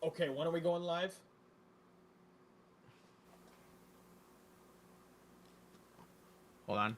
Okay, when are we going live? Hold on.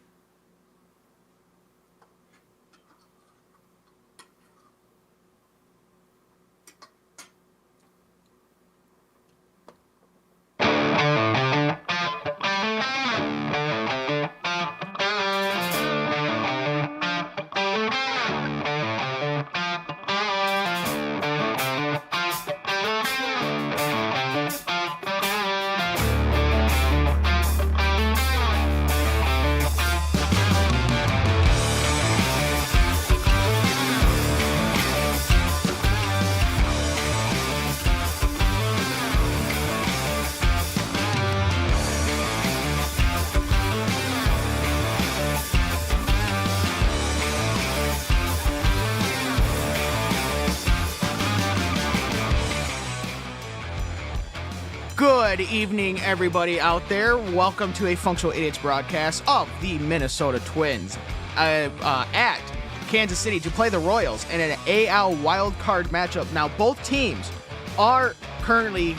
Good evening, everybody out there. Welcome to a Functional Idiots broadcast of the Minnesota Twins at Kansas City to play the Royals in an AL wildcard matchup. Now, both teams are currently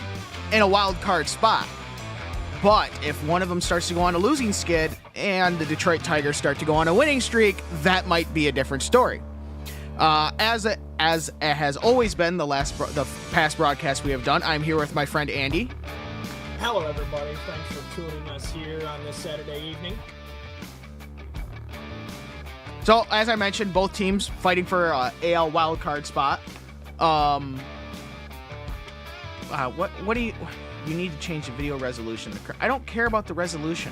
in a wildcard spot, but if one of them starts to go on a losing skid and the Detroit Tigers start to go on a winning streak, that might be a different story. As it has always been the past broadcast we have done, I'm here with my friend Andy. Hello, everybody. Thanks for tuning us here on this Saturday evening. So, as I mentioned, both teams fighting for AL wildcard spot. What do you need to change the video resolution? I don't care about the resolution.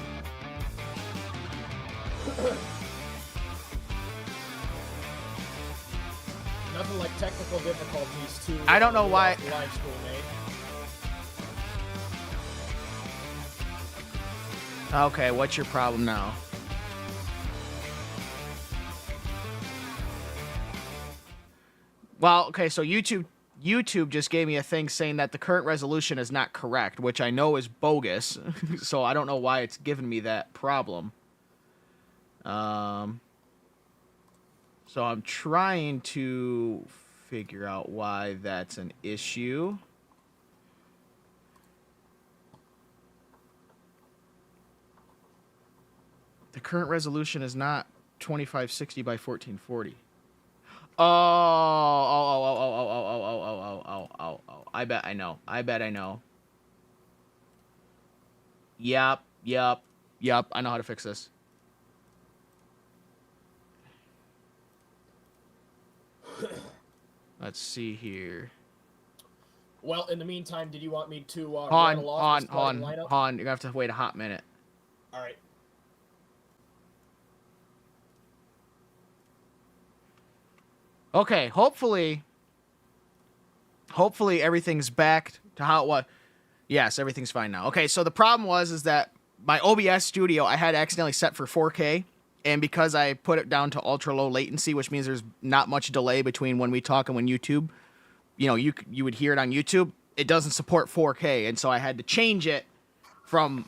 Nothing like technical difficulties to I don't know why. Live school, mate. Okay, what's your problem now? Well, okay, so YouTube just gave me a thing saying that the current resolution is not correct, which I know is bogus. So I don't know why it's giving me that problem. So I'm trying to figure out why that's an issue. The current resolution is not 2560 by 1440. Oh. I bet I know. I know. Yep. I know how to fix this. Let's see here. Well, in the meantime, did you want me to Hold rattle off the starting on. lineup? You're going to have to wait a hot minute. All right. Okay, hopefully everything's back to how it was. Yes, everything's fine now. Okay, so the problem is that my OBS studio I had accidentally set for 4K, and because I put it down to ultra low latency, which means there's not much delay between when we talk and when YouTube, you would hear it on YouTube, it doesn't support 4K, and so I had to change it from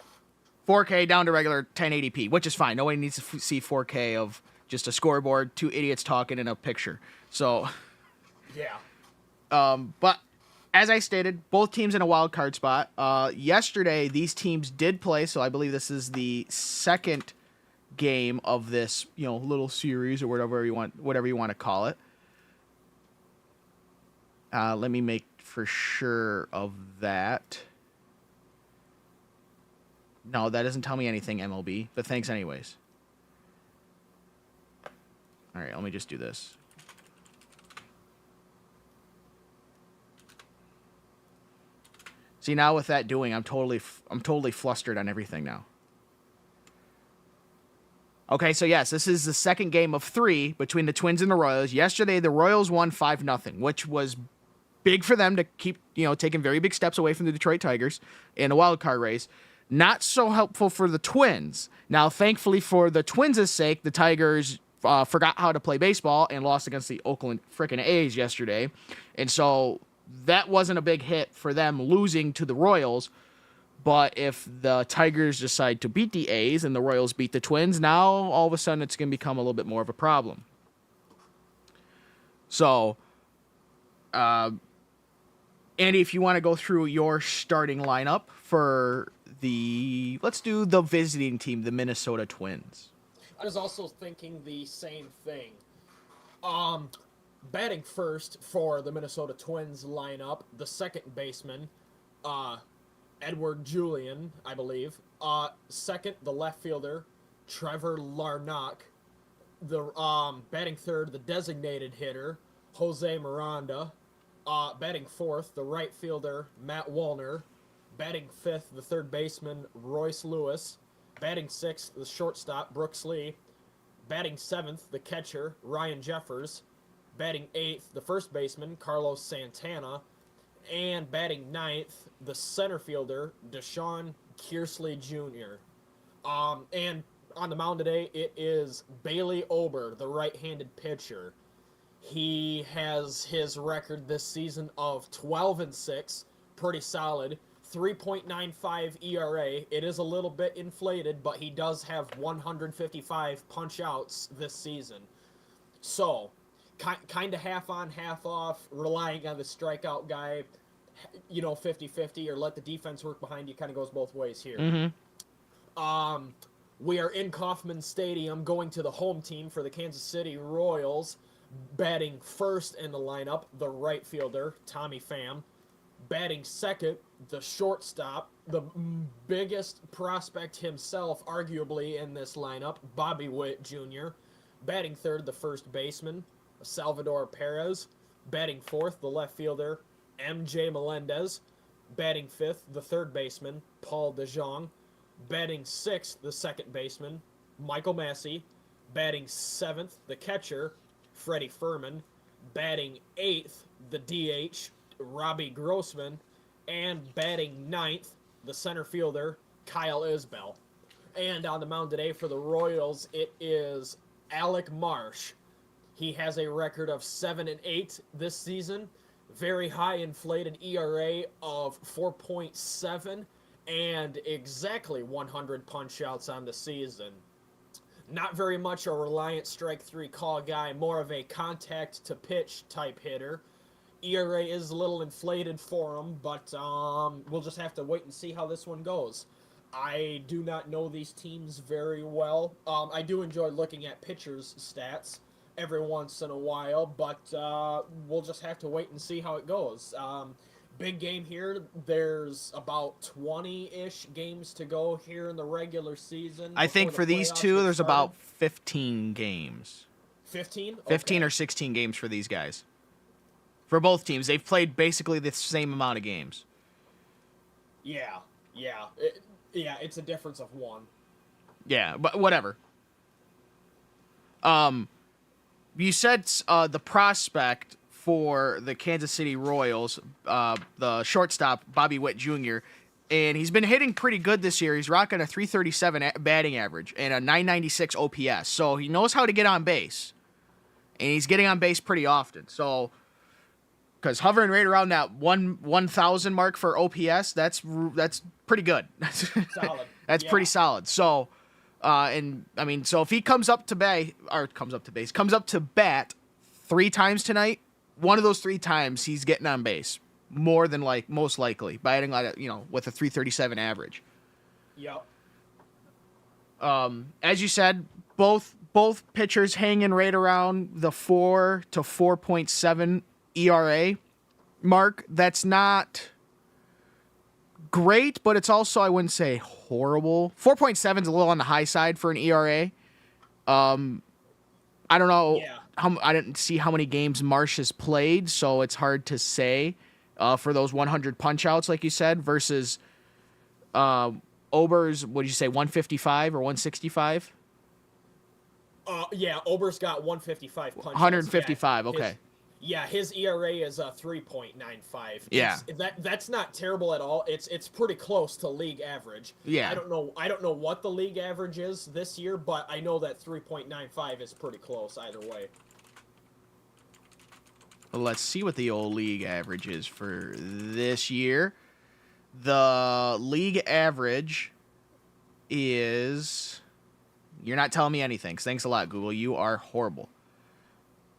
4K down to regular 1080p, which is fine. Nobody needs to see 4K of just a scoreboard, two idiots talking in a picture. So, yeah. But as I stated, both teams in a wild card spot. Yesterday, these teams did play, so I believe this is the second game of this, little series or whatever you want to call it. Let me make for sure of that. No, that doesn't tell me anything, MLB, but thanks anyways. All right, let me just do this. See, now with that doing, I'm totally flustered on everything now. Okay, so yes, this is the second game of 3 between the Twins and the Royals. Yesterday, the Royals won 5-0, which was big for them to keep, taking very big steps away from the Detroit Tigers in the wild card race. Not so helpful for the Twins. Now, thankfully for the Twins' sake, the Tigers forgot how to play baseball and lost against the Oakland frickin' A's yesterday. And so that wasn't a big hit for them losing to the Royals. But if the Tigers decide to beat the A's and the Royals beat the Twins, now all of a sudden it's going to become a little bit more of a problem. So, the Twins, as I stated, both teams in a wild card spot. Yesterday, the Royals won 5-0, which was big for them to keep, taking very big steps away from the Detroit Tigers in the wild card race. And so that wasn't a big hit for them losing to the Royals. But if the Tigers decide to beat the A's and the Royals beat the Twins, now all of a sudden it's going to become a little bit more of a problem. So, Andy, if you want to go through your starting lineup for let's do the visiting team, the Minnesota Twins. I was also thinking the same thing. Um, Batting first for the Minnesota Twins lineup, the second baseman, uh, Edward Julian, I believe. Second, the left fielder, Trevor Larnach. The batting third, the designated hitter, Jose Miranda. Batting fourth, the right fielder, Matt Wallner. Batting fifth, the third baseman, Royce Lewis. Batting sixth, the shortstop, Brooks Lee. Batting seventh, the catcher, Ryan Jeffers. Batting eighth, the first baseman, Carlos Santana. And batting ninth, the center fielder, Deshaun Kearsley Jr. And on the mound today, it is Bailey Ober, the right-handed pitcher. He has his record this season of 12-6, pretty solid. 3.95 ERA. It is a little bit inflated, but he does have 155 punch-outs this season. So, kind of half on, half off, relying on the strikeout guy, 50-50, or let the defense work behind you. Kind of goes both ways here. Mm-hmm. We are in Kauffman Stadium going to the home team for the Kansas City Royals. Batting first in the lineup, the right fielder, Tommy Pham. Batting second, the shortstop, the biggest prospect himself, arguably, in this lineup, Bobby Witt Jr. Batting third, the first baseman, Salvador Perez. Batting fourth, the left fielder, MJ Melendez. Batting fifth, the third baseman, Paul DeJong. Batting sixth, the second baseman, Michael Massey. Batting seventh, the catcher, Freddie Furman. Batting eighth, the DH, Robbie Grossman. And batting ninth, the center fielder, Kyle Isbell. And on the mound today for the Royals, it is Alec Marsh. He has a record of 7-8 this season. Very high inflated ERA of 4.7 and exactly 100 punch-outs on the season. Not very much a reliant strike three call guy, more of a contact to pitch type hitter. ERA is a little inflated for him, but we'll just have to wait and see how this one goes. I do not know these teams very well. I do enjoy looking at pitchers' stats every once in a while, but we'll just have to wait and see how it goes. Big game here. There's about 20-ish games to go here in the regular season. I think for these two, there's about 15 games. 15? 15 or 16 games for these guys. For both teams. They've played basically the same amount of games. Yeah. It's a difference of one. Yeah, but whatever. You said the prospect for the Kansas City Royals, the shortstop, Bobby Witt Jr., and he's been hitting pretty good this year. He's rocking a 337 batting average and a 996 OPS, so he knows how to get on base, and he's getting on base pretty often. So, because hovering right around that 1,000 mark for OPS, that's pretty good. Solid. That's pretty solid. So, so if he comes up to bat 3 times tonight, one of those 3 times he's getting on base, more than most likely, batting with a 337 average. Yep. As you said, both pitchers hanging right around the 4 to 4.7 ERA mark. That's not great, but it's also, I wouldn't say horrible. 4.7 is a little on the high side for an ERA. I don't know. Yeah. I didn't see how many games Marsh has played, so it's hard to say for those 100 punch-outs, like you said, versus Ober's, what did you say, 155 or 165? Ober's got 155 punch-outs. 155, okay. His ERA is 3.95. Yeah. That's not terrible at all. It's pretty close to league average. Yeah. I don't know what the league average is this year, but I know that 3.95 is pretty close either way. Well, let's see what the old league average is for this year. The league average is... You're not telling me anything. Thanks a lot, Google. You are horrible.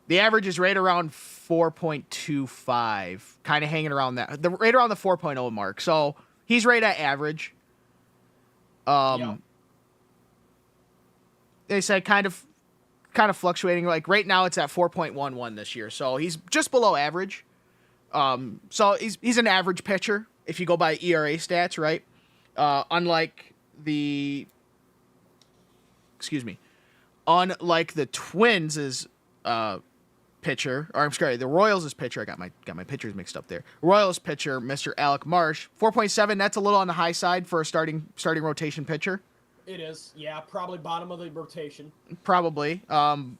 The average is right around 4.25, kind of hanging around right around the 4.0 mark. So he's right at average. Yeah. They said kind of fluctuating. Like right now, it's at 4.11 this year, so he's just below average. So he's an average pitcher if you go by ERA stats, right? Unlike the Twins' pitcher, or I'm sorry, the Royals' pitcher. I got my pitchers mixed up there. Royals pitcher, Mr. Alec Marsh, 4.7. That's a little on the high side for a starting rotation pitcher. It is. Yeah, probably bottom of the rotation. Probably. Don't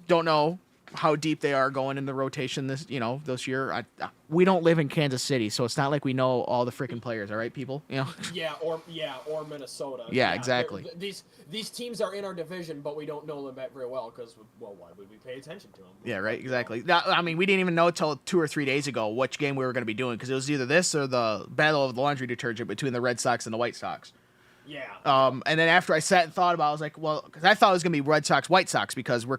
know how deep they are going in the rotation this year. We don't live in Kansas City, so it's not like we know all the freaking players. All right, people. Yeah, or Minnesota. Yeah, exactly. These teams are in our division, but we don't know them very well because, well, why would we pay attention to them? Yeah, right. Exactly. I mean, we didn't even know until 2 or 3 days ago which game we were going to be doing because it was either this or the battle of the laundry detergent between the Red Sox and the White Sox. Yeah. And then after I sat and thought about it, I was like, well, because I thought it was going to be Red Sox, White Sox because we're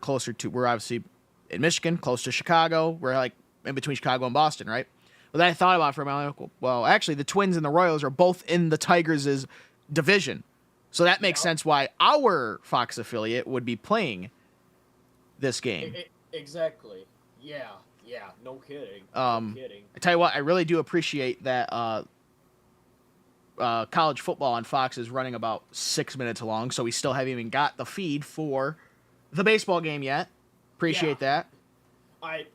obviously in Michigan, close to Chicago. We're like in between Chicago and Boston, right? Well, then I thought about it for a moment. I'm like, well, actually, the Twins and the Royals are both in the Tigers' division. So that makes sense why our Fox affiliate would be playing this game. Exactly. Yeah. No kidding. No kidding. I tell you what, I really do appreciate that college football on Fox is running about 6 minutes long, so we still haven't even got the feed for the baseball game yet. Appreciate that. I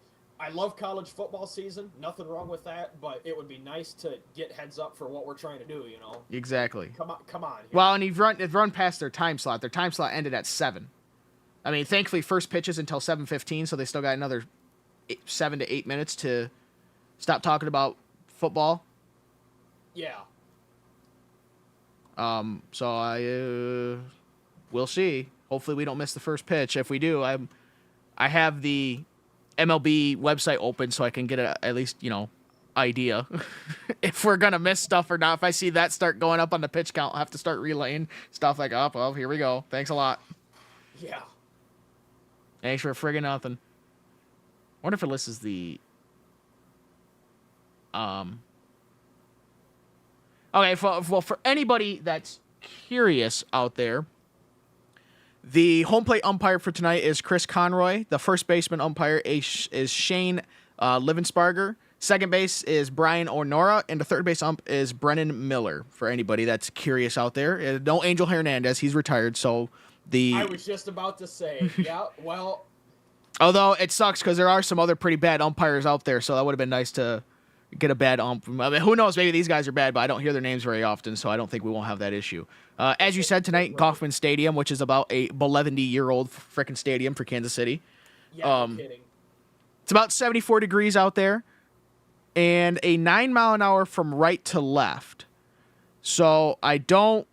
love college football season. Nothing wrong with that, but it would be nice to get heads up for what we're trying to do, Exactly. Come on. Well, and they've run past their time slot. Their time slot ended at 7. I mean, thankfully, first pitch is until 7:15, so they still got another 7 to 8 minutes to stop talking about football. Yeah. So we'll see. Hopefully we don't miss the first pitch. If we do, I have the MLB website open so I can get at least, idea if we're going to miss stuff or not. If I see that start going up on the pitch count, I'll have to start relaying stuff like, oh, well, here we go. Thanks a lot. Yeah. Thanks for friggin' nothing. I wonder if it lists the... Okay, for anybody that's curious out there, the home plate umpire for tonight is Chris Conroy. The first baseman umpire is Shane Livensparger. Second base is Brian Onora, and the third base ump is Brennan Miller. For anybody that's curious out there, no Angel Hernandez, he's retired. So I was just about to say, yeah. Well, although it sucks because there are some other pretty bad umpires out there, so that would have been nice to get a bad ump. I mean, who knows? Maybe these guys are bad, but I don't hear their names very often, so I don't think we won't have that issue. As you said tonight, right. Kauffman Stadium, which is about a 11-year-old frickin' stadium for Kansas City. Yeah, no kidding. It's about 74 degrees out there, and a 9-mile-an-hour from right to left. So I'm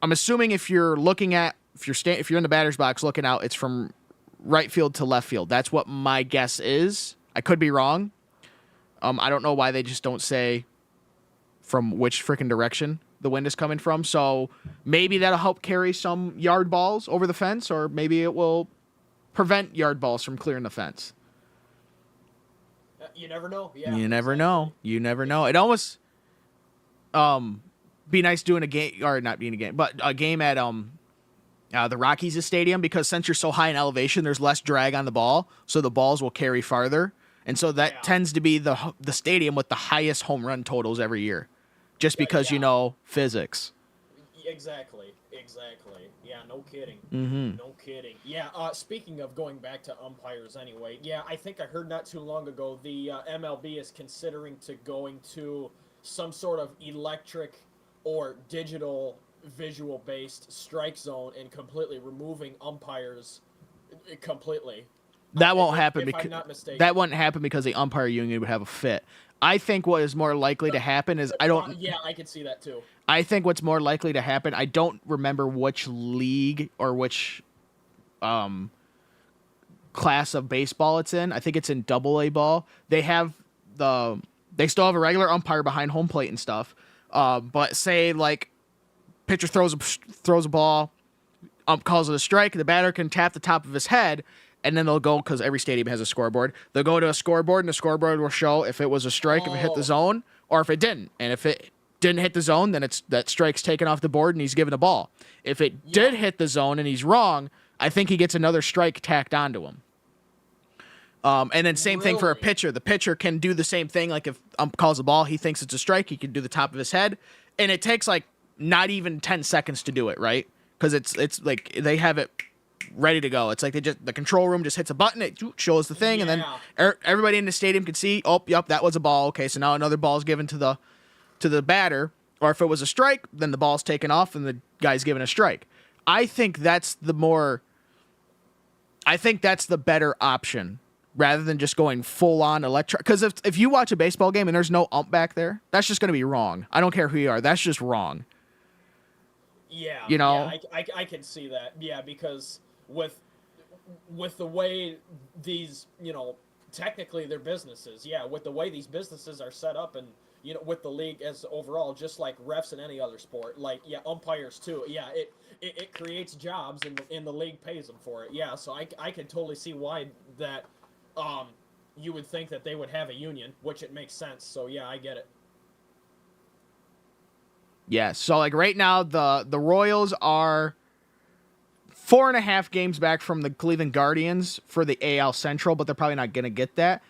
assuming if you're in the batter's box looking out, it's from right field to left field. That's what my guess is. I could be wrong. I don't know why they just don't say from which freaking direction the wind is coming from. So maybe that'll help carry some yard balls over the fence, or maybe it will prevent yard balls from clearing the fence. You never know. Yeah. You never know. You never know. It almost be nice doing a game, or not being a game, but a game at the Rockies' stadium, because since you're so high in elevation, there's less drag on the ball, so the balls will carry farther. And so that tends to be the stadium with the highest home run totals every year, just because physics. Exactly. Yeah, no kidding. Mm-hmm. No kidding. Yeah. Speaking of going back to umpires, anyway. Yeah, I think I heard not too long ago the MLB is considering going to some sort of electric or digital visual-based strike zone and completely removing umpires completely. That won't happen if I'm not mistaken. That wouldn't happen because the umpire union would have a fit. I think what is more likely to happen is Yeah, I could see that too. I think what's more likely to happen, I don't remember which league or which class of baseball it's in. I think it's in Double-A ball. They still have a regular umpire behind home plate and stuff. But say like pitcher throws a ball, ump calls it a strike, the batter can tap the top of his head, and then they'll go, because every stadium has a scoreboard. They'll go to a scoreboard, and the scoreboard will show if it was a strike, if it hit the zone, or if it didn't. And if it didn't hit the zone, then that strike's taken off the board, and he's given a ball. If it did hit the zone and he's wrong, I think he gets another strike tacked onto him. And then same thing for a pitcher. The pitcher can do the same thing. Like if calls a ball, he thinks it's a strike, he can do the top of his head, and it takes like not even 10 seconds to do it, right? Because it's like they have it ready to go. It's like the control room just hits a button, it shows the thing, and then everybody in the stadium can see, oh, yep, that was a ball. Okay, so now another ball is given to the batter, or if it was a strike, then the ball's taken off and the guy's given a strike. I think that's the better option rather than just going full on electric. Because if you watch a baseball game and there's no ump back there, that's just going to be wrong. I don't care who you are. That's just wrong. Yeah. You know? Yeah, I can see that. Yeah, because with the way these, technically they're businesses. Yeah, with the way these businesses are set up and, with the league as overall, just like refs in any other sport, like, umpires too. Yeah, it creates jobs and the league pays them for it. Yeah, so I can totally see why that you would think that they would have a union, which it makes sense. So, yeah, I get it. Yeah, so like right now the Royals are 4.5 games back from the Cleveland Guardians for the AL Central, but they're probably not going to get that.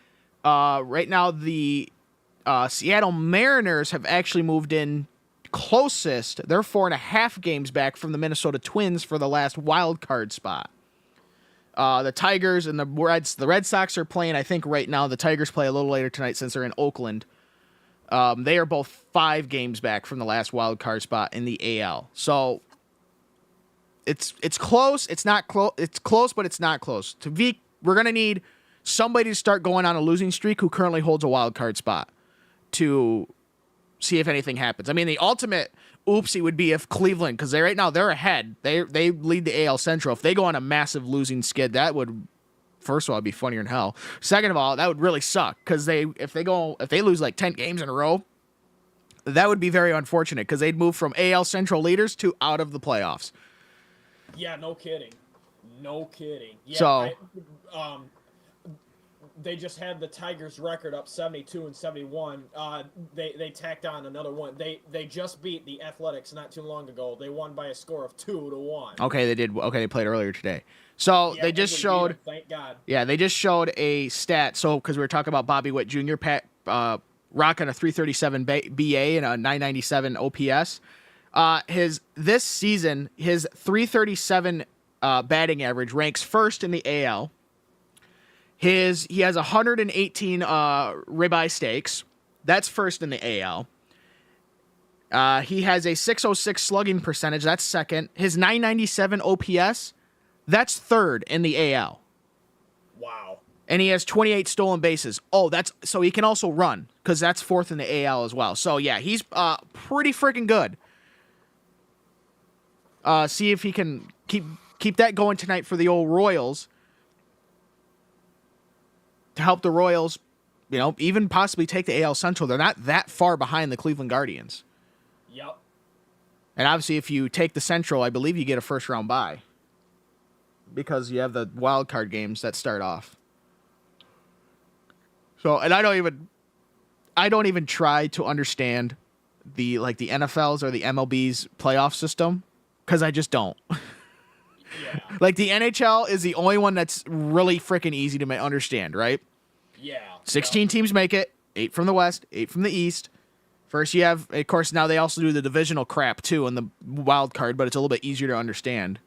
Right now the Seattle Mariners have actually moved in closest. They're 4.5 games back from the Minnesota Twins for the last wild card spot. The Tigers and the Red Sox are playing, I think right now the Tigers play a little later tonight since they're in Oakland. They are both 5 games back from the last wild card spot in the AL. So it's close. It's not close. It's close, but it's not close. We're gonna need somebody to start going on a losing streak who currently holds a wild card spot to see if anything happens. I mean, the ultimate oopsie would be if Cleveland, because right now they're ahead. They lead the AL Central. If they go on a massive losing skid, that would. First of all, it'd be funnier than hell. Second of all, that would really suck because if they lose like 10 games in a row, that would be very unfortunate because they'd move from AL Central leaders to out of the playoffs. Yeah, no kidding. Yeah, so they just had the Tigers record up 72-71. They tacked on another one. They just beat the Athletics not too long ago. They won by a score of 2-1. Okay, they did. Okay, they played earlier today. So they just showed. Thank God. Yeah, they just showed a stat. So because we were talking about Bobby Witt Jr. Rocking a 337 BA and a 997 OPS. This season, his 337 batting average ranks first in the AL. He has 118 ribeye steaks. That's first in the AL. He has a 606 slugging percentage. That's second. His 997 OPS. That's third in the AL. Wow. And he has 28 stolen bases. Oh, so he can also run because that's fourth in the AL as well. So yeah, he's pretty freaking good. See if he can keep that going tonight for the old Royals. To help the Royals, even possibly take the AL Central. They're not that far behind the Cleveland Guardians. Yep. And obviously, if you take the Central, I believe you get a first round bye. Because you have the wild card games that start off. So, and I don't even try to understand the NFL's or the MLB's playoff system because I just don't. Yeah. Like the NHL is the only one that's really freaking easy to understand, right? Yeah. 16 teams make it, 8 from the West, 8 from the East. First you have, of course, now they also do the divisional crap too in the wild card, but it's a little bit easier to understand.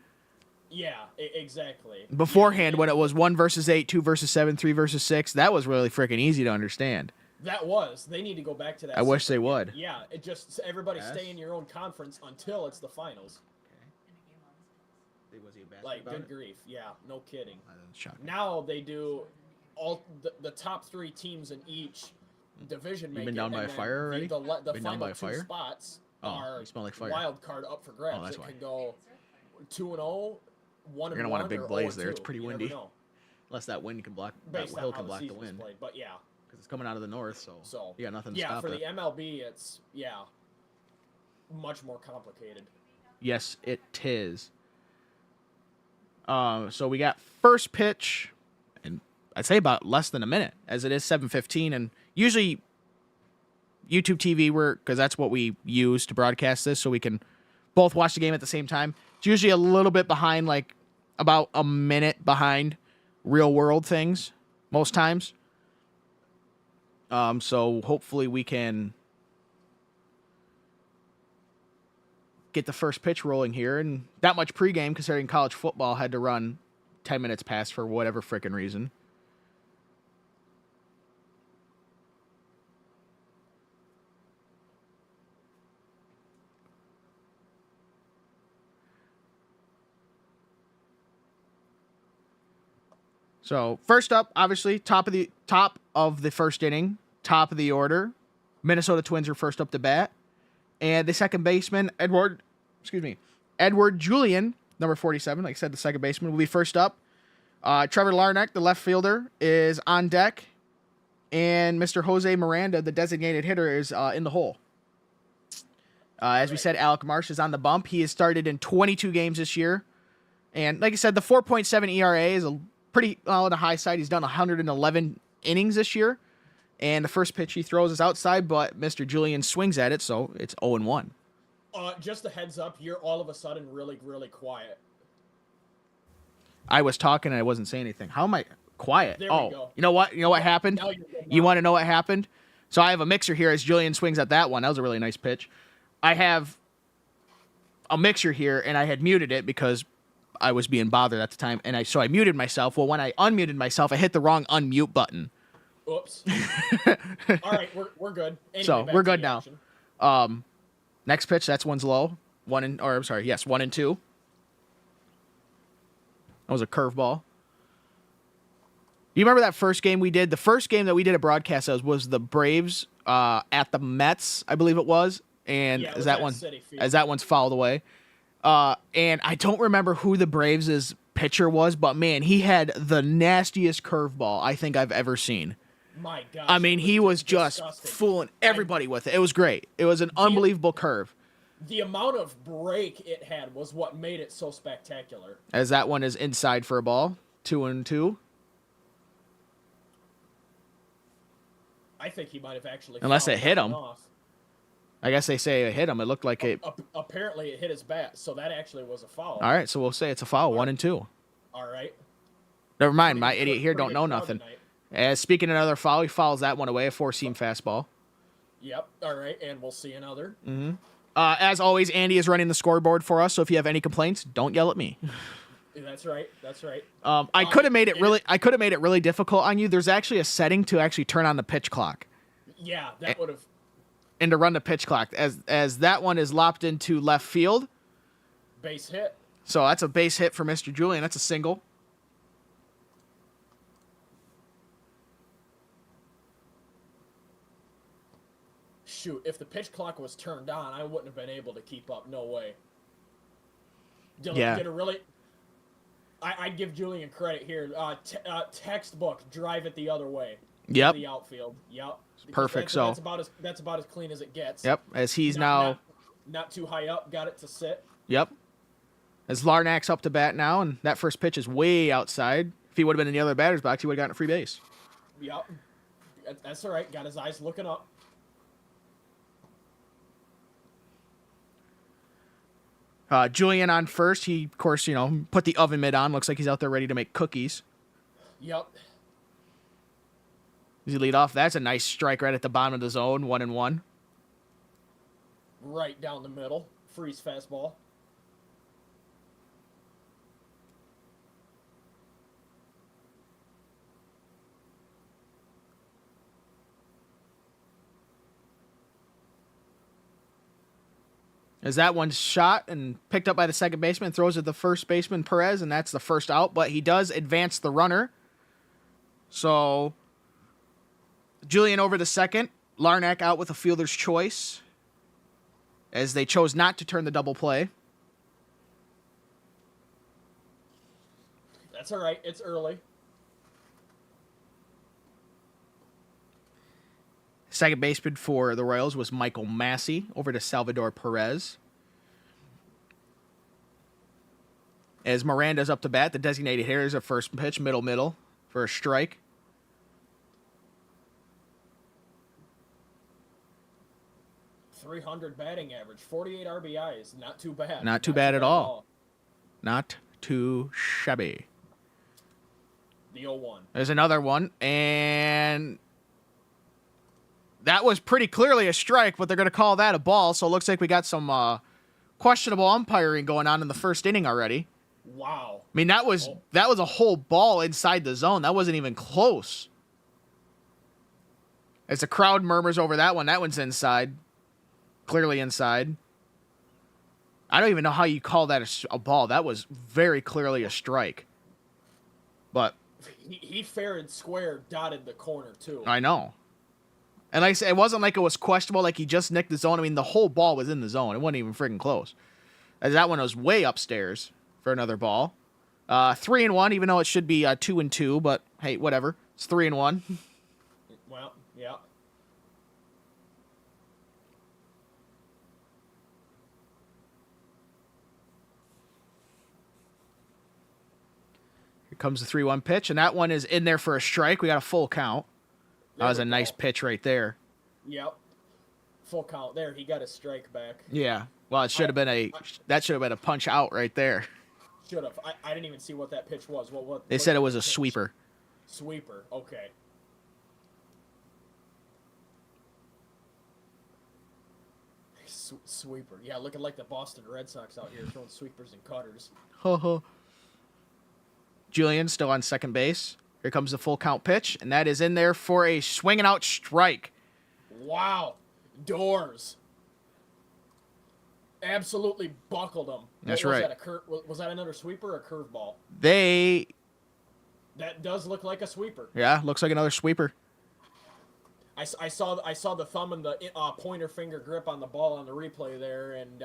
Yeah, exactly. Beforehand, when it was 1 versus 8, 2 versus 7, 3 versus 6, that was really freaking easy to understand. That was. They need to go back to that. I wish they would. Yeah, it just everybody stay in your own conference until it's the finals. Was he a bastard like, good grief. Yeah, no kidding. Now they do all the top 3 teams in each division. You've been down by a fire already? The final 2 spots are you smell like fire. wild card up for grabs. That's it why. can go 2-0, 1-1. You're gonna want a big blaze there. It's 0-2. pretty You windy. never know. Unless that wind can block, Based that hill on how can block the season's wind. played, but yeah. Because it's coming out of the north, so you got nothing to stop for it. the MLB, it's much more complicated. Yes, it is. So we got first pitch I'd say about less than a minute, as it is 7:15, and usually YouTube TV, because that's what we use to broadcast this, so we can both watch the game at the same time. It's usually a little bit behind, like about a minute behind real world things most times. So hopefully we can get the first pitch rolling here, and that much pregame considering college football had to run 10 minutes past for whatever frickin' reason. So first up, obviously, top of the first inning, top of the order. Minnesota Twins are first up to bat. And the second baseman, Edward Julian, number 47, like I said, the second baseman, will be first up. Trevor Larnach, the left fielder, is on deck. And Mr. Jose Miranda, the designated hitter, is in the hole. As we said, Alec Marsh is on the bump. He has started in 22 games this year. And like I said, the 4.7 ERA is a pretty on the high side. He's done 111 innings this year. And the first pitch he throws is outside, but Mr. Julian swings at it, so it's 0-1. Just a heads up, you're all of a sudden really, really quiet. I was talking and I wasn't saying anything. How am I quiet? There we go. You know what? You know what happened? Now you're good. You want to know what happened? So I have a mixer here as Julian swings at that one. That was a really nice pitch. I have a mixer here, and I had muted it because I was being bothered at the time, and so I muted myself. Well, when I unmuted myself, I hit the wrong unmute button. Oops. All right, we're good. Anyway, So we're good now. Action. Next pitch, that's one's low. 1 and 2. That was a curveball. You remember that first game we did? The first game that we did a broadcast was the Braves at the Mets, I believe it was. And Yeah, it as was that at one Citi Field. as that one's fouled away. And I don't remember who the Braves' pitcher was, but man, he had the nastiest curveball I think I've ever seen. My gosh. I mean, he was just disgusting. fooling everybody with it. It was great. It was an unbelievable curve. The amount of break it had was what made it so spectacular. As that one is inside for a ball. 2-2. I think he might have actually. Unless fouled it hit that one him. off. I guess they say it hit him. It looked like it. Apparently, it hit his bat, so that actually was a foul. All right, so we'll say it's a foul. 1-2. All right. Never mind. My idiot here don't Pretty know good crowd nothing. tonight. As speaking of another foul, he fouls that one away. A 4-seam fastball. Yep. All right, and we'll see another. As always, Andy is running the scoreboard for us. So if you have any complaints, don't yell at me. That's right. That's right. I could have made it really difficult on you. There's actually a setting to actually turn on the pitch clock Yeah, that would have. and to run the pitch clock as that one is lopped into left field. Base hit. So that's a base hit for Mr. Julian. That's a single. Shoot, if the pitch clock was turned on, I wouldn't have been able to keep up. No way. Did a really. I'd give Julian credit here. Textbook, drive it the other way. Yep. The outfield. Yep. Perfect. That's about as clean as it gets. Yep. As he's now. Not too high up. Got it to sit. Yep. As Larnach's up to bat now, and that first pitch is way outside. If he would have been in the other batter's box, he would have gotten a free base. Yep. That's all right. Got his eyes looking up. Julian on first. He, of course, put the oven mitt on. Looks like he's out there ready to make cookies. Yep. Does he lead off? That's a nice strike right at the bottom of the zone. 1-1. Right down the middle. Freeze fastball. As that one's shot and picked up by the second baseman, throws at the first baseman, Perez, and that's the first out. But he does advance the runner. So Julian over the second. Larnach out with a fielder's choice, as they chose not to turn the double play. That's all right. It's early. Second baseman for the Royals was Michael Massey, over to Salvador Perez. As Miranda's up to bat, the designated hitter is a first pitch, middle, for a strike. .300 batting average, 48 RBIs. Not too bad. Not too bad at all. Not too shabby. The 0-1. There's another one, and that was pretty clearly a strike, but they're going to call that a ball, so it looks like we got some questionable umpiring going on in the first inning already. Wow. I mean, that was a whole ball inside the zone. That wasn't even close. As the crowd murmurs over that one's inside. Clearly inside. I don't even know how you call that a ball. That was very clearly a strike. But he fair and square dotted the corner, too. I know. And like I said, it wasn't like it was questionable, like he just nicked the zone. I mean, the whole ball was in the zone. It wasn't even freaking close. As that one was way upstairs for another ball. 3-1, even though it should be 2-2, but hey, whatever. It's 3-1. Well, yeah. Here comes the 3-1 pitch, and that one is in there for a strike. We got a full count. That was a nice pitch right there. Yep. Full count there. He got a strike back. Yeah. Well, it should have been a punch out right there. Should have. I didn't even see what that pitch was. They said it was a sweeper. Sweeper. Okay. Sweeper. Yeah, looking like the Boston Red Sox out here throwing sweepers and cutters. Julian still on second base. Here comes the full count pitch, and that is in there for a swinging out strike. Wow. Doors. Absolutely buckled him. That's right. Was that another sweeper or curveball? That does look like a sweeper. Yeah, looks like another sweeper. I saw the thumb and the pointer finger grip on the ball on the replay there, and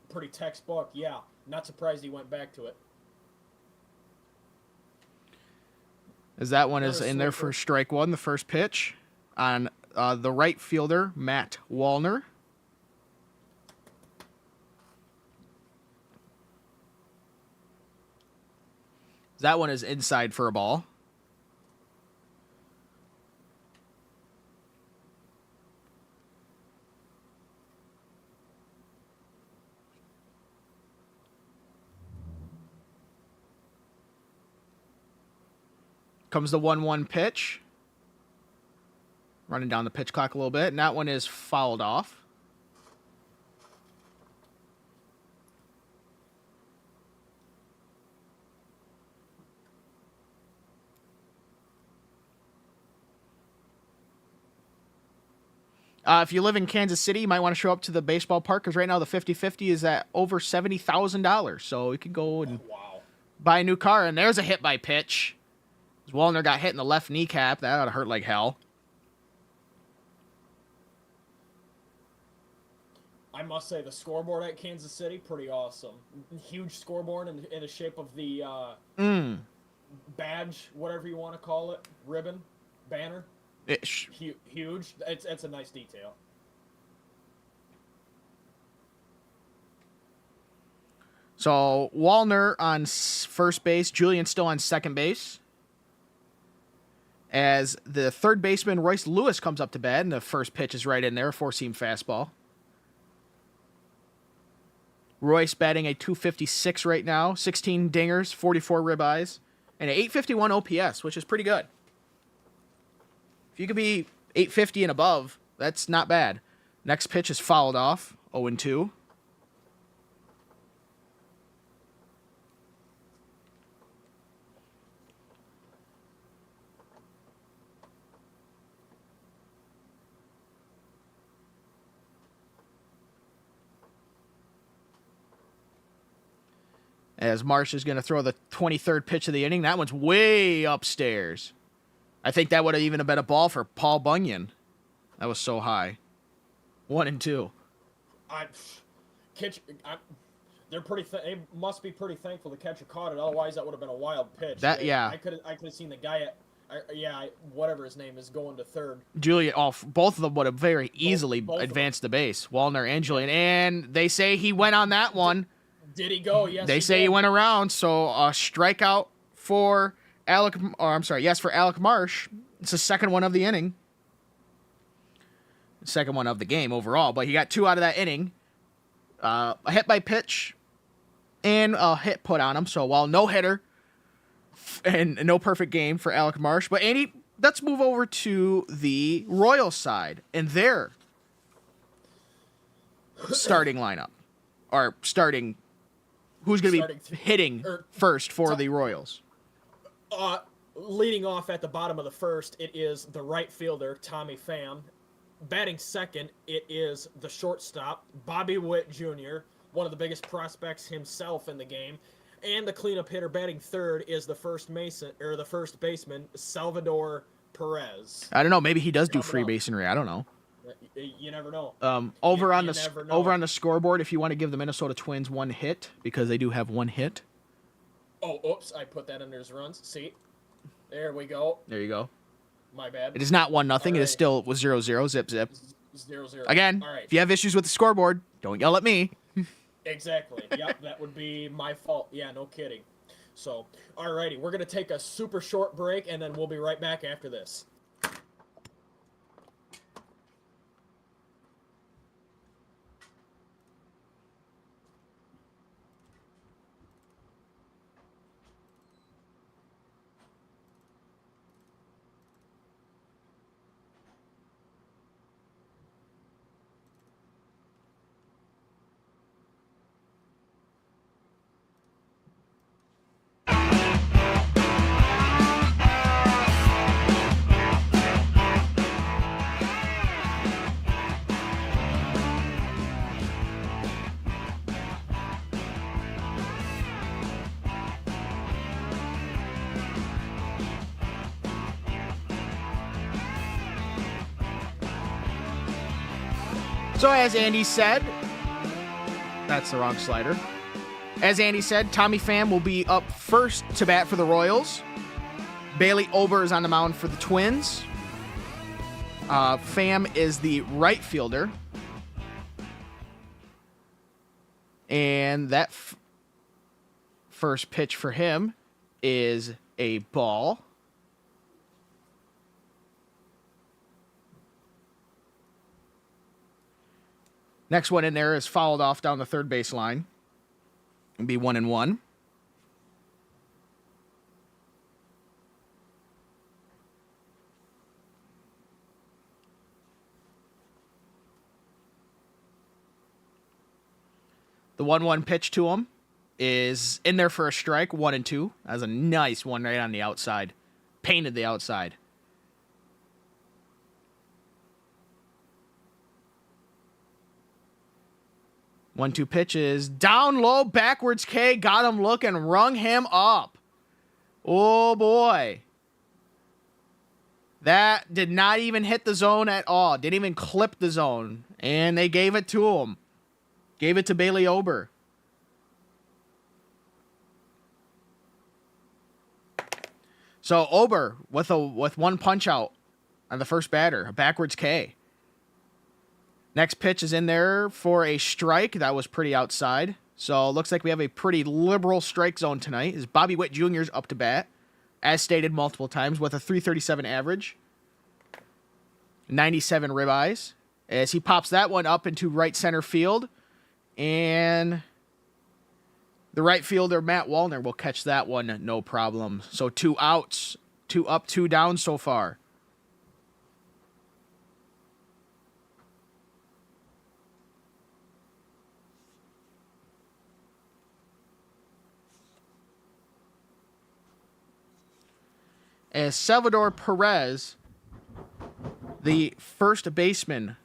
pretty textbook. Yeah, not surprised he went back to it. As that one is in there for strike one, the first pitch on the right fielder, Matt Wallner. That one is inside for a ball. Comes the 1-1 pitch. Running down the pitch clock a little bit, and that one is fouled off. If you live in Kansas City, you might want to show up to the baseball park, because right now the 50-50 is at over $70,000. So you could go and buy a new car. And there's a hit by pitch. Wallner got hit in the left kneecap. That ought to hurt like hell. I must say, the scoreboard at Kansas City, pretty awesome. Huge scoreboard in the shape of the badge, whatever you want to call it, ribbon, banner. Huge. It's a nice detail. So Wallner on first base, Julian still on second base. As the third baseman, Royce Lewis, comes up to bat, and the first pitch is right in there, a four-seam fastball. Royce batting a .256 right now, 16 dingers, 44 ribeyes, and an .851 OPS, which is pretty good. If you could be .850 and above, that's not bad. Next pitch is fouled off, 0-2. As Marsh is going to throw the 23rd pitch of the inning. That one's way upstairs. I think that would have even been a ball for Paul Bunyan. That was so high. 1-2. They must be pretty thankful the catcher caught it. Otherwise, that would have been a wild pitch. I could have seen the guy whatever his name is, going to third. Julian, both of them would have very easily advanced the base. Wallner and Julian, and they say he went on that one. Did he go? Yes. They say he went around, so a strikeout for Alec Marsh. It's the second one of the inning. second one of the game overall, but he got 2 out of that inning. A hit by pitch and a hit put on him. So while no hitter and no perfect game for Alec Marsh. But Andy, let's move over to the Royals side and their starting lineup. Or starting, who's going to be hitting first for the Royals? Leading off at the bottom of the first, it is the right fielder, Tommy Pham. Batting second, it is the shortstop, Bobby Witt Jr., one of the biggest prospects himself in the game. And the cleanup hitter batting third is the first baseman, Salvador Perez. I don't know. Maybe he does do freemasonry. I don't know. You never know. Over on the scoreboard, if you want to give the Minnesota Twins 1 hit, because they do have 1 hit. Oh, oops! I put that under his runs. See, there we go. There you go. My bad. It is not 1-0. Right. It is still 0-0. Zip zip. 0-0. Again, all right. If you have issues with the scoreboard, don't yell at me. Exactly. Yep, that would be my fault. Yeah, no kidding. So, alrighty, we're gonna take a super short break, and then we'll be right back after this. So as Andy said, that's the wrong slider. As Andy said, Tommy Pham will be up first to bat for the Royals. Bailey Ober is on the mound for the Twins. Pham is the right fielder. And that first pitch for him is a ball. Next one in there is fouled off down the third base line. It'll be 1-1. The 1-1 pitch to him is in there for a strike, 1-2. That's a nice one right on the outside. Painted the outside. 1-2 pitch is down low, backwards K, got him looking, rung him up. Oh boy. That did not even hit the zone at all. Didn't even clip the zone. And they gave it to him. Gave it to Bailey Ober. So Ober with one punch out on the first batter, a backwards K. Next pitch is in there for a strike. That was pretty outside. So it looks like we have a pretty liberal strike zone tonight. As Bobby Witt Jr. is up to bat, as stated multiple times, with a .337 average. 97 ribeyes. As he pops that one up into right center field. And the right fielder, Matt Wallner, will catch that one no problem. So 2 outs. 2 up, 2 down so far. As Salvador Perez, the first baseman,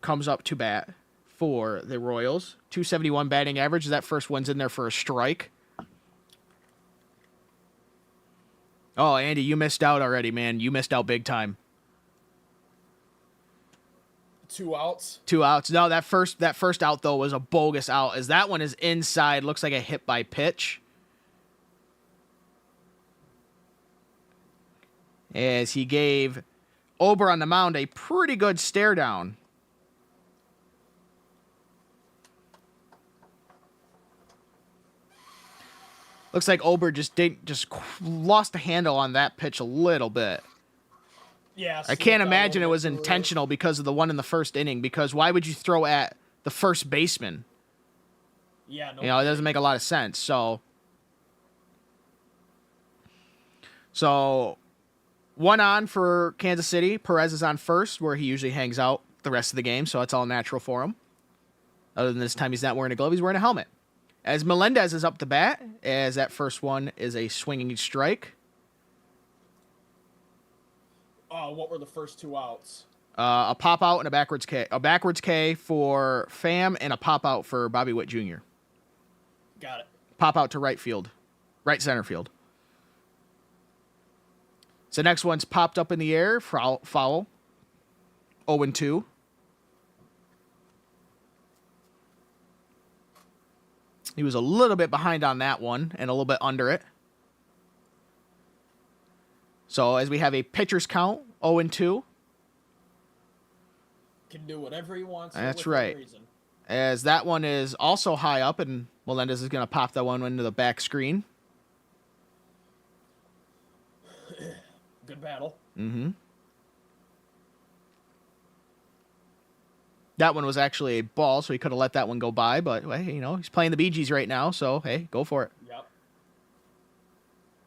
comes up to bat for the Royals. .271 batting average. That first one's in there for a strike. Oh, Andy, you missed out already, man. You missed out big time. 2 outs? 2 outs. No, that first out, though, was a bogus out, as that one is inside. Looks like a hit by pitch. As he gave Ober on the mound a pretty good stare down. Looks like Ober just lost the handle on that pitch a little bit. Yeah, I slipped can't out a imagine it little was bit. intentional because of the one in the first inning. Because why would you throw at the first baseman? Yeah, no. You know, it doesn't make a lot of sense. So one on for Kansas City. Perez is on first, where he usually hangs out the rest of the game, so it's all natural for him. Other than this time, he's not wearing a glove; he's wearing a helmet. As Melendez is up to bat, as that first one is a swinging strike. What were the first 2 outs? A pop out and a backwards K. A backwards K for Pham and a pop out for Bobby Witt Jr. Got it. Pop out to right center field. So next one's popped up in the air, foul. 0-2. He was a little bit behind on that one and a little bit under it. So as we have a pitcher's count, 0-2. Can do whatever he wants. That's within right. reason. As that one is also high up, and Melendez is going to pop that one into the back screen. Good battle. Mm-hmm. That one was actually a ball, so he could have let that one go by, but, hey, you know, he's playing the Bee Gees right now, so, hey, go for it. Yep.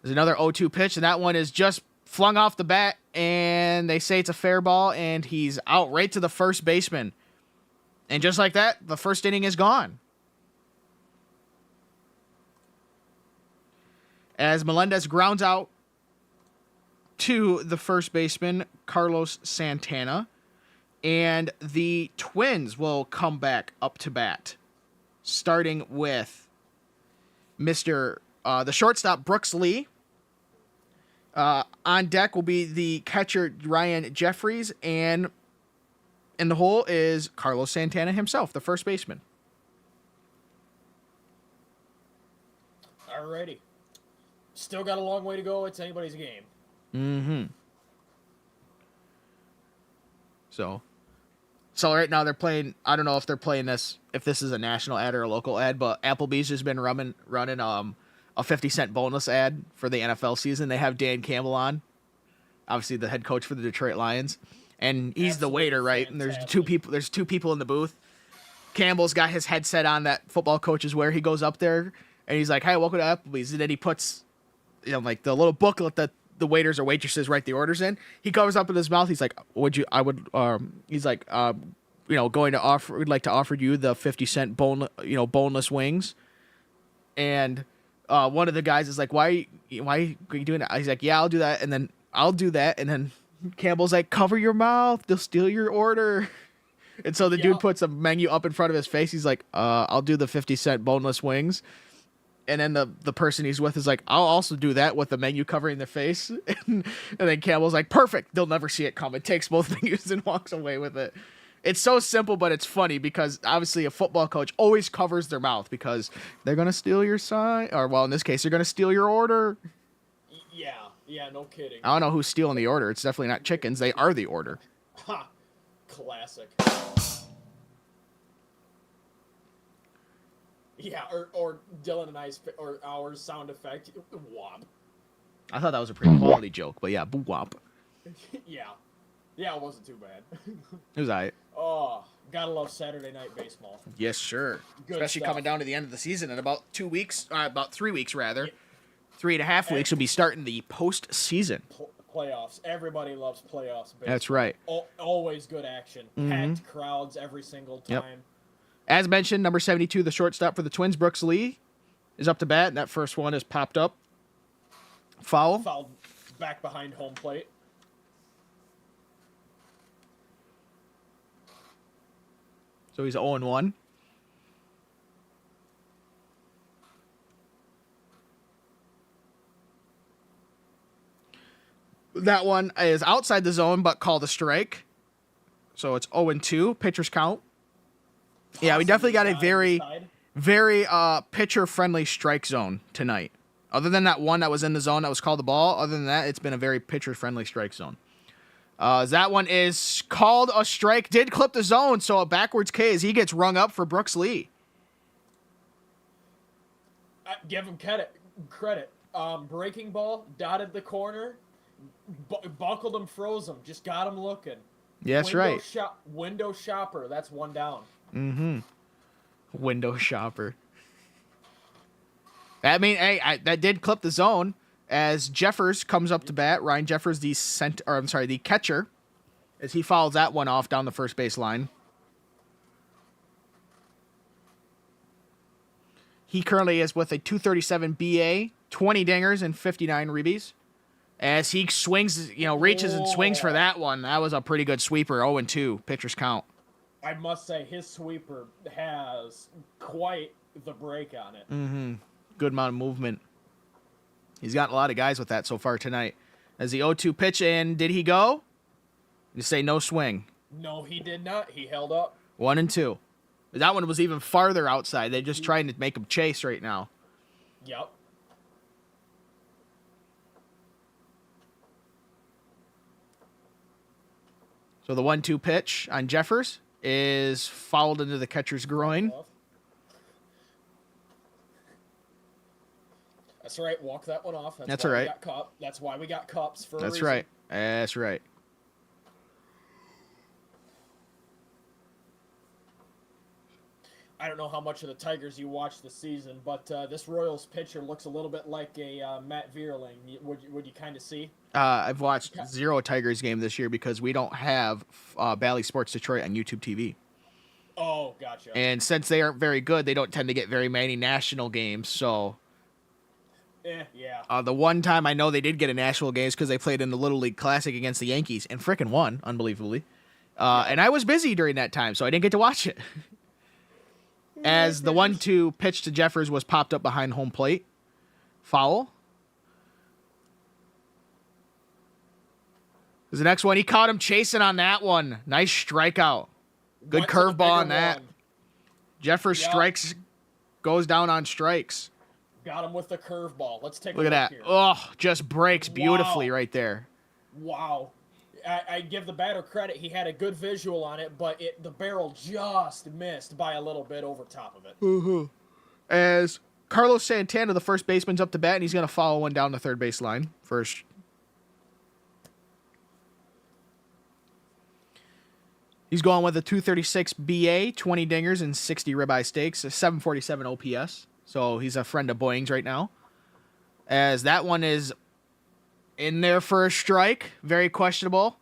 There's another 0-2 pitch, and that one is just flung off the bat, and they say it's a fair ball, and he's out right to the first baseman. And just like that, the first inning is gone. As Melendez grounds out to the first baseman, Carlos Santana, and the Twins will come back up to bat, starting with the shortstop, Brooks Lee. On deck will be the catcher, Ryan Jeffries, and in the hole is Carlos Santana himself, the first baseman. Alrighty. Still got a long way to go. It's anybody's game. Mm-hmm. So right now they're playing. I don't know if they're playing this, if this is a national ad or a local ad, but Applebee's has been running a 50-cent bonus ad for the NFL season. They have Dan Campbell on, obviously the head coach for the Detroit Lions, and he's the waiter, right? Fantastic. And there's two people in the booth. Campbell's got his headset on that football coaches wear. He goes up there and he's like, "Hey, welcome to Applebee's," and then he puts, you know, like the little booklet that the waiters or waitresses write the orders in. He covers up in his mouth. He's like, he's like, we'd like to offer you the 50-cent boneless wings. And one of the guys is like, why are you doing that? He's like, yeah, I'll do that. And then I'll do that. And then Campbell's like, cover your mouth. They'll steal your order. And so the dude puts a menu up in front of his face. He's like, I'll do the 50-cent boneless wings. And then the person he's with is like, I'll also do that with the menu covering their face. And then Campbell's like, perfect. They'll never see it come. It takes both menus and walks away with it. It's so simple, but it's funny because obviously a football coach always covers their mouth because they're going to steal your sign. Or, well, in this case, they're going to steal your order. Yeah, no kidding. I don't know who's stealing the order. It's definitely not chickens. They are the order. Ha! Classic. Yeah, or Dylan and I's or our sound effect, whop. I thought that was a pretty quality joke, but yeah, boo wop. Yeah, it wasn't too bad. It was alright. Oh, gotta love Saturday night baseball. Yes, sure. Good Especially stuff. coming down to the end of the season in about 3 weeks rather. 3.5 weeks will be starting the postseason. Playoffs. Everybody loves playoffs. Baseball. That's right. Always good action. Packed crowds every single time. Yep. As mentioned, number 72, the shortstop for the Twins, Brooks Lee, is up to bat, and that first one is popped up. Foul. Fouled back behind home plate. So he's 0-1. That one is outside the zone, but called a strike. So it's 0-2, pitcher's count. Yeah, we definitely got a very pitcher-friendly strike zone tonight. Other than that one that was in the zone that was called the ball, other than that, it's been a very pitcher-friendly strike zone. That one is called a strike, did clip the zone, so a backwards K as he gets rung up for Brooks Lee. Give him credit. Breaking ball, dotted the corner, Buckled him, froze him, just got him looking. Yeah, that's right. Window shopper, that's one down. Mm-hmm. Window shopper. I mean, hey, that did clip the zone as Jeffers comes up to bat. Ryan Jeffers, the catcher, as he fouls that one off down the first base line. He currently is with a 237 BA, 20 dingers, and 59 ribbies. As he swings, reaches and swings for that one. That was a pretty good sweeper. 0-2, pitcher's count. I must say, his sweeper has quite the break on it. Mm-hmm. Good amount of movement. He's got a lot of guys with that so far tonight. As the 0-2 pitch in, did he go? You say no swing. No, he did not. He held up. 1-2. That one was even farther outside. They're just trying to make him chase right now. Yep. So the 1-2 pitch on Jeffers is fouled into the catcher's groin. That's right. Walk that one off. That's all right. That's why we got cups for a That's reason. right. That's right. I don't know how much of the Tigers you watched this season, but this Royals pitcher looks a little bit like a Matt Vierling. Would you kind of see? I've watched zero Tigers game this year because we don't have Bally Sports Detroit on YouTube TV. Oh, gotcha. And since they aren't very good, they don't tend to get very many national games. So, yeah. The one time I know they did get a national game is because they played in the Little League Classic against the Yankees and frickin' won, unbelievably. And I was busy during that time, so I didn't get to watch it. As the 1-2 pitch to Jeffers was popped up behind home plate. Foul. There's the next one. He caught him chasing on that one. Nice strikeout. Good curveball on that. One. Jeffers strikes, goes down on strikes. Got him with the curveball. Let's take a look look at that. here. Oh, just breaks beautifully right there. Wow. I give the batter credit. He had a good visual on it, but the barrel just missed by a little bit over top of it. Mm-hmm. As Carlos Santana, the first baseman's up to bat, and he's going to follow one down the third base line first. He's going with a 236 BA, 20 dingers, and 60 ribeye steaks, a 747 OPS. So he's a friend of Boeing's right now. As that one is in there for a strike. Very questionable.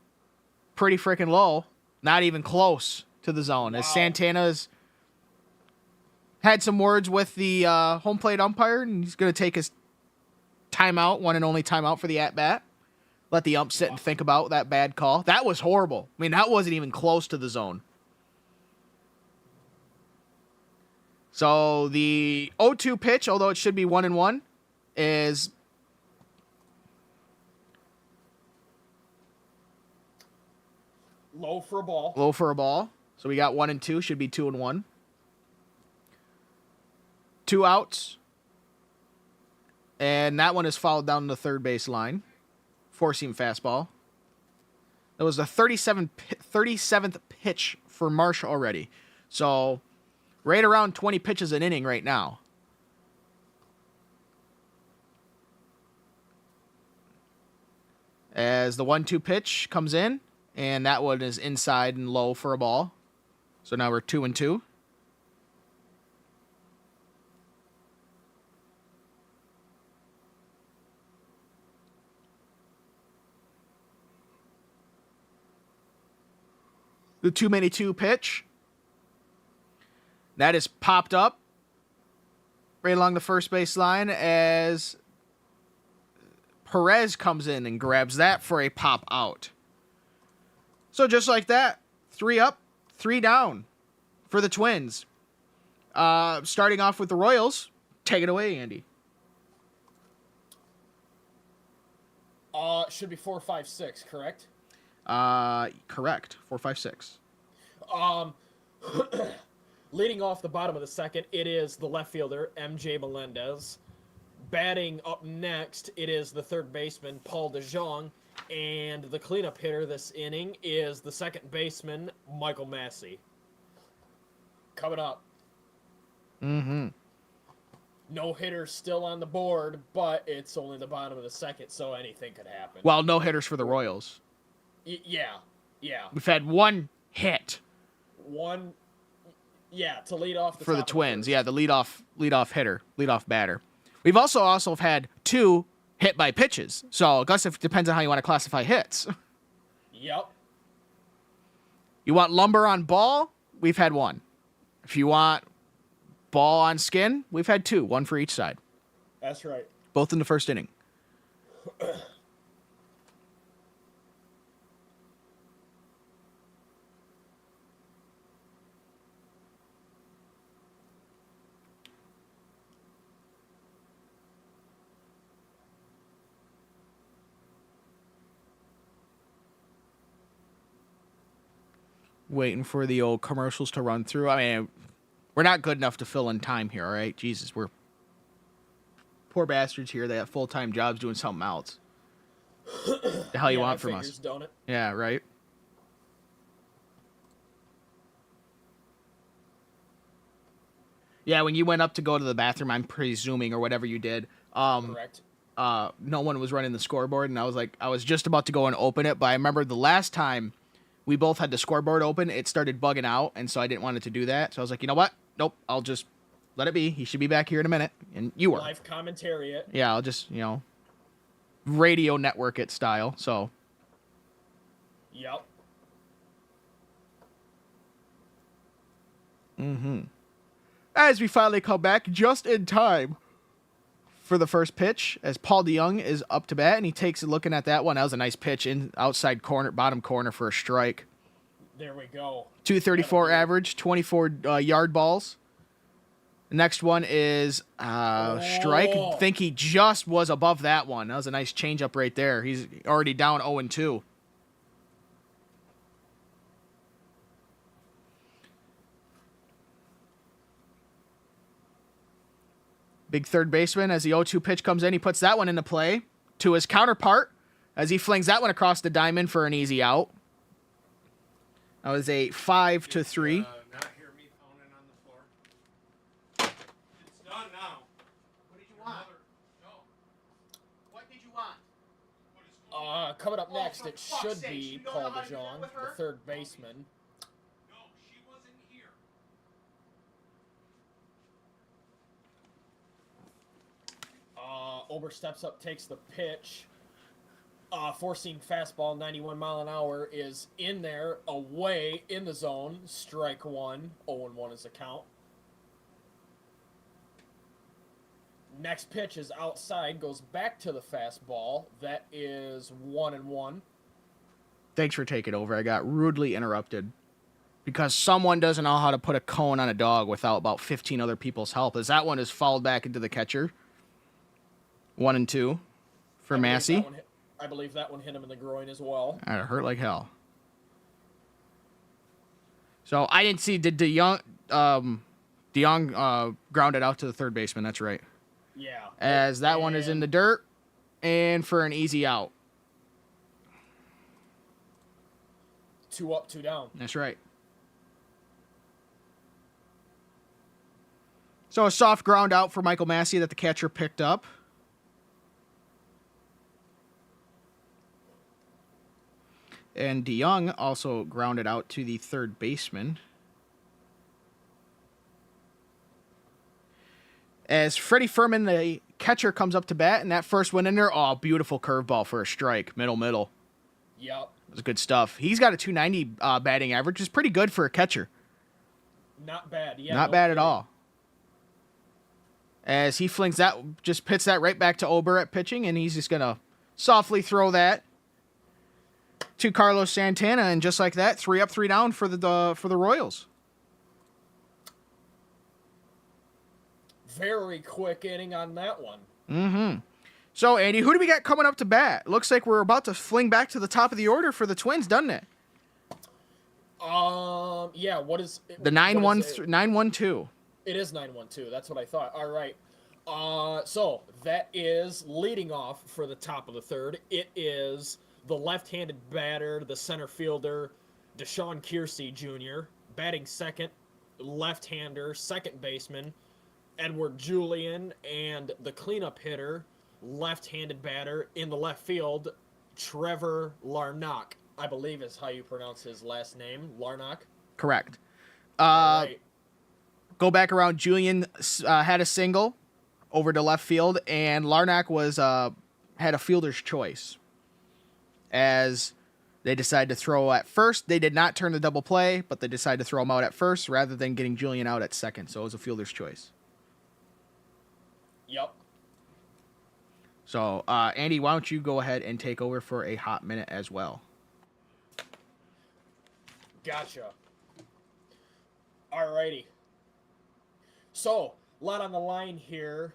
Pretty freaking low. Not even close to the zone. Wow. As Santana's had some words with the home plate umpire, and he's going to take his timeout, one and only timeout for the at-bat. Let the ump sit and think about that bad call. That was horrible. I mean, that wasn't even close to the zone. So the 0-2 pitch, although it should be 1-1, is low for a ball. Low for a ball. So we got 1-2, should be 2-1. 2 outs. And that one is fouled down the third base line. Four-seam fastball. That was the 37th pitch for Marsh already. So right around 20 pitches an inning right now. As the 1-2 pitch comes in, and that one is inside and low for a ball. So now we're 2-2. The 2-2 pitch. That is popped up right along the first base line as Perez comes in and grabs that for a pop out. So just like that, 3 up, 3 down for the Twins. Starting off with the Royals. Take it away, Andy. Should be 4-5-6, correct? Correct. 4-5-6. Leading off the bottom of the second, it is the left fielder, MJ Melendez. Batting up next, it is the third baseman, Paul DeJong. And the cleanup hitter this inning is the second baseman, Michael Massey. Coming up. Mm-hmm. No hitter still on the board, but it's only the bottom of the second, so anything could happen. Well, no hitters for the Royals. Yeah. We've had one hit. One. Yeah, to lead off for the Twins. Yeah, the leadoff hitter, leadoff batter. We've also had 2 hit by pitches. So I guess it depends on how you want to classify hits. Yep. You want lumber on ball? We've had 1. If you want ball on skin, we've had 2, 1 for each side. That's right. Both in the first inning. Waiting for the old commercials to run through. I mean, we're not good enough to fill in time here, all right? Jesus, we're poor bastards here. They have full-time jobs doing something else. The hell you want from us? Don't it? Yeah, right? Yeah, when you went up to go to the bathroom, I'm presuming, or whatever you did. Correct. No one was running the scoreboard, and I was just about to go and open it, but I remember the last time we both had the scoreboard open, it started bugging out, and so I didn't want it to do that. So I was like, you know what? Nope, I'll just let it be. He should be back here in a minute. And you were. Live commentary it. Yeah, I'll just, radio network it style. So. Yep. As we finally come back just in time for the first pitch, as Paul DeYoung is up to bat, and he takes a looking at that one. That was a nice pitch in outside corner, bottom corner for a strike. There we go. 234 average, 24 yard balls. The next one is strike. I think he just was above that one. That was a nice changeup right there. He's already down 0-2. Big third baseman as the 0-2 pitch comes in. He puts that one into play to his counterpart as he flings that one across the diamond for an easy out. That was a 5-3. Not hear me pounding on the floor. It's done now. What did you want? No. What did you want? What is Coming up next, for it fuck's should sakes, be you don't Paul know how to do that DeJong, with the her? third baseman. No, she wasn't here. Ober steps up, takes the pitch. Four-seam fastball, 91 mile an hour, is in there, away, in the zone. Strike 1. 0-1 is the count. Next pitch is outside, goes back to the fastball. That is 1-1. Thanks for taking over. I got rudely interrupted because someone doesn't know how to put a cone on a dog without about 15 other people's help. As that one is fouled back into the catcher. 1-2 for Massey. I believe that one hit him in the groin as well. It hurt like hell. So I didn't see. Did DeYoung grounded out to the third baseman? That's right. Yeah. As that one is in the dirt, and for an easy out. 2 up, 2 down. That's right. So a soft ground out for Michael Massey that the catcher picked up. And DeYoung also grounded out to the third baseman. As Freddie Furman, the catcher, comes up to bat, and that first one in there, beautiful curveball for a strike. Middle. Yep. It was good stuff. He's got a 290 batting average, which is pretty good for a catcher. Not bad, yeah. Not bad at all. As he flings that, just pits that right back to Ober at pitching, and he's just going to softly throw that to Carlos Santana, and just like that, 3 up, 3 down for the Royals. Very quick inning on that one. Mm-hmm. So, Andy, who do we got coming up to bat? Looks like we're about to fling back to the top of the order for the Twins, doesn't it? Yeah, what is... The 9-1-2. It is 9-1-2. That's what I thought. All right. So, that is leading off for the top of the third. It is the left-handed batter, the center fielder, Deshaun Kiersey Jr., batting second, left-hander, second baseman, Edward Julian, and the cleanup hitter, left-handed batter in the left field, Trevor Larnach, I believe is how you pronounce his last name, Larnach. Correct. All right. Go back around. Julian had a single over to left field, and Larnach was had a fielder's choice as they decided to throw at first. They did not turn the double play, but they decided to throw him out at first rather than getting Julian out at second. So it was a fielder's choice. Yep. So, Andy, why don't you go ahead and take over for a hot minute as well? Gotcha. Alrighty. So, a lot on the line here.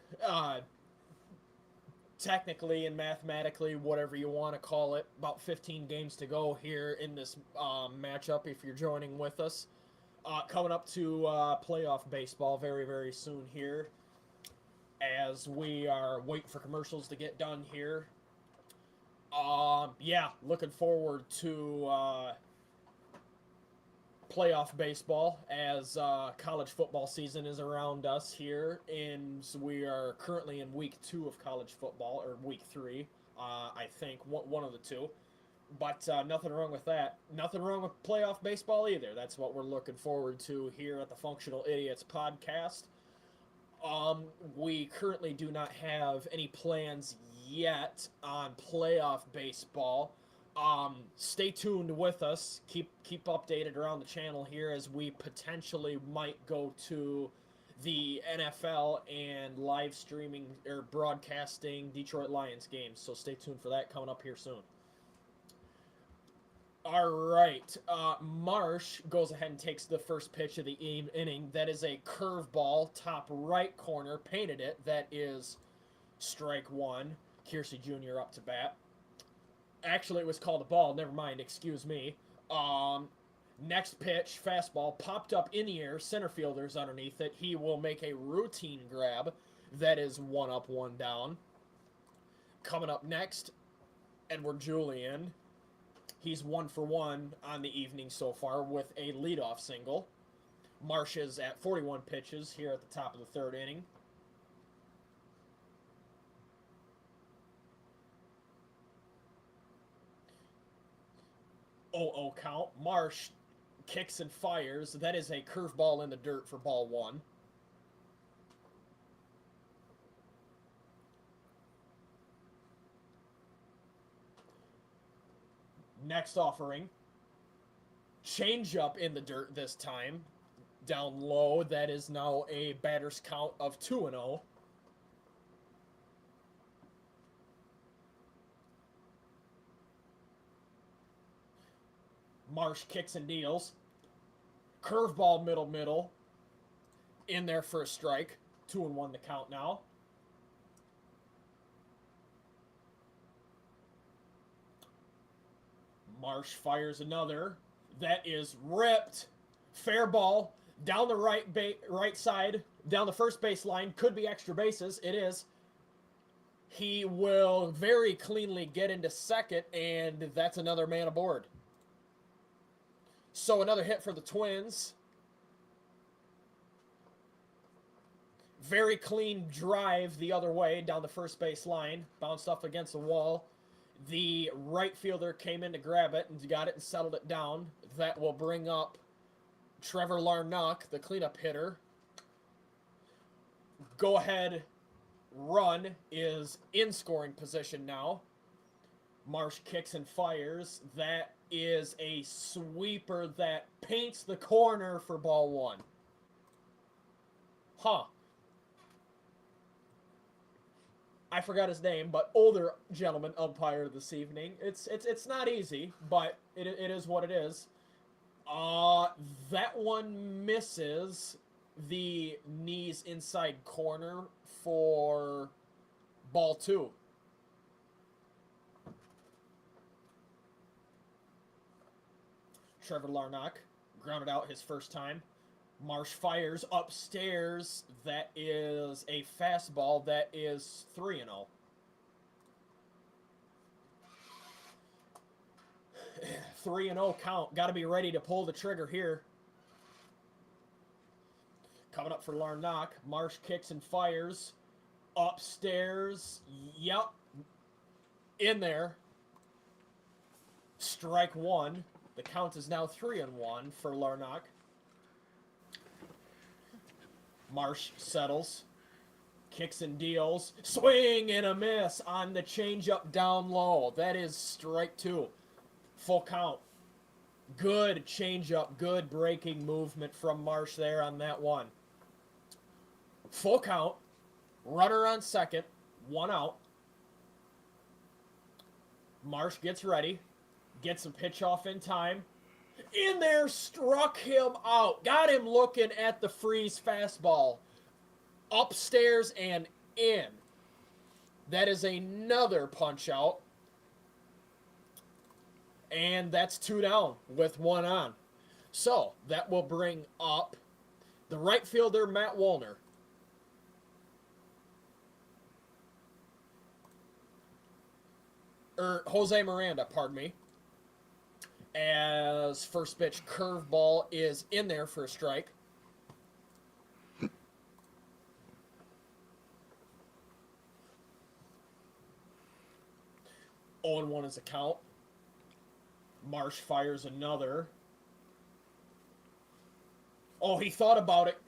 Technically and mathematically, whatever you want to call it, about 15 games to go here in this matchup if you're joining with us. Coming up to playoff baseball very, very soon here as we are waiting for commercials to get done here. Yeah, looking forward to playoff baseball as college football season is around us here, and we are currently in week 2 of college football, or week 3, I think, one of the two. But nothing wrong with that. Nothing wrong with playoff baseball either. That's what we're looking forward to here at the Functional Idiots podcast. We currently do not have any plans yet on playoff baseball. Stay tuned with us. Keep updated around the channel here as we potentially might go to the NFL and live streaming or broadcasting Detroit Lions games. So stay tuned for that coming up here soon. All right. Marsh goes ahead and takes the first pitch of the inning. That is a curveball, top right corner, painted it. That is strike 1. Kiersey Jr. up to bat. Actually, it was called a ball. Never mind. Excuse me. Next pitch, fastball, popped up in the air. Center fielder's underneath it. He will make a routine grab. That is 1 up, 1 down. Coming up next, Edward Julian. He's 1 for 1 on the evening so far with a leadoff single. Marsh is at 41 pitches here at the top of the 3rd inning. Oh count. Marsh kicks and fires. That is a curveball in the dirt for ball 1. Next offering. Changeup in the dirt this time. Down low. That is now a batter's count of 2-0. Marsh kicks and deals. Curveball middle. In there for a strike. 2-1 the count now. Marsh fires another. That is ripped. Fair ball. Down the right side. Down the first base line. Could be extra bases. It is. He will very cleanly get into second, and that's another man aboard. So another hit for the Twins. Very clean drive the other way down the first base line. Bounced off against the wall. The right fielder came in to grab it and got it and settled it down. That will bring up Trevor Larnach, the cleanup hitter. Go ahead run is in scoring position now. Marsh kicks and fires. That is a sweeper that paints the corner for ball 1. I forgot his name, but older gentleman umpire this evening. It's not easy, but it is what it is. That one misses the knees inside corner for ball 2. Trevor Larnach grounded out his first time. Marsh fires upstairs. That is a fastball. That is 3-0. 3-0 count. Got to be ready to pull the trigger here. Coming up for Larnach. Marsh kicks and fires. Upstairs. Yep. In there. Strike one. The count is now 3-1 for Larnach. Marsh settles. Kicks and deals. Swing and a miss on the changeup down low. That is strike two. Full count. Good changeup. Good breaking movement from Marsh there on that one. Full count. Runner on second. 1 out. Marsh gets ready. Gets a pitch off in time. In there, struck him out. Got him looking at the freeze fastball. Upstairs and in. That is another punch out. And that's 2 down with 1 on. So that will bring up the right fielder, Matt Wallner. Jose Miranda, pardon me. As first pitch curveball is in there for a strike. 0-1 is a count. Marsh fires another. Oh, he thought about it.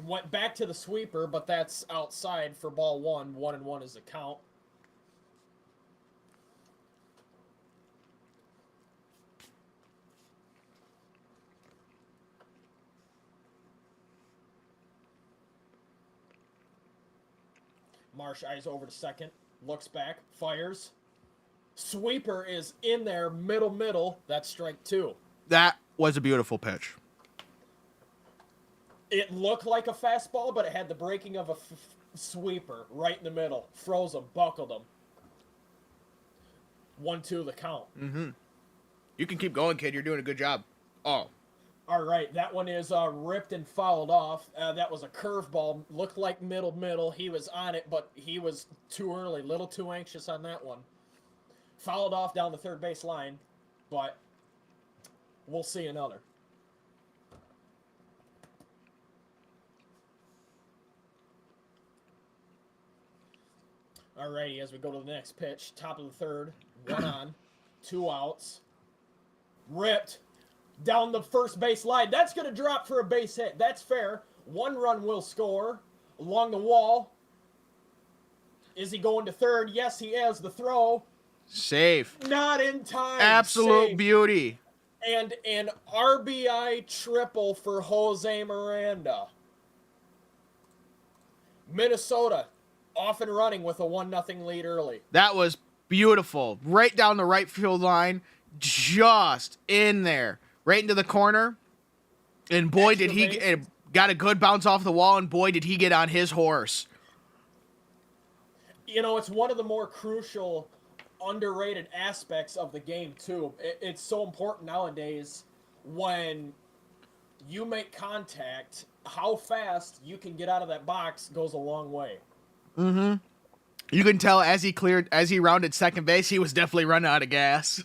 Went back to the sweeper, but that's outside for ball 1. 1-1 is a count. Marsh eyes over to second. Looks back. Fires. Sweeper is in there, middle. That's strike 2. That was a beautiful pitch. It looked like a fastball, but it had the breaking of a sweeper right in the middle. Froze him, buckled him. 1-2 the count. Mm-hmm. You can keep going, kid. You're doing a good job. Oh. All right, that one is ripped and fouled off. That was a curveball. Looked like middle. He was on it, but he was too early. Little too anxious on that one. Fouled off down the third base line, but we'll see another. All righty, as we go to the next pitch, top of the third, 1 on, 2 outs. Ripped down the first base line. That's going to drop for a base hit. That's fair. 1 run will score along the wall. Is he going to third? Yes, he is. The throw. Safe. Not in time. Absolute Safe. beauty. And an RBI triple for Jose Miranda. Minnesota off and running with a 1-0 lead early. That was beautiful. Right down the right field line. Just in there. Right into the corner. And boy, Extra did he base. got a good bounce off the wall, and boy, did he get on his horse. You know, it's one of the more crucial, underrated aspects of the game, too. It's so important nowadays when you make contact, how fast you can get out of that box goes a long way. Mm-hmm. You can tell as he rounded second base, he was definitely running out of gas.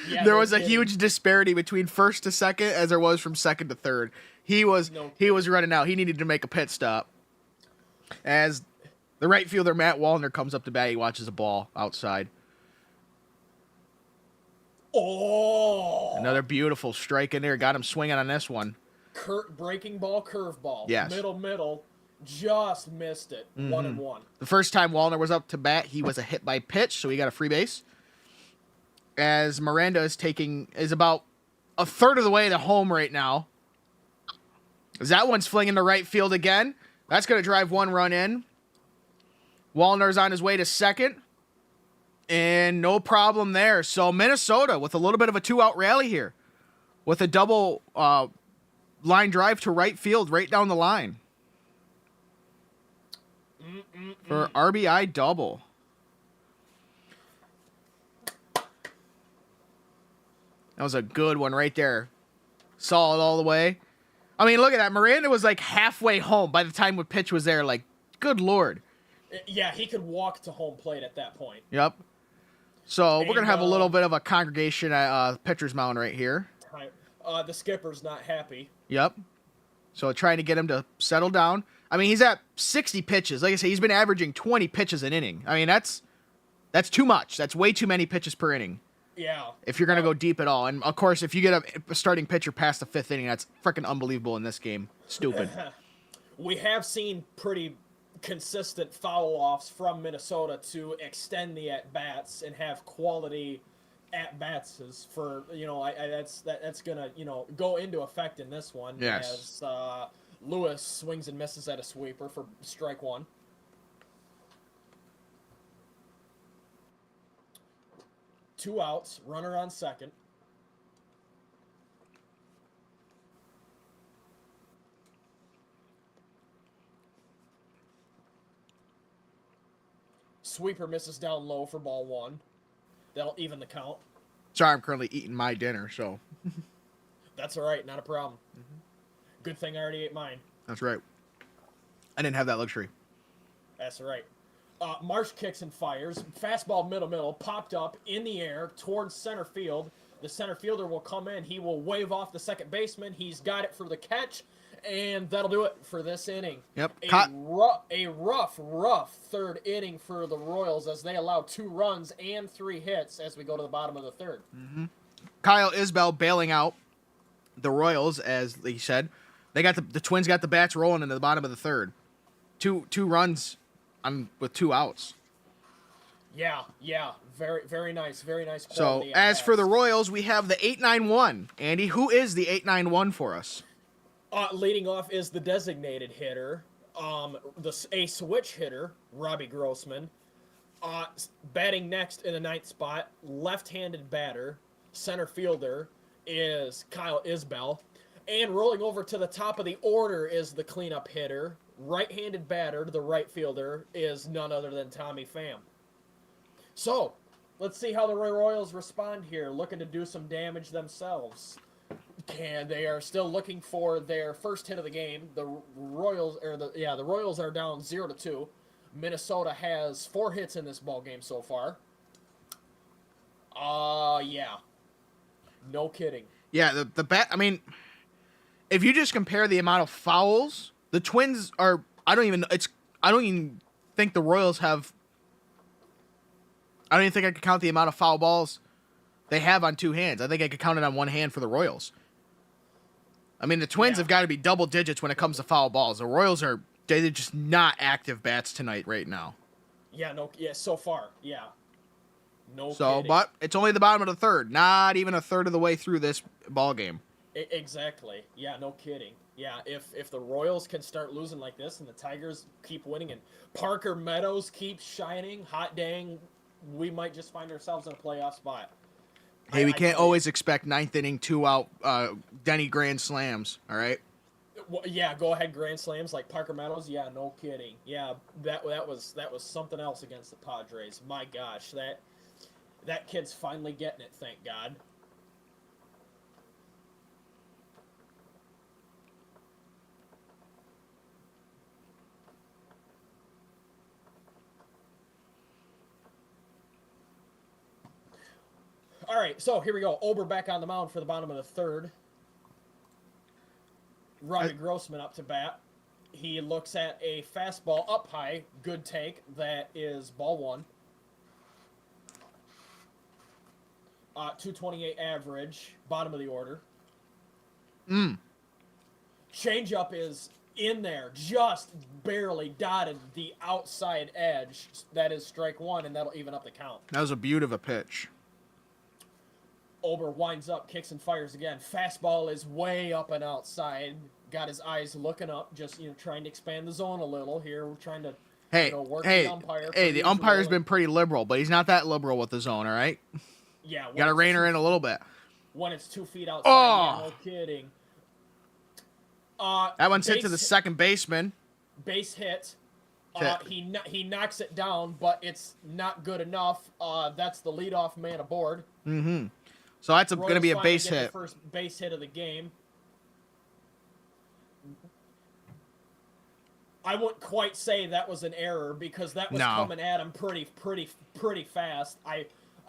Yeah, there no was a kidding. huge disparity between first to second as there was from second to third. He was running out. He needed to make a pit stop. As the right fielder Matt Wallner comes up to bat, he watches a ball outside. Oh! Another beautiful strike in there. Got him swinging on this one. Breaking ball, curveball. Yes. Middle. Just missed it. 1-1. The first time Wallner was up to bat, he was a hit by pitch, so he got a free base. As Miranda is about a third of the way to home right now. As that one's flinging to right field again. That's going to drive 1 run in. Wallner's on his way to second. And no problem there. So Minnesota with a little bit of a 2-out rally here. With a double line drive to right field right down the line. For RBI double. That was a good one right there. Saw it all the way. I mean, look at that. Miranda was like halfway home by the time the pitch was there. Like, good Lord. Yeah, he could walk to home plate at that point. Yep. So we're going to have a And, little bit of a congregation at pitcher's mound right here. The skipper's not happy. Yep. So trying to get him to settle down. I mean, he's at 60 pitches. Like I say, he's been averaging 20 pitches an inning. I mean, that's too much. That's way too many pitches per inning. Yeah. If you're going to go deep at all. And, of course, if you get a starting pitcher past the 5th inning, that's freaking unbelievable in this game. Stupid. We have seen pretty consistent foul-offs from Minnesota to extend the at-bats and have quality at-bats for, that's going to, go into effect in this one. Yes. As Lewis swings and misses at a sweeper for strike one. Two outs, runner on second. Sweeper misses down low for ball one. That'll even the count. Sorry, I'm currently eating my dinner, so. That's all right, not a problem. Good thing I already ate mine. That's right. I didn't have that luxury. That's all right. Marsh kicks and fires. Fastball middle, popped up in the air towards center field. The center fielder will come in. He will wave off the second baseman. He's got it for the catch, and that'll do it for this inning. Yep. A rough third inning for the Royals as they allow 2 runs and 3 hits as we go to the bottom of the third. Mm-hmm. Kyle Isbell bailing out the Royals, as he said. They got the Twins got the bats rolling into the bottom of the third. Two runs with 2 outs. Yeah, very, very nice quality. So as for the Royals, we have the 8-9-1. Andy, who is the 8-9-1 for us? Leading off is the designated hitter, a switch hitter, Robbie Grossman. Batting next in the 9th spot, left-handed batter, center fielder is Kyle Isbell. And rolling over to the top of the order is the cleanup hitter, right-handed batter, the right fielder, is none other than Tommy Pham. So, let's see how the Royals respond here, looking to do some damage themselves. And they are still looking for their first hit of the game. The Royals are down 0-2. Minnesota has 4 hits in this ball game so far. Yeah. No kidding. Yeah, the bat. I mean, if you just compare the amount of fouls, the Twins are. I don't even think the Royals have. I don't even think I could count the amount of foul balls they have on 2 hands. I think I could count it on 1 hand for the Royals. I mean, the Twins have got to be double digits when it comes to foul balls. The Royals they're just not active bats tonight right now. Yeah, so far, yeah. No So, kidding. but it's only the bottom of the third, not even a third of the way through this ball game. Exactly. Yeah, no kidding. Yeah, if the Royals can start losing like this and the Tigers keep winning and Parker Meadows keeps shining, hot dang, we might just find ourselves in a playoff spot. Hey, we can't always expect 9th inning 2-out Denny grand slams, all right? Well, yeah, go ahead grand slams like Parker Meadows. Yeah, no kidding. Yeah, that was something else against the Padres. My gosh, that kid's finally getting it, thank God. All right, so here we go. Ober back on the mound for the bottom of the third. Robbie Grossman up to bat. He looks at a fastball up high. Good take. That is ball 1. 228 average. Bottom of the order. Changeup is in there. Just barely dotted the outside edge. That is strike 1, and that'll even up the count. That was a beaut of a pitch. Ober winds up, kicks and fires again. Fastball is way up and outside. Got his eyes looking up, just trying to expand the zone a little here. We're trying to work the umpire. The umpire's been pretty liberal, but he's not that liberal with the zone, all right? Yeah. Got to rein her in a little bit. When it's 2 feet outside, yeah, no kidding. That one's hit to the second baseman. Base hit. He knocks it down, but it's not good enough. That's the leadoff man aboard. Mm-hmm. So that's going to be a base hit. The first base hit of the game. I wouldn't quite say that was an error because that was coming at him pretty fast.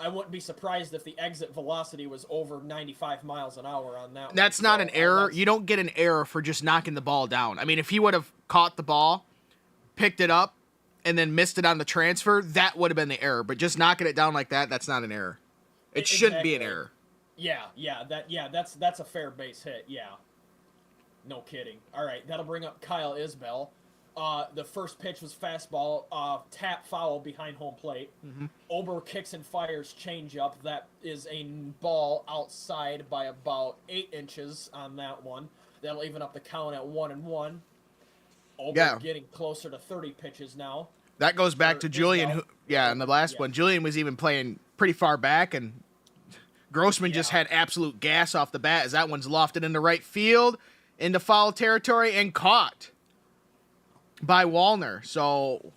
I wouldn't be surprised if the exit velocity was over 95 miles an hour on that one. That's not So, an error. that's- You don't get an error for just knocking the ball down. I mean, if he would have caught the ball, picked it up, and then missed it on the transfer, that would have been the error. But just knocking it down like that, that's not an error. It shouldn't be an error. That's a fair base hit. Yeah, no kidding. All right, that'll bring up Kyle Isbell. The first pitch was fastball, tap foul behind home plate. Ober kicks and fires changeup. That is a ball outside by about 8 inches on that one. That'll even up the count at 1-1. Ober getting closer to 30 pitches now. That goes back to Julian. In the last one, Julian was even playing pretty far back, and Grossman just had absolute gas off the bat as that one's lofted into right field, into foul territory, and caught by Wallner. So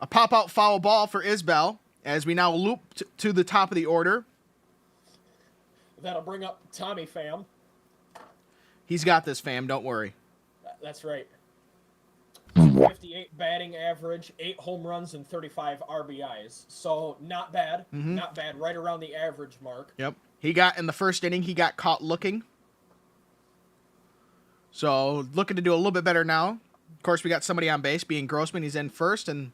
a pop-out foul ball for Isbell as we now loop to the top of the order. That'll bring up Tommy Pham. He's got this, fam. Don't worry. That's right. 58 batting average, 8 home runs, and 35 RBIs. So not bad. Not bad. Right around the average mark. Yep. In the first inning, he got caught looking. So looking to do a little bit better now. Of course, we got somebody on base, being Grossman. He's in first, and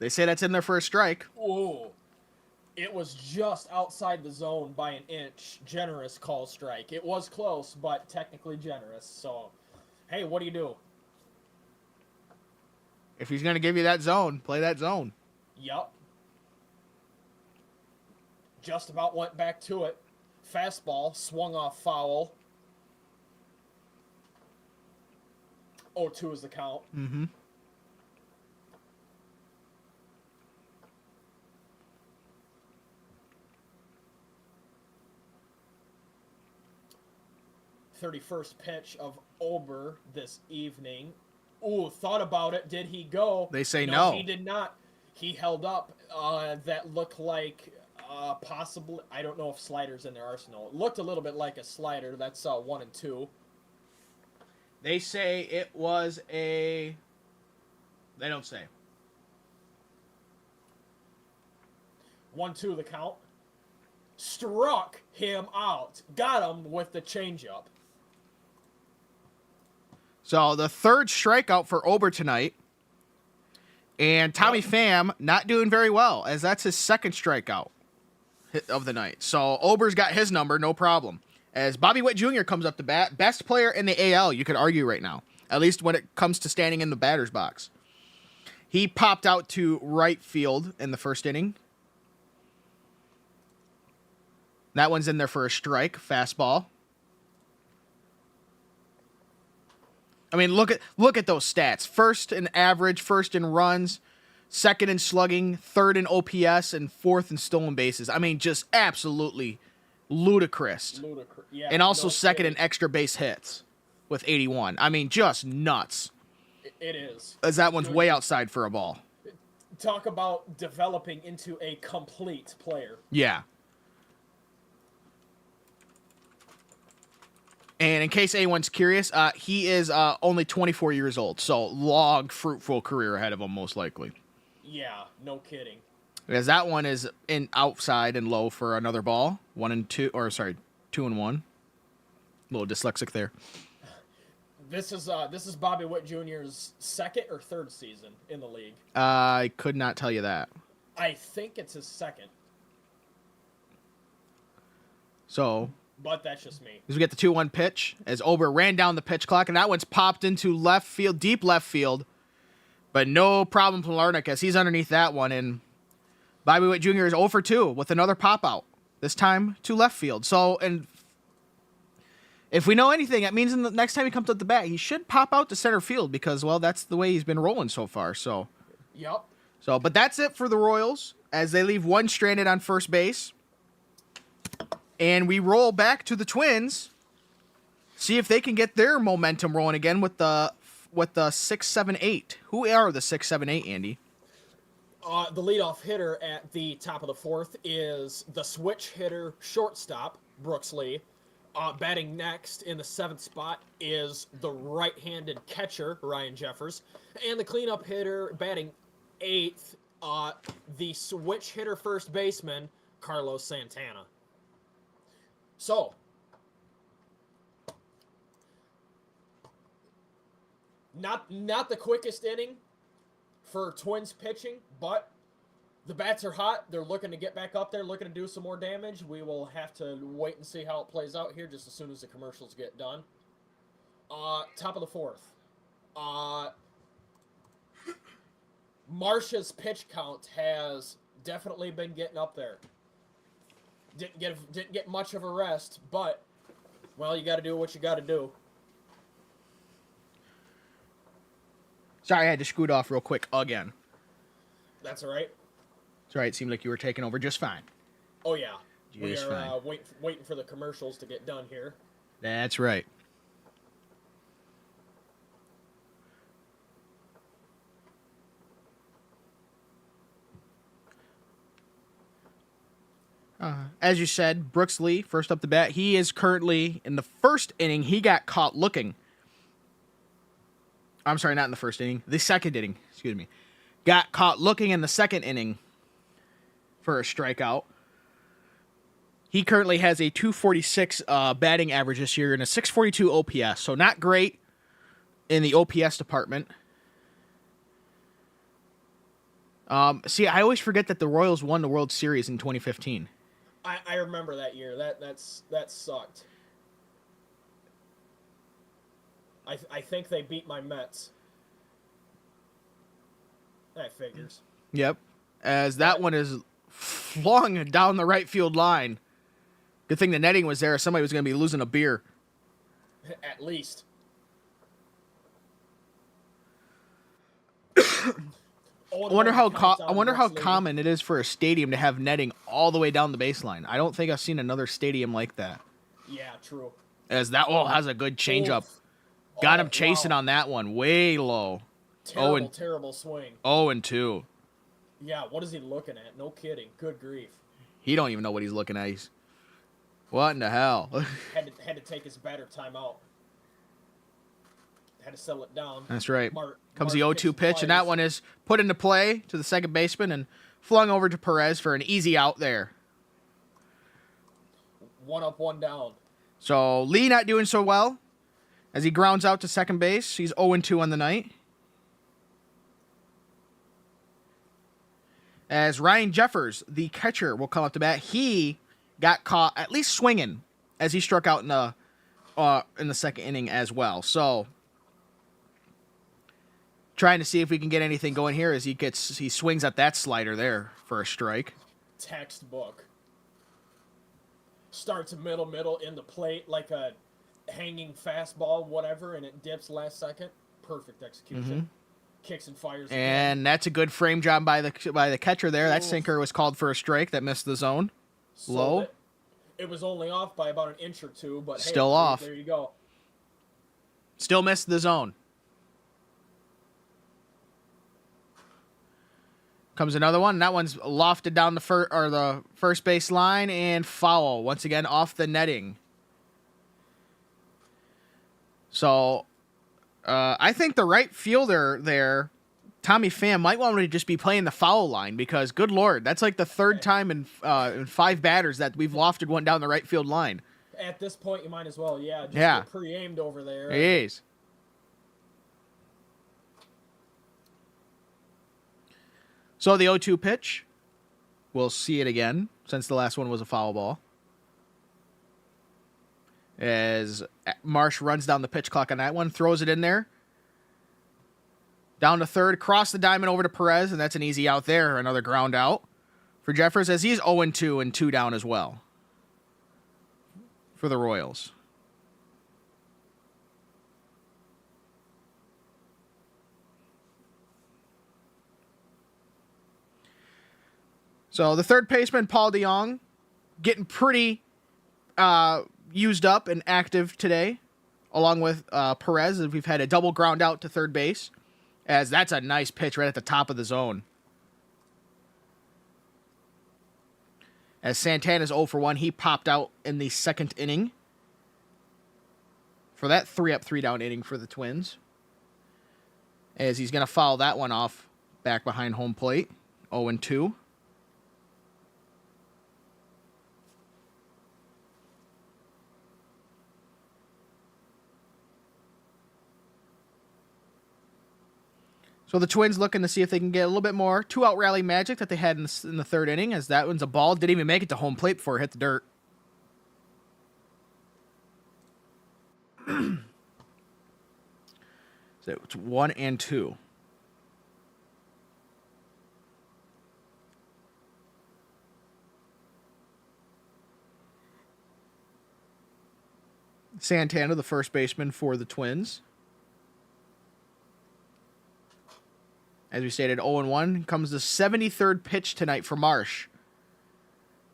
they say that's in there for a strike. Ooh. It was just outside the zone by an inch. Generous call strike. It was close, but technically generous. So, hey, what do you do? If he's going to give you that zone, play that zone. Yup. Just about went back to it. Fastball, swung off foul. 0-2 is the count. Mm-hmm. '31st pitch of Ober this evening. Ooh, thought about it. Did he go? They say no. He did not. He held up. That looked like possibly. I don't know if sliders in their arsenal. It looked a little bit like a slider. That's 1 and 2. They say it was a. They don't say. 1-2 the count. Struck him out. Got him with the changeup. So the third strikeout for Ober tonight. And Tommy Pham not doing very well, as that's his second strikeout of the night. So Ober's got his number, no problem. As Bobby Witt Jr. comes up to bat, best player in the AL, you could argue right now, at least when it comes to standing in the batter's box. He popped out to right field in the first inning. That one's in there for a strike, fastball. I mean, look at those stats. First in average, first in runs, second in slugging, third in OPS, and fourth in stolen bases. I mean, just absolutely ludicrous. Yeah, and also no second kidding. in extra base hits with 81. I mean, just nuts. It is. As that one's way outside for a ball. Talk about developing into a complete player. Yeah. And in case anyone's curious, he is only 24 years old, so long, fruitful career ahead of him, most likely. Yeah, no kidding. Because that one is in outside and low for another ball. 2 and 1. A little dyslexic there. This is Bobby Witt Jr.'s second or third season in the league. I could not tell you that. I think it's his second. So, but that's just me. as we get the 2-1 pitch, as Ober ran down the pitch clock, and that one's popped into left field, deep left field. But no problem for Larnick as he's underneath that one, and Bobby Witt Jr. is 0 for 2 with another pop out. This time to left field. So, and if we know anything, that means in the next time he comes up the bat, he should pop out to center field because, well, that's the way he's been rolling so far. So, Yep. So, but that's it for the Royals as they leave one stranded on first base. And we roll back to the Twins. See if they can get their momentum rolling again with the 6, 7, 8. Who are the 6, 7, 8, Andy? The leadoff hitter at the top of the fourth is the switch hitter shortstop, Brooks Lee. Batting next in the 7th spot is the right-handed catcher, Ryan Jeffers. And the cleanup hitter batting 8th The switch hitter first baseman, Carlos Santana. So, not the quickest inning for Twins pitching, but the bats are hot. They're looking to get back up there, looking to do some more damage. We will have to wait and see how it plays out here just as soon as the commercials get done. Top of the fourth. Marcia's pitch count has definitely been getting up there. Didn't get much of a rest, but, well, you got to do what you got to do. Sorry, I had to scoot off real quick again. That's all right. It's all right. Seemed like you were taking over just fine. Oh, yeah. Just we are fine. waiting for the commercials to get done here. That's right. As you said, Brooks Lee, first up the bat, he is currently in the first inning. He got caught looking. I'm sorry, not in the first inning. The second inning, excuse me. Got caught looking in the second inning for a strikeout. He currently has a 246 batting average this year and a 642 OPS. So not great in the OPS department. See, I always forget that the Royals won the World Series in 2015. I remember that year. That sucked. I think they beat my Mets. That figures. Yep. As that one is flung down the right field line. Good thing the netting was there. Somebody was going to be losing a beer. At least. I wonder how common it is for a stadium to have netting all the way down the baseline. I don't think I've seen another stadium like that. Yeah, true. As that has a good changeup. Got him chasing on that one, way low. Terrible swing. 0-2. Yeah, what is he looking at? No kidding. Good grief. He don't even know what he's looking at. He's, what in the hell? had to take his batter timeout. Had to settle it down. That's right. Comes the Mark 0-2 pitch, and that one is put into play to the second baseman and flung over to Perez for an easy out there. 1 up, 1 down. So Lee not doing so well as he grounds out to second base. He's 0-2 on the night. As Ryan Jeffers, the catcher, will come up to bat. He got caught at least swinging as he struck out in the second inning as well. So trying to see if we can get anything going here as he swings at that slider there for a strike. Textbook. Starts middle in the plate like a hanging fastball, whatever, and it dips last second. Perfect execution. Mm-hmm. Kicks and fires. And that's a good frame job by the catcher there. That sinker was called for a strike that missed the zone. Low. It was only off by about an inch or two, but still off. There you go. Still missed the zone. Comes another one. And that one's lofted down the first base line and foul. Once again, off the netting. So, I think the right fielder there, Tommy Pham, might want to just be playing the foul line because, good Lord, that's like the third time in 5 batters that we've lofted one down the right field line. At this point, you might as well, get pre-aimed over there. It is. So the 0-2 pitch, we'll see it again since the last one was a foul ball. As Marsh runs down the pitch clock on that one, throws it in there. Down to third, cross the diamond over to Perez, and that's an easy out there. Another ground out for Jeffers as he's 0-2 and 2 down as well for the Royals. So the third baseman, Paul DeJong, getting pretty used up and active today, along with Perez. We've had a double ground out to third base, as that's a nice pitch right at the top of the zone. As Santana's 0 for 1, he popped out in the second inning for that 3 up, 3 down inning for the Twins. As he's going to foul that one off back behind home plate. 0-2. So the Twins looking to see if they can get a little bit more two-out rally magic that they had in the third inning, as that one's a ball. Didn't even make it to home plate before it hit the dirt. So it's 1-2. Santana, the first baseman for the Twins. As we stated, 0-1. Comes the 73rd pitch tonight for Marsh.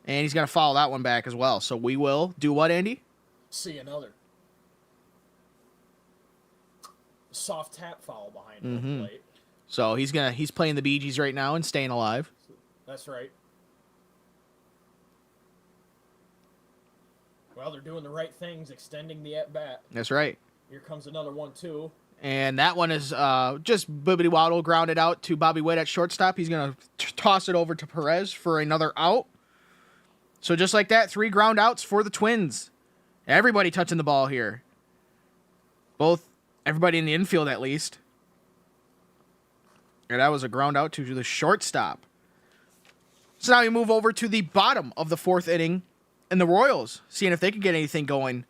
And he's going to follow that one back as well. So we will do what, Andy? See another. Soft tap foul behind home plate. So he's playing the Bee Gees right now and staying alive. That's right. Well, they're doing the right things, extending the at-bat. That's right. Here comes another 1-2. And that one is just Bibbidi Waddle grounded out to Bobby Witt at shortstop. He's going to toss it over to Perez for another out. So just like that, 3 ground outs for the Twins. Everybody touching the ball here. Everybody in the infield at least. And that was a ground out to the shortstop. So now we move over to the bottom of the 4th inning and the Royals, seeing if they can get anything going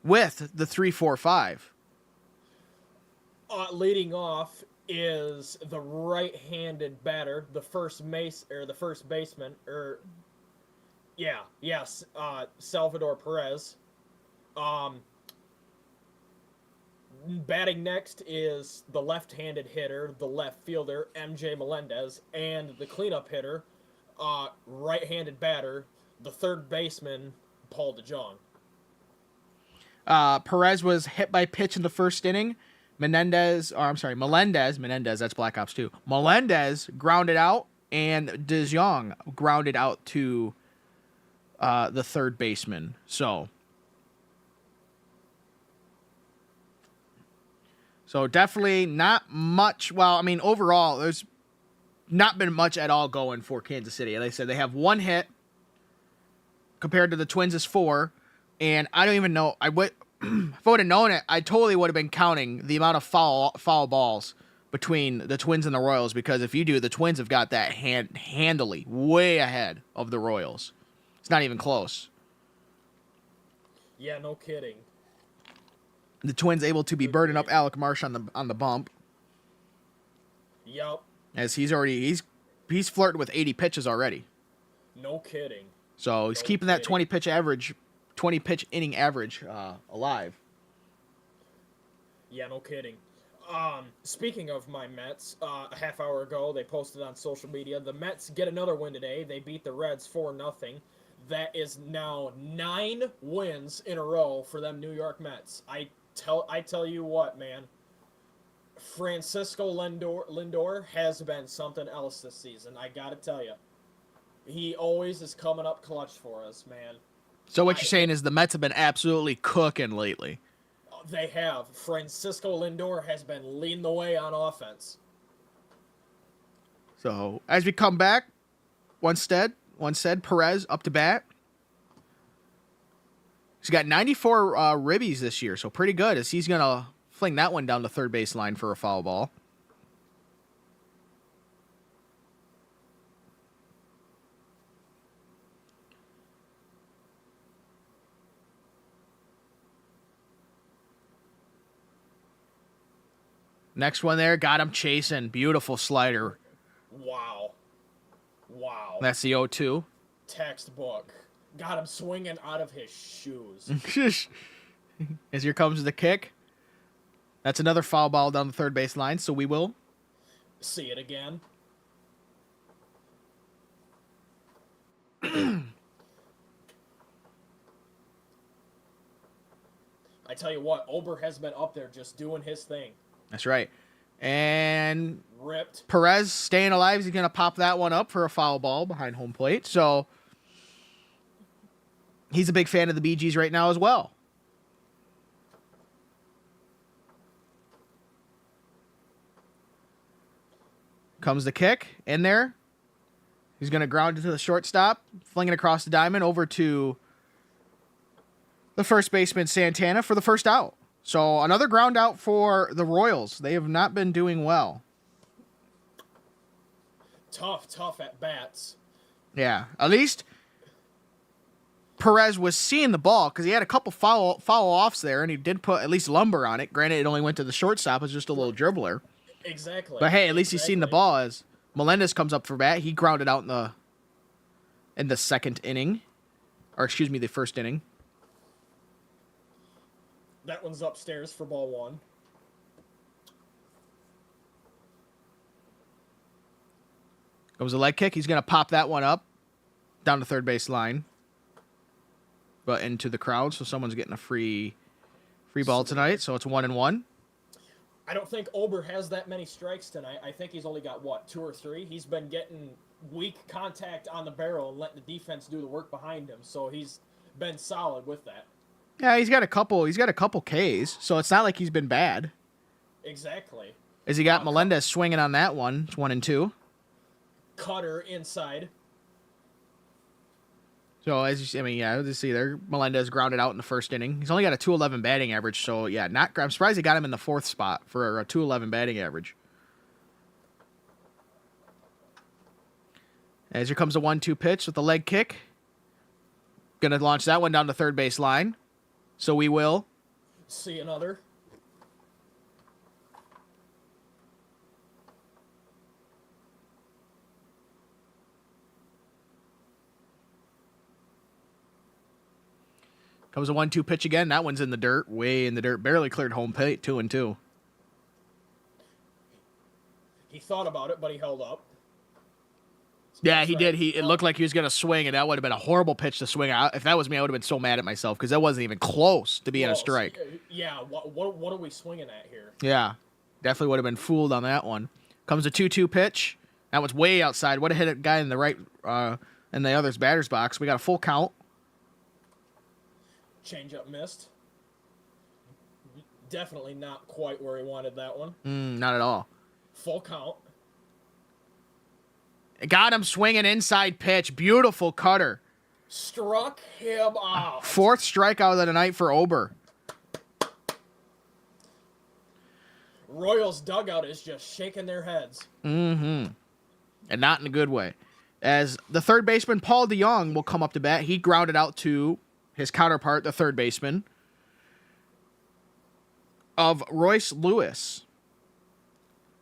with the 3-4-5. Leading off is the right-handed batter, the first baseman, Salvador Perez. Batting next is the left-handed hitter, the left fielder, MJ Melendez, and the cleanup hitter, right-handed batter, the third baseman, Paul DeJong. Perez was hit by pitch in the first inning. Melendez, that's Black Ops 2. Melendez grounded out, and DeJong grounded out to the third baseman. So definitely not much. Well, I mean, overall, there's not been much at all going for Kansas City. Like I said, they have 1 hit compared to the Twins' 4. And I don't even know. If I would have known it, I totally would have been counting the amount of foul balls between the Twins and the Royals, because if you do, the Twins have got that handily way ahead of the Royals. It's not even close. Yeah, no kidding. The Twins able to be burning up Alec Marsh on the bump. Yep. As he's flirting with 80 pitches already. No kidding. So he's keeping that 20 pitch inning average alive. Yeah, no kidding. Speaking of my Mets, a half hour ago they posted on social media, the Mets get another win today. They beat the Reds 4-0. That is now 9 wins in a row for them New York Mets. I tell you what, man. Francisco Lindor has been something else this season. I gotta tell you. He always is coming up clutch for us, man. So what you're saying is the Mets have been absolutely cooking lately. They have. Francisco Lindor has been leading the way on offense. So as we come back, one said Perez up to bat. He's got 94 ribbies this year, so pretty good, as he's going to fling that one down the third base line for a foul ball. Next one there, got him chasing. Beautiful slider. Wow. That's the 0-2. Textbook. Got him swinging out of his shoes. As here comes the kick. That's another foul ball down the third base line, so we will see it again. I tell you what, Ober has been up there just doing his thing. That's right. And ripped. Perez staying alive. He's going to pop that one up for a foul ball behind home plate. So he's a big fan of the Bee Gees right now as well. Comes the kick in there. He's going to ground it to the shortstop, fling it across the diamond over to the first baseman, Santana, for the first out. So another ground out for the Royals. They have not been doing well. Tough at bats. Yeah, at least Perez was seeing the ball because he had a couple foul offs there, and he did put at least lumber on it. Granted, it only went to the shortstop. It was just a little dribbler. Exactly. But hey, at least he's seen the ball as Melendez comes up for bat. He grounded out in the second inning. Or excuse me, the first inning. That one's upstairs for ball 1. Goes a leg kick. He's going to pop that one up down the third base line. But into the crowd, so someone's getting a free ball tonight. So it's 1-1. I don't think Ober has that many strikes tonight. I think he's only got, 2 or 3? He's been getting weak contact on the barrel and letting the defense do the work behind him. So he's been solid with that. Yeah, he's got a couple Ks, so it's not like he's been bad. Exactly. As he got Melendez swinging on that one. It's 1-2. Cutter inside. So as you see there, Melendez grounded out in the first inning. He's only got a 211 batting average, so yeah, I'm surprised they got him in the 4th spot for a 211 batting average. As here comes a 1-2 pitch with the leg kick. Gonna launch that one down the third base line. So we will see another. Comes a 1-2 pitch again. That one's in the dirt, way in the dirt. Barely cleared home plate, 2-2. He thought about it, but he held up. Yeah, he did. It looked like he was going to swing, and that would have been a horrible pitch to swing out. If that was me, I would have been so mad at myself because that wasn't even close to being a strike. Yeah, what are we swinging at here? Yeah, definitely would have been fooled on that one. Comes a 2-2 pitch. That one's way outside. Would have hit a guy in the right, in the other's batter's box. We got a full count. Changeup missed. Definitely not quite where he wanted that one. Not at all. Full count. Got him swinging inside pitch. Beautiful cutter. Struck him out. 4th strikeout of the night for Ober. Royals dugout is just shaking their heads. And not in a good way. As the third baseman, Paul DeYoung, will come up to bat. He grounded out to his counterpart, the third baseman, of Royce Lewis.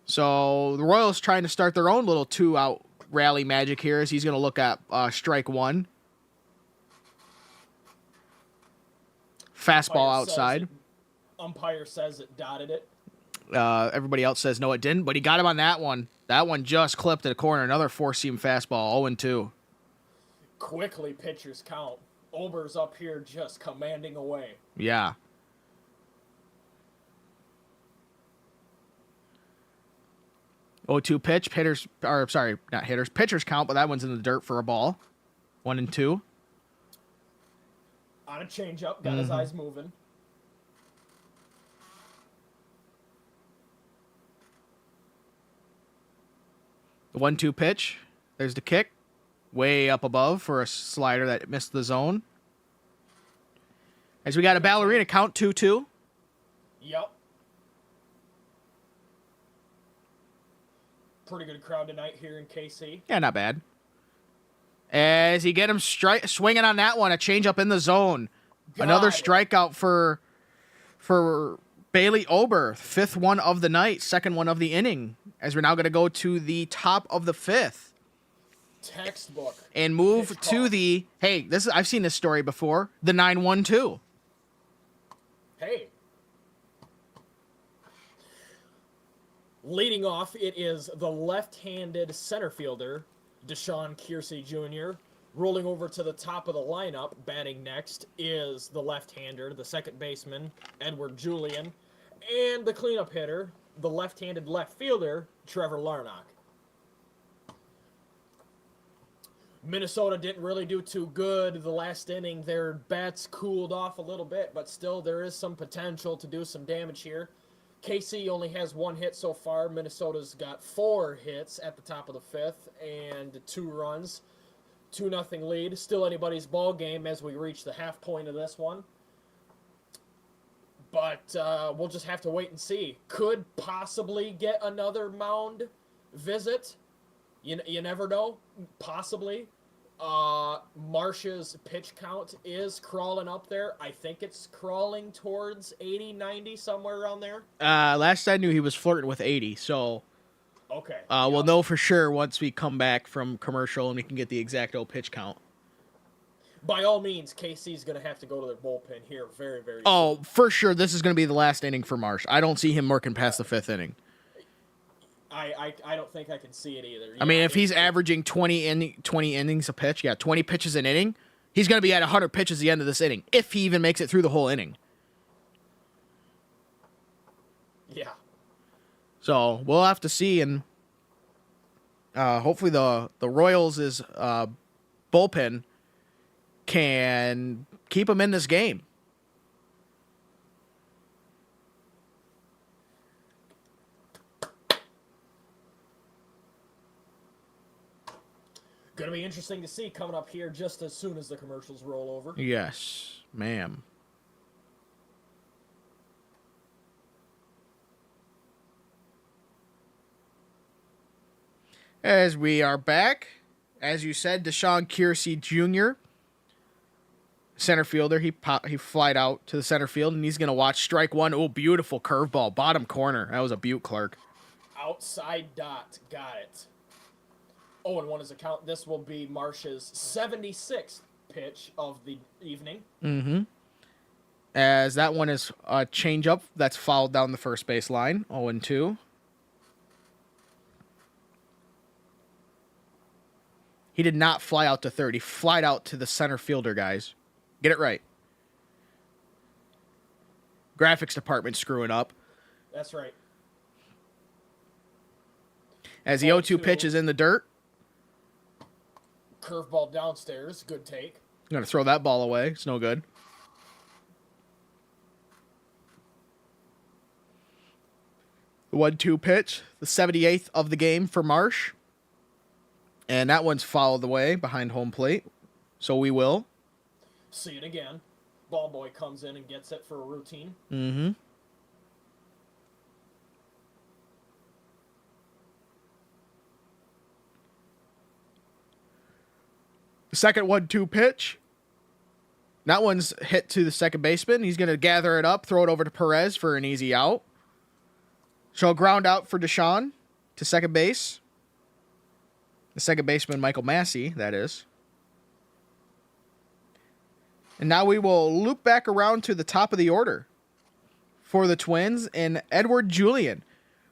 So the Royals trying to start their own little 2-out rally magic here as he's going to look at strike 1. Fastball outside. Umpire says it dotted it. Everybody else says no, it didn't, but he got him on that one. That one just clipped to the corner. Another 4-seam fastball, 0-2. Quickly, pitchers count. Ober's up here just commanding away. Yeah. pitch. Pitchers count, but that one's in the dirt for a ball. 1-2. On a changeup, got his eyes moving. The 1-2 pitch. There's the kick. Way up above for a slider that missed the zone. As we got a ballerina count, 2-2. Yep. Pretty good crowd tonight here in KC. Yeah, not bad. As he get him swinging on that one, a changeup in the zone. Another strikeout for Bailey Ober. 5th one of the night, 2nd one of the inning. As we're now going to go to the top of the 5th. Textbook. And move to the, I've seen this story before, the 9-1-2. Hey. Leading off, it is the left-handed center fielder, Deshaun Kiersey Jr. Rolling over to the top of the lineup, batting next, is the left-hander, the second baseman, Edward Julian. And the cleanup hitter, the left-handed left fielder, Trevor Larnach. Minnesota didn't really do too good the last inning. Their bats cooled off a little bit, but still there is some potential to do some damage here. KC only has 1 hit so far. Minnesota's got 4 hits at the top of the 5th and 2 runs. 2-0 lead. Still anybody's ball game as we reach the half point of this one. But we'll just have to wait and see. Could possibly get another mound visit. You never know. Possibly. Marsh's pitch count is crawling up there. I think it's crawling towards 80, 90, somewhere around there. Last I knew, he was flirting with 80. So Okay. we'll know for sure once we come back from commercial and we can get the exacto pitch count. By all means, KC's going to have to go to their bullpen here very, very soon. Oh, for sure. This is going to be the last inning for Marsh. I don't see him working past the 5th inning. I don't think I can see it either. I mean, if he's averaging 20 innings a pitch, 20 pitches an inning, he's going to be at 100 pitches at the end of this inning, if he even makes it through the whole inning. Yeah. So we'll have to see, and hopefully the Royals' bullpen can keep him in this game. Going to be interesting to see coming up here just as soon as the commercials roll over. Yes, ma'am. As we are back, as you said, Deshaun Kiersey Jr., center fielder, he flied out to the center field, and he's going to watch strike one. Oh, beautiful curveball, bottom corner. That was a beaut, Clark. Outside dot. Got it. 0-1 is a count. This will be Marsh's 76th pitch of the evening. Mm-hmm. As that one is a changeup that's fouled down the first base line. 0-2. He did not fly out to third. He flied out to the center fielder, guys. Get it right. Graphics department screwing up. That's right. As the 0-2 pitch is in the dirt. Curveball downstairs. Good take. I'm going to throw that ball away. It's no good. The 1-2 pitch. The 78th of the game for Marsh. And that one's fouled away behind home plate. So we will. See it again. Ball boy comes in and gets it for a routine. Mm-hmm. The second 1-2 pitch. That one's hit to the second baseman. He's going to gather it up, throw it over to Perez for an easy out. So a ground out for Deshaun to second base. The second baseman, Michael Massey, that is. And now we will loop back around to the top of the order for the Twins and Edward Julian,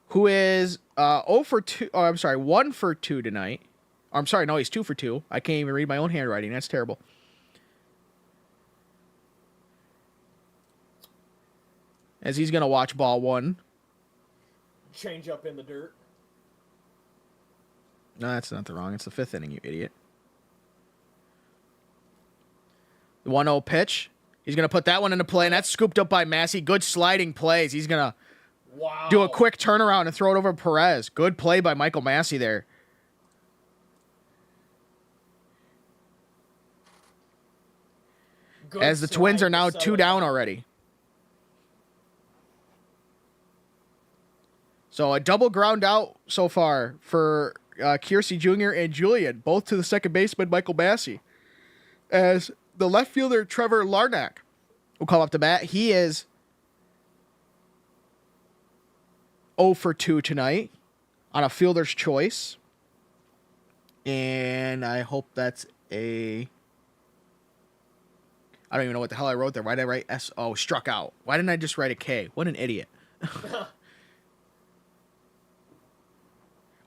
who is 1 for 2 tonight. I'm sorry, no, he's 2 for 2. I can't even read my own handwriting. That's terrible. As he's going to watch ball one. Change up in the dirt. No, that's not the wrong. It's the 5th inning, you idiot. The 1-0 pitch. He's going to put that one into play, and that's scooped up by Massey. Good sliding plays. He's going to do a quick turnaround and throw it over to Perez. Good play by Michael Massey there. Good as the Twins are now 2 down up. already. So a double ground out so far for Kiersey Jr. and Julian, both to the second baseman, Michael Massey. As the left fielder, Trevor Larnach, will come up to bat. He is 0 for 2 tonight on a fielder's choice. And I hope that's a... I don't even know what the hell I wrote there. Why did I write S? Oh, struck out. Why didn't I just write a K? What an idiot.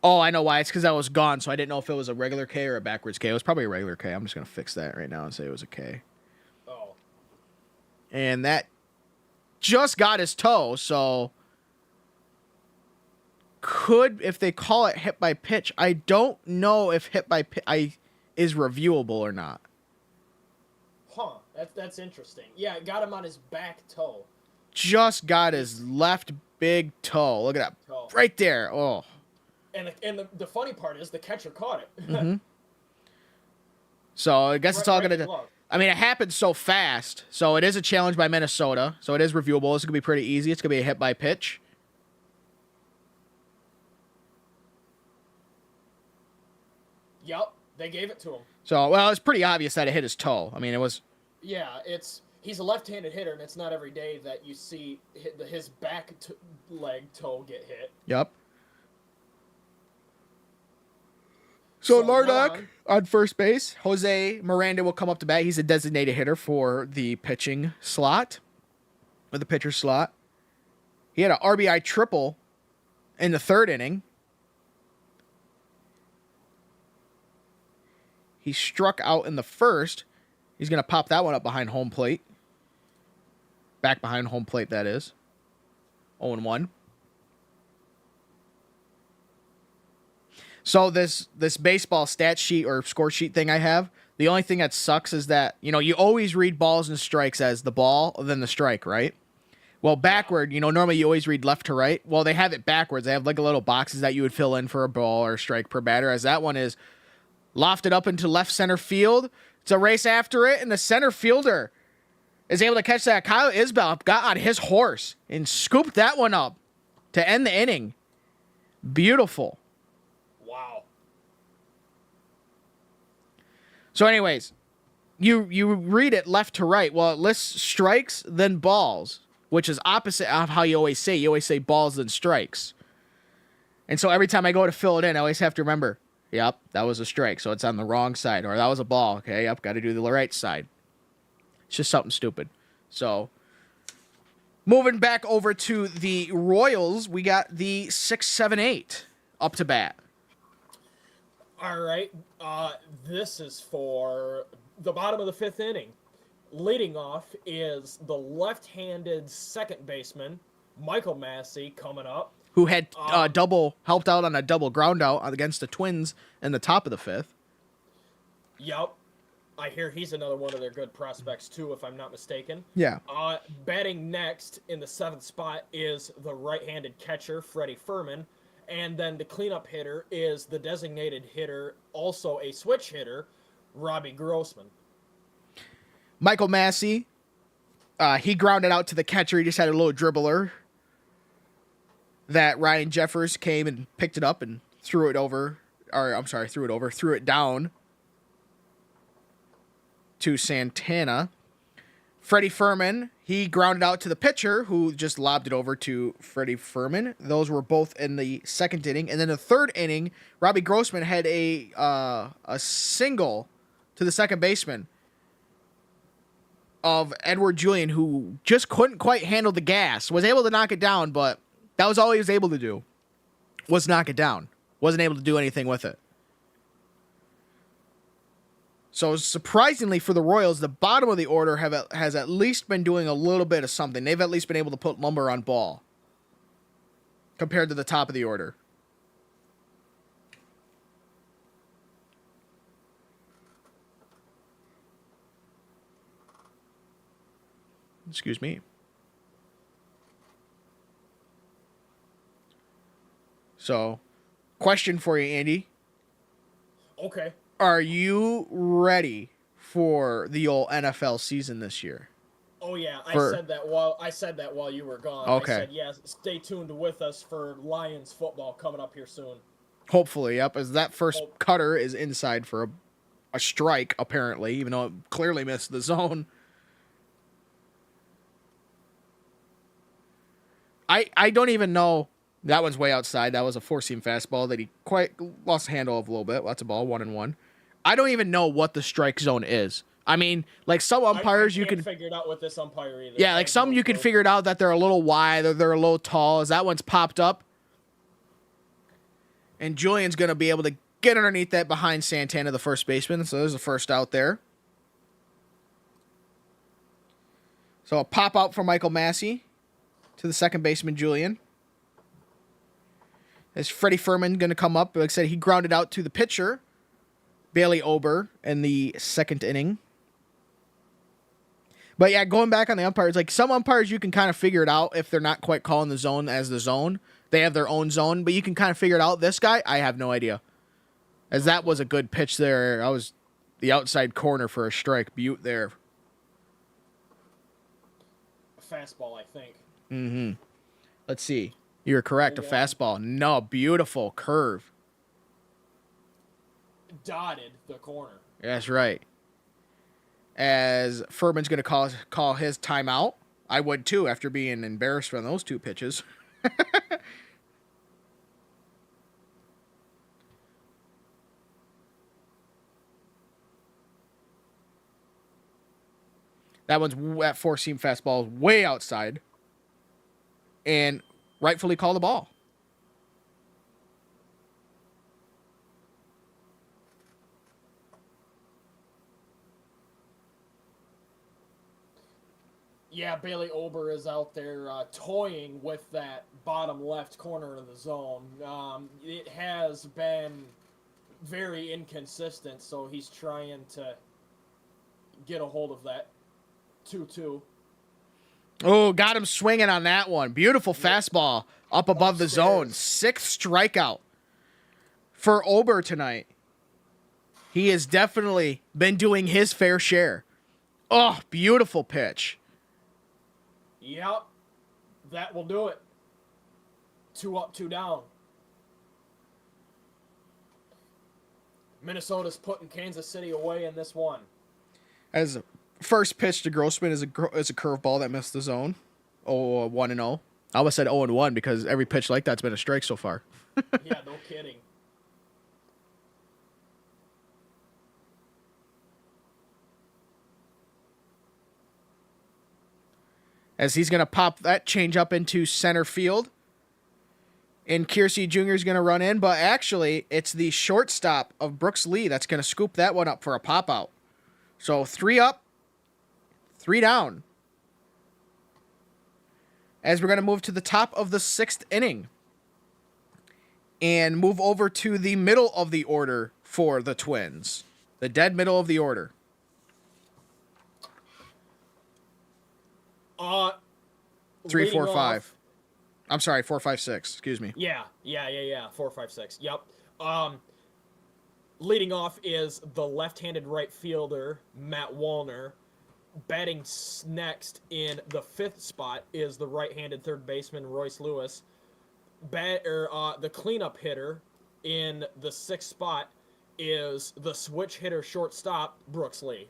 Oh, I know why. It's because I was gone, so I didn't know if it was a regular K or a backwards K. It was probably a regular K. I'm just going to fix that right now and say it was a K. Oh. And that just got his toe, so could, if they call it hit by pitch, I don't know if hit by pitch is reviewable or not. Huh. That's interesting. Yeah, it got him on his back toe. Just got his left Big toe. Look at that. Toe. Right there. Oh. And the funny part is the catcher caught it. Mm-hmm. So I guess it's all Right going to... glove. I mean, it happened so fast. So it is a challenge by Minnesota. So it is reviewable. This is going to be pretty easy. It's going to be a hit by pitch. Yep, they gave it to him. So, well, it's pretty obvious that it hit his toe. I mean, it was... Yeah, he's a left-handed hitter, and it's not every day that you see his back leg toe get hit. Yep. So Lardock on first base. Jose Miranda will come up to bat. He's a designated hitter for the pitching slot, or the pitcher slot. He had an RBI triple in the third inning. He struck out in the first. He's going to pop that one up behind home plate. Back behind home plate, that is. 0-1. So this baseball stat sheet or score sheet thing I have, the only thing that sucks is that, you always read balls and strikes as the ball, then the strike, right? Well, backward, normally you always read left to right. Well, they have it backwards. They have like a little boxes that you would fill in for a ball or a strike per batter, as that one is lofted up into left center field. It's a race after it, and the center fielder is able to catch that. Kyle Isbell got on his horse and scooped that one up to end the inning. Beautiful. Wow. So anyways, you read it left to right. Well, it lists strikes, then balls, which is opposite of how you always say. You always say balls, then strikes. And so every time I go to fill it in, I always have to remember, yep, that was a strike, so it's on the wrong side. Or that was a ball, okay, yep, got to do the right side. It's just something stupid. So, moving back over to the Royals, we got the 6-7-8 up to bat. All right. This is for the bottom of the fifth inning. Leading off is the left-handed second baseman, Michael Massey, coming up. Who had helped out on a double ground out against the Twins in the top of the fifth. Yep. I hear he's another one of their good prospects, too, if I'm not mistaken. Yeah. Batting next in the seventh spot is the right-handed catcher, Freddie Furman. And then the cleanup hitter is the designated hitter, also a switch hitter, Robbie Grossman. Michael Massey, he grounded out to the catcher. He just had a little dribbler that Ryan Jeffers came and picked it up and threw it down to Santana. Freddie Furman, he grounded out to the pitcher, who just lobbed it over to Freddie Furman. Those were both in the second inning. And then the third inning, Robbie Grossman had a single to the second baseman of Edward Julian, who just couldn't quite handle the gas. Was able to knock it down, but that was all he was able to do, was knock it down. Wasn't able to do anything with it. So surprisingly for the Royals, the bottom of the order has at least been doing a little bit of something. They've at least been able to put lumber on ball compared to the top of the order. Excuse me. So, question for you, Andy. Okay. Are you ready for the old NFL season this year? Oh yeah, I said that while you were gone. Okay. I said, yes, stay tuned with us for Lions football coming up here soon. Hopefully, yep, as that first cutter is inside for a strike, apparently, even though it clearly missed the zone. I don't even know. That one's way outside. That was a four-seam fastball that he quite lost handle of a little bit. Well, that's a ball, 1-1. I don't even know what the strike zone is. I mean, like some umpires you can figure it out with this umpire either. Yeah, like some you can figure it out that they're a little wide or they're a little tall. As that one's popped up, and Julian's gonna be able to get underneath that behind Santana, the first baseman. So there's the first out there. So a pop out from Michael Massey to the second baseman Julian. Is Freddie Furman going to come up? Like I said, he grounded out to the pitcher, Bailey Ober, in the second inning. But yeah, going back on the umpires, like some umpires you can kind of figure it out if they're not quite calling the zone as the zone. They have their own zone, but you can kind of figure it out. This guy, I have no idea. As that was a good pitch there. I was the outside corner for a strike. Butte there. Fastball, I think. Mm-hmm. Let's see. You're correct. A fastball. No, beautiful curve. Dotted the corner. That's right. As Furman's going to call his timeout. I would too after being embarrassed from those two pitches. That four-seam fastball is way outside. And rightfully call the ball. Yeah, Bailey Ober is out there toying with that bottom left corner of the zone. It has been very inconsistent, so he's trying to get a hold of that 2-2. Oh, got him swinging on that one. Beautiful fastball up above the zone. 6th strikeout for Ober tonight. He has definitely been doing his fair share. Oh, beautiful pitch. Yep, that will do it. 2 up, 2 down. Minnesota's putting Kansas City away in this one. As first pitch to Grossman is a curveball that missed the zone. 1-0. I almost said 0-1 because every pitch like that's been a strike so far. Yeah, no kidding. As he's going to pop that change up into center field. And Kiersey Jr. is going to run in, but actually it's the shortstop of Brooks Lee that's going to scoop that one up for a pop-out. So 3 up, 3 down. As we're going to move to the top of the 6th inning. And move over to the middle of the order for the Twins. The dead middle of the order. 3, 4, 5. I'm sorry, 4, 5, 6. Excuse me. Yeah. 4, 5, 6. Yep. Leading off is the left-handed right fielder, Matt Wallner. Batting next in the 5th spot is the right-handed third baseman, Royce Lewis. The cleanup hitter in the 6th spot is the switch hitter shortstop, Brooks Lee.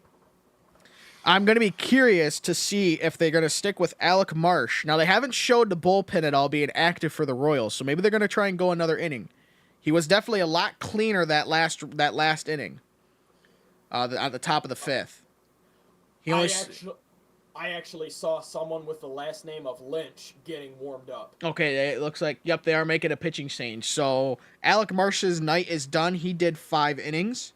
I'm going to be curious to see if they're going to stick with Alec Marsh. Now, they haven't showed the bullpen at all being active for the Royals, so maybe they're going to try and go another inning. He was definitely a lot cleaner that last inning at the top of the 5th. I actually saw someone with the last name of Lynch getting warmed up. Okay, it looks like, yep, they are making a pitching change. So Alec Marsh's night is done. He did 5 innings.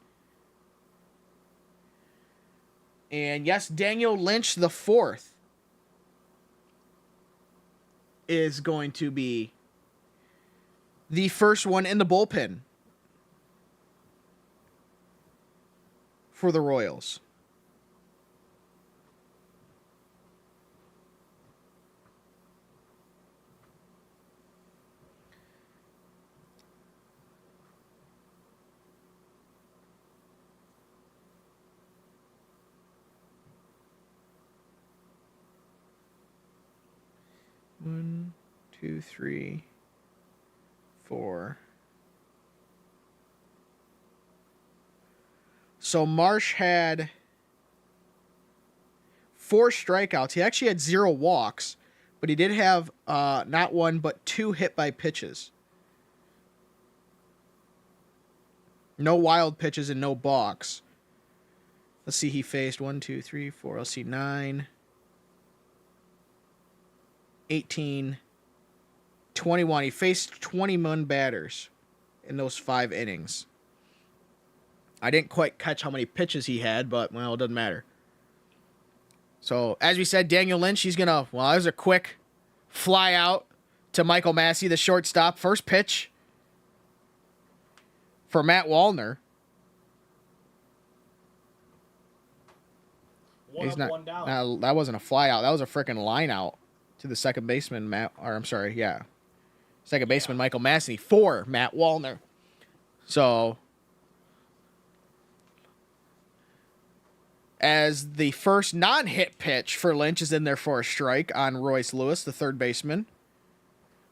And yes, Daniel Lynch the 4th is going to be the first one in the bullpen for the Royals. One, 2, 3, 4. So Marsh had 4 strikeouts. He actually had 0 walks, but he did have not 1 but 2 hit by pitches. No wild pitches and no balks. Let's see, he faced 1, 2, 3, 4. Let's see, 9, 18, 21. He faced 21 batters in those 5 innings. I didn't quite catch how many pitches he had, but, well, it doesn't matter. So, as we said, Daniel Lynch, he's going to, well, that was a quick fly out to Michael Massey, the shortstop. First pitch for Matt Wallner. One He's up, not. one down. No, that wasn't a fly out. That was a freaking line out to the second baseman, Matt. Or I'm sorry, yeah, second baseman Michael Massey for Matt Wallner. So, as the first non-hit pitch for Lynch is in there for a strike on Royce Lewis, the third baseman,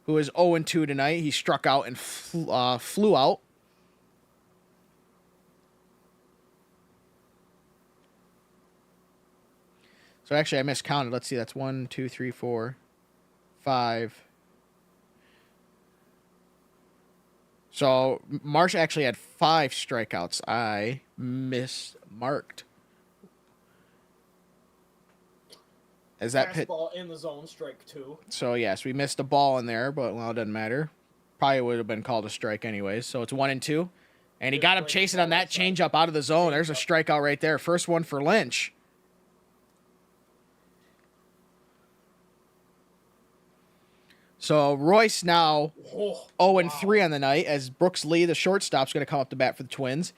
who is 0-2 tonight. He struck out and flew out. So actually, I miscounted. Let's see. That's 1, 2, 3, 4, 5. So Marsh actually had 5 strikeouts. I mismarked. Is that pitch? Fastball in the zone, strike 2. So yes, we missed a ball in there, but well, it doesn't matter. Probably would have been called a strike anyways. So it's 1-2, and he got up chasing on that changeup out of the zone. There's a strikeout right there. First one for Lynch. So Royce now 0-3 on the night, as Brooks Lee, the shortstop, is going to come up to bat for the Twins.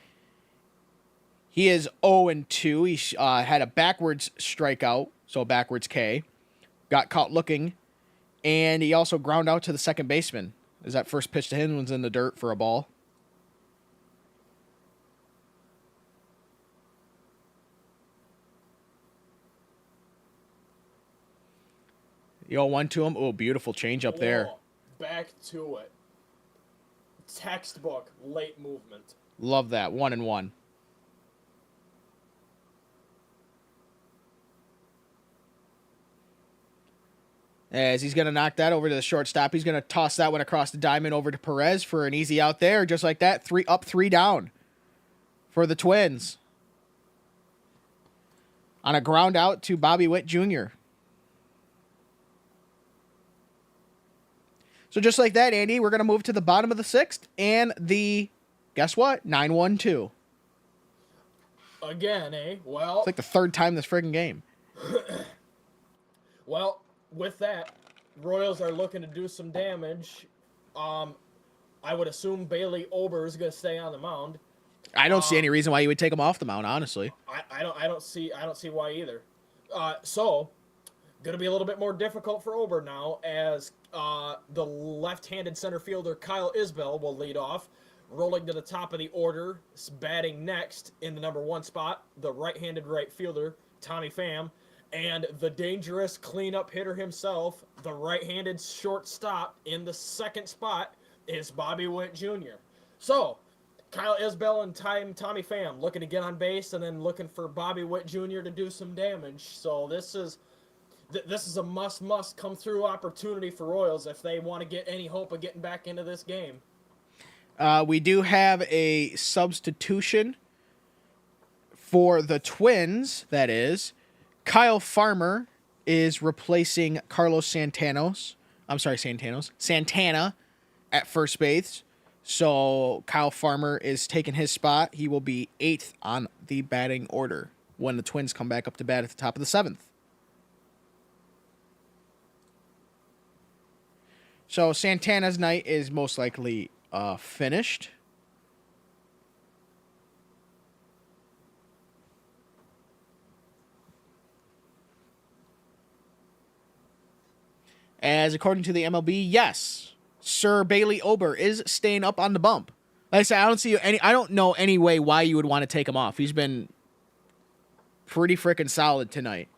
He is 0-2. He had a backwards strikeout, so a backwards K. Got caught looking, and he also ground out to the second baseman. As that first pitch to him was in the dirt for a ball. The 0-1 to him. Oh, beautiful change up there. Back to it. Textbook late movement. Love that. 1-1. As he's going to knock that over to the shortstop. He's going to toss that one across the diamond over to Perez for an easy out there. Just like that. 3 up, 3 down for the Twins. On a ground out to Bobby Witt Jr. So just like that, Andy, we're going to move to the bottom of the 6th and the, guess what, 9-1-2. Again, eh? Well, It's like the third time this friggin' game. well, with that, Royals are looking to do some damage. I would assume Bailey Ober is going to stay on the mound. I don't see any reason why you would take him off the mound, honestly. I don't see why either. So gonna be a little bit more difficult for Ober now, as the left-handed center fielder Kyle Isbell will lead off, rolling to the top of the order, batting next in the number 1 spot, the right-handed right fielder Tommy Pham, and the dangerous cleanup hitter himself, the right-handed shortstop in the 2nd spot is Bobby Witt Jr. So Kyle Isbell and Tommy Pham looking to get on base, and then looking for Bobby Witt Jr. to do some damage. So this is a must come through opportunity for Royals if they want to get any hope of getting back into this game. We do have a substitution for the Twins, that is. Kyle Farmer is replacing Carlos Santana at first base. So Kyle Farmer is taking his spot. He will be 8th on the batting order when the Twins come back up to bat at the top of the 7th. So Santana's night is most likely finished. As according to the MLB, yes, Sir Bailey Ober is staying up on the bump. Like I said, I don't know any way why you would want to take him off. He's been pretty freaking solid tonight.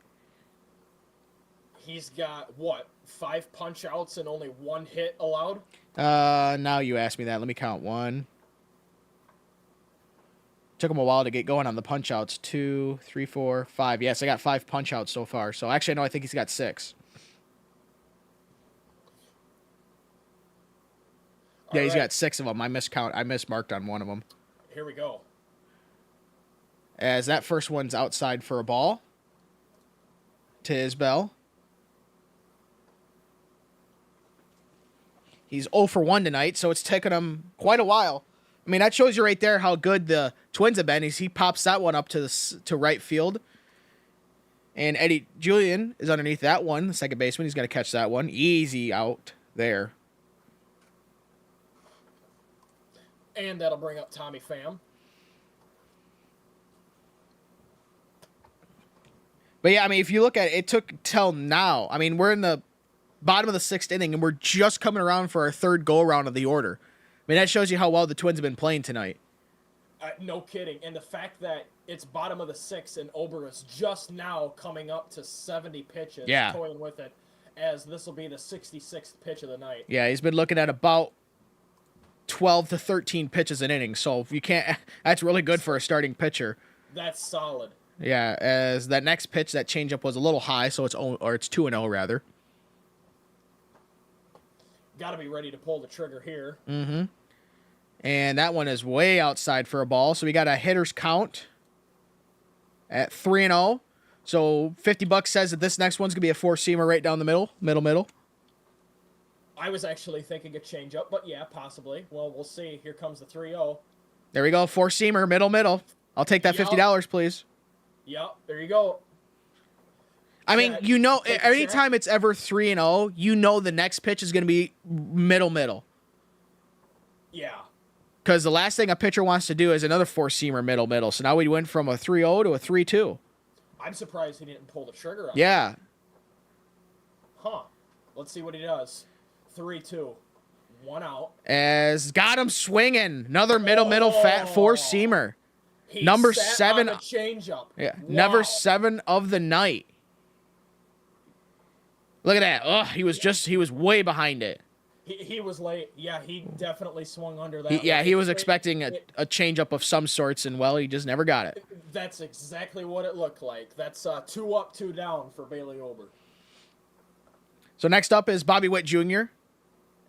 He's got, 5 punch outs and only 1 hit allowed? Now you ask me that. Let me count. 1. Took him a while to get going on the punch outs. 2, 3, 4, 5. Yes, I got 5 punch outs so far. So actually, no, I think he's got 6. Yeah, he's got 6 of them. I mismarked on one of them. Here we go. As that first one's outside for a ball to Isbell. He's 0 for 1 tonight, so it's taken him quite a while. I mean, that shows you right there how good the Twins have been. He pops that one up to right field. And Eddie Julian is underneath that one, the second baseman. He's going to catch that one. Easy out there. And that'll bring up Tommy Pham. But yeah, I mean, if you look at it, it took till now. I mean, we're in the bottom of the 6th inning, and we're just coming around for our 3rd go-around of the order. I mean, that shows you how well the Twins have been playing tonight. No kidding. And the fact that it's bottom of the 6th and Ober is just now coming up to 70 pitches, Yeah. toying with it, as this will be the 66th pitch of the night. Yeah, he's been looking at about 12 to 13 pitches an inning. So if you can't, that's really good for a starting pitcher. That's solid. Yeah, as that next pitch, that changeup was a little high, so it's 2-0 rather. Got to be ready to pull the trigger here. Mm-hmm. And that one is way outside for a ball. So we got a hitter's count at 3-0. So $50 says that this next one's gonna be a 4-seamer right down the middle. I was actually thinking a changeup, but yeah, possibly. Well, we'll see. Here comes the 3-0. There we go, 4-seamer, middle. I'll take that $50, please. Yep, there you go. I mean, Yeah, you know, take a anytime it's ever 3-0, you know the next pitch is gonna be middle. Yeah. Because the last thing a pitcher wants to do is another 4-seamer middle. So now we went from a 3-0 to a 3-2. I'm surprised he didn't pull the trigger on Yeah. it. Huh. Let's see what he does. 3-2. 1 out. As got him swinging. Another middle fat 4-seamer. He Number sat 7. on the changeup. Yeah. Wow. Number 7 of the night. Look at that. Oh, he was way behind it. He was late. Yeah, he definitely swung under that. He was expecting a changeup of some sorts, and well, he just never got it. That's exactly what it looked like. That's 2 up, 2 down for Bailey Ober. So next up is Bobby Witt Jr.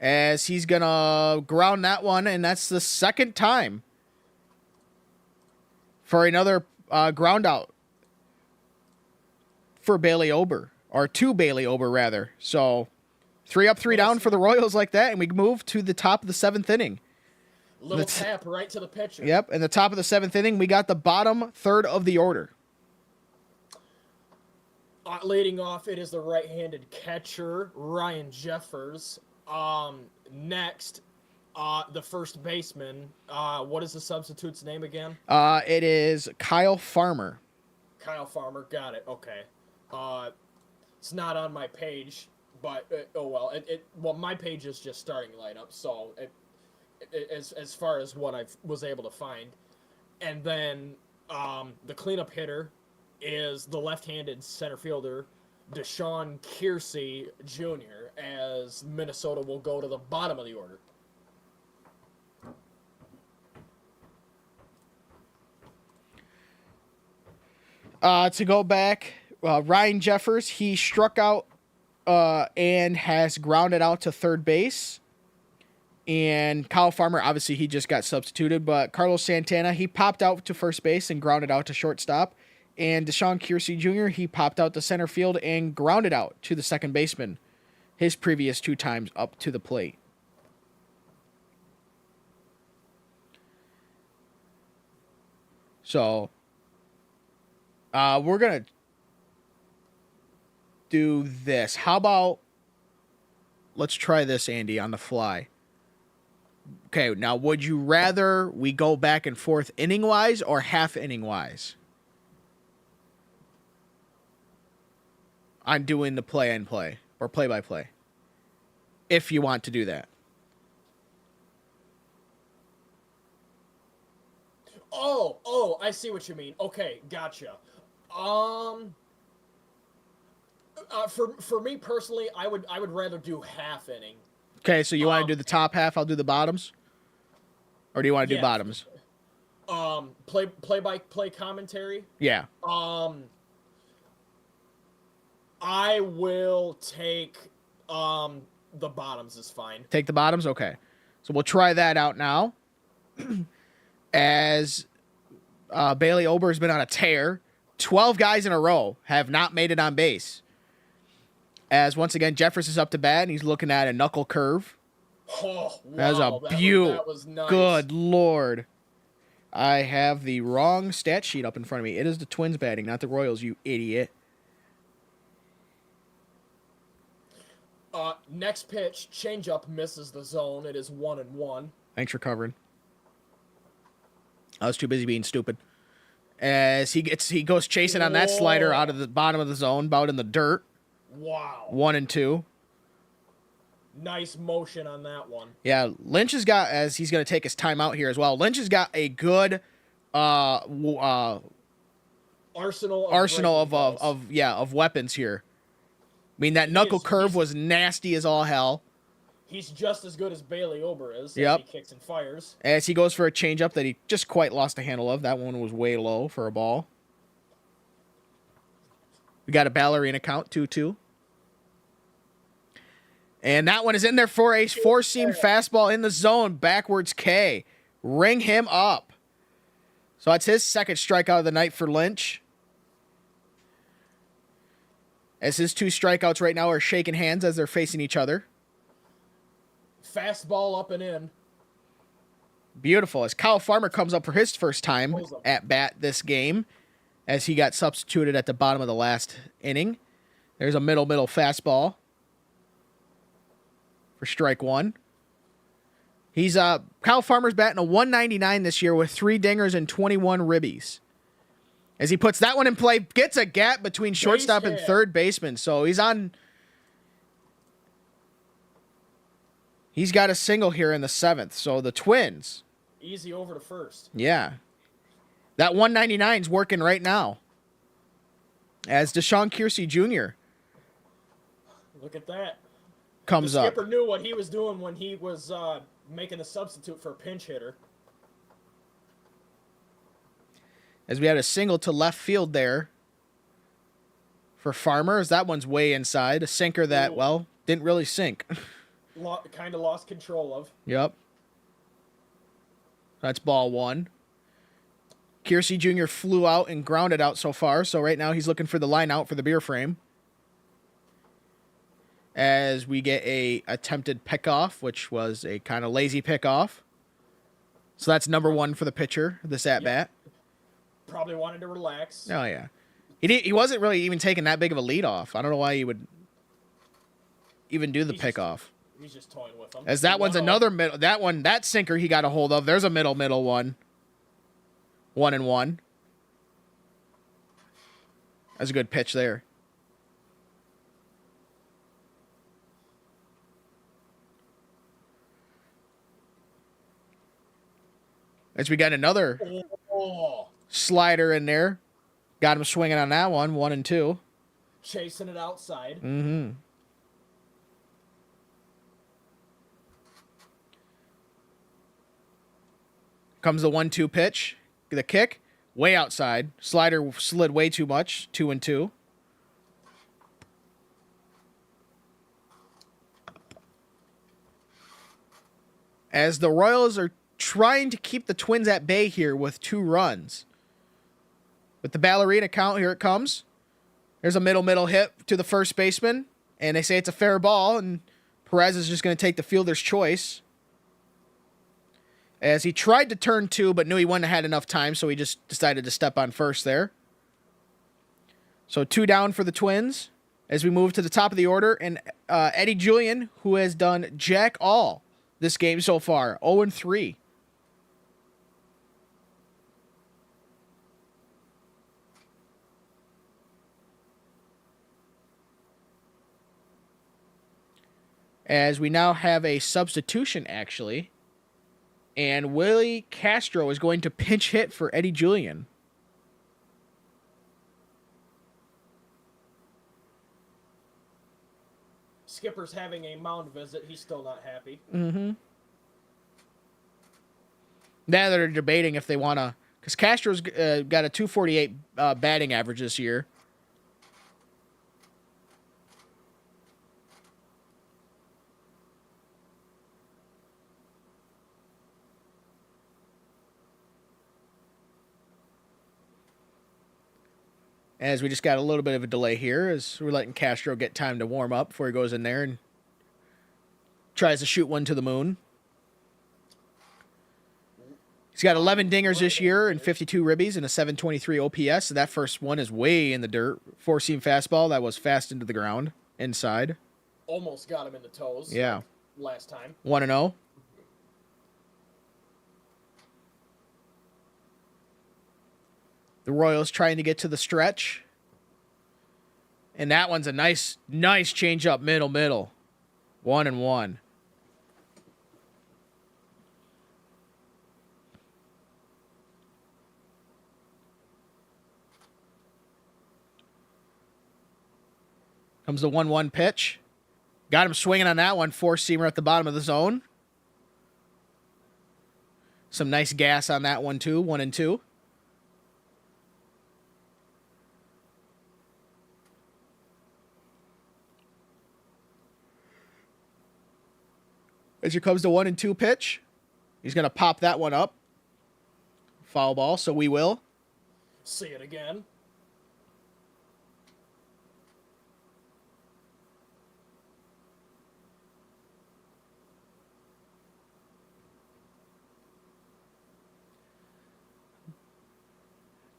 as he's gonna ground that one, and that's the 2nd time for another ground out for Bailey Ober, or to Bailey Ober rather. So 3 up, 3 down for the Royals like that, and we move to the top of the 7th inning. Little tap right to the pitcher. Yep, in the top of the 7th inning, we got the bottom 3rd of the order. Leading off, it is the right-handed catcher, Ryan Jeffers. Next, the first baseman. What is the substitute's name again? It is Kyle Farmer. Kyle Farmer. Got it. Okay. It's not on my page, but oh well. Well, my page is just starting lineup, so as far as what I was able to find, and then the cleanup hitter is the left-handed center fielder, Deshaun Kiersey Jr., as Minnesota will go to the bottom of the order. To go back, Ryan Jeffers, he struck out and has grounded out to 3rd base. And Kyle Farmer, obviously, he just got substituted, but Carlos Santana, he popped out to 1st base and grounded out to shortstop. And Deshaun Kiersey Jr., he popped out to center field and grounded out to the 2nd baseman his previous 2 times up to the plate. So, we're going to do this. How about, let's try this, Andy, on the fly. Okay, now would you rather we go back and forth inning-wise or half-inning-wise? On doing the play-and-play or play-by-play, if you want to do that. Oh, I see what you mean. Okay, gotcha. For me personally, I would rather do half inning. Okay, so you want to do the top half, I'll do the bottoms? Or do you want to do bottoms? Play-by-play commentary. Yeah. I will take the bottoms is fine. Take the bottoms? Okay. So we'll try that out now. As Bailey Ober has been on a tear. 12 guys in a row have not made it on base. As once again, Jeffers is up to bat, and he's looking at a knuckle curve. Oh, wow. That's a that was nice. Good Lord. I have the wrong stat sheet up in front of me. It is the Twins batting, not the Royals, you idiot. Next pitch, changeup misses the zone. It is 1-1. Thanks for covering. I was too busy being stupid. As he goes chasing on that slider out of the bottom of the zone, about in the dirt. Wow. 1-2. Nice motion on that one. Yeah, Lynch has got, as he's going to take his time out here as well. Lynch has got a good Arsenal of weapons here. I mean, that knuckle curve was nasty as all hell. He's just as good as Bailey Ober is. Yep. As he kicks and fires. As he goes for a changeup that he just quite lost a handle of. That one was way low for a ball. We got a ballerina count, 2-2. And that one is in there for a four-seam fastball in the zone. Backwards K. Ring him up. So that's his second strikeout of the night for Lynch. As his 2 strikeouts right now are shaking hands as they're facing each other. Fastball up and in. Beautiful. As Kyle Farmer comes up for his first time at bat this game, as he got substituted at the bottom of the last inning. There's a middle fastball for strike 1. He's Kyle Farmer's batting a 199 this year with 3 dingers and 21 ribbies. As he puts that one in play, gets a gap between shortstop and third baseman. So he's got a single here in the 7th. So the Twins. Easy over to first. Yeah. That 199's working right now. As Deshaun Kiersey Jr. Look at that. Comes the up. skipper knew what he was doing when he was making the substitute for a pinch hitter. As we had a single to left field there for Farmer. As that one's way inside. A sinker that, well, didn't really sink. Kind of lost control of. Yep. That's ball 1. Kiersey Jr. flew out and grounded out so far. So right now he's looking for the line out for the beer frame. As we get a attempted pickoff, which was a kind of lazy pickoff. So that's number 1 for the pitcher, this at-bat. Probably wanted to relax. Oh, yeah. He wasn't really even taking that big of a lead off. I don't know why he would even do the pickoff. He's just toying with them. As that one's another middle. That sinker he got a hold of. There's a middle one. 1-1. That's a good pitch there. As we got another slider in there. Got him swinging on that one. 1-2. Chasing it outside. Mm-hmm. Comes the 1-2 pitch. The kick. Way outside. Slider slid way too much. 2-2. As the Royals are trying to keep the Twins at bay here with 2 runs. With the ballerina count, here it comes. There's a middle hit to the first baseman. And they say it's a fair ball. And Perez is just going to take the fielder's choice. As he tried to turn 2, but knew he wouldn't have had enough time, so he just decided to step on first there. So 2 down for the Twins. As we move to the top of the order. And Eddie Julian, who has done jack all this game so far. 0-3. As we now have a substitution, actually. And Willie Castro is going to pinch hit for Eddie Julian. Skipper's having a mound visit. He's still not happy. Mm-hmm. Now they're debating if they want to... Because Castro's got a 248 batting average this year. As we just got a little bit of a delay here as we're letting Castro get time to warm up before he goes in there and tries to shoot one to the moon. He's got 11 dingers this year and 52 ribbies and a 723 OPS. So that first one is way in the dirt. 4-seam fastball that was fast into the ground inside. Almost got him in the toes. Yeah. Last time. 1-0. The Royals trying to get to the stretch. And that one's a nice change up middle. 1-1. Comes the 1-1 pitch. Got him swinging on that one. Four-seamer at the bottom of the zone. Some nice gas on that one, too. 1-2. As here comes the 1-2 pitch. He's going to pop that one up. Foul ball, so we will. See it again.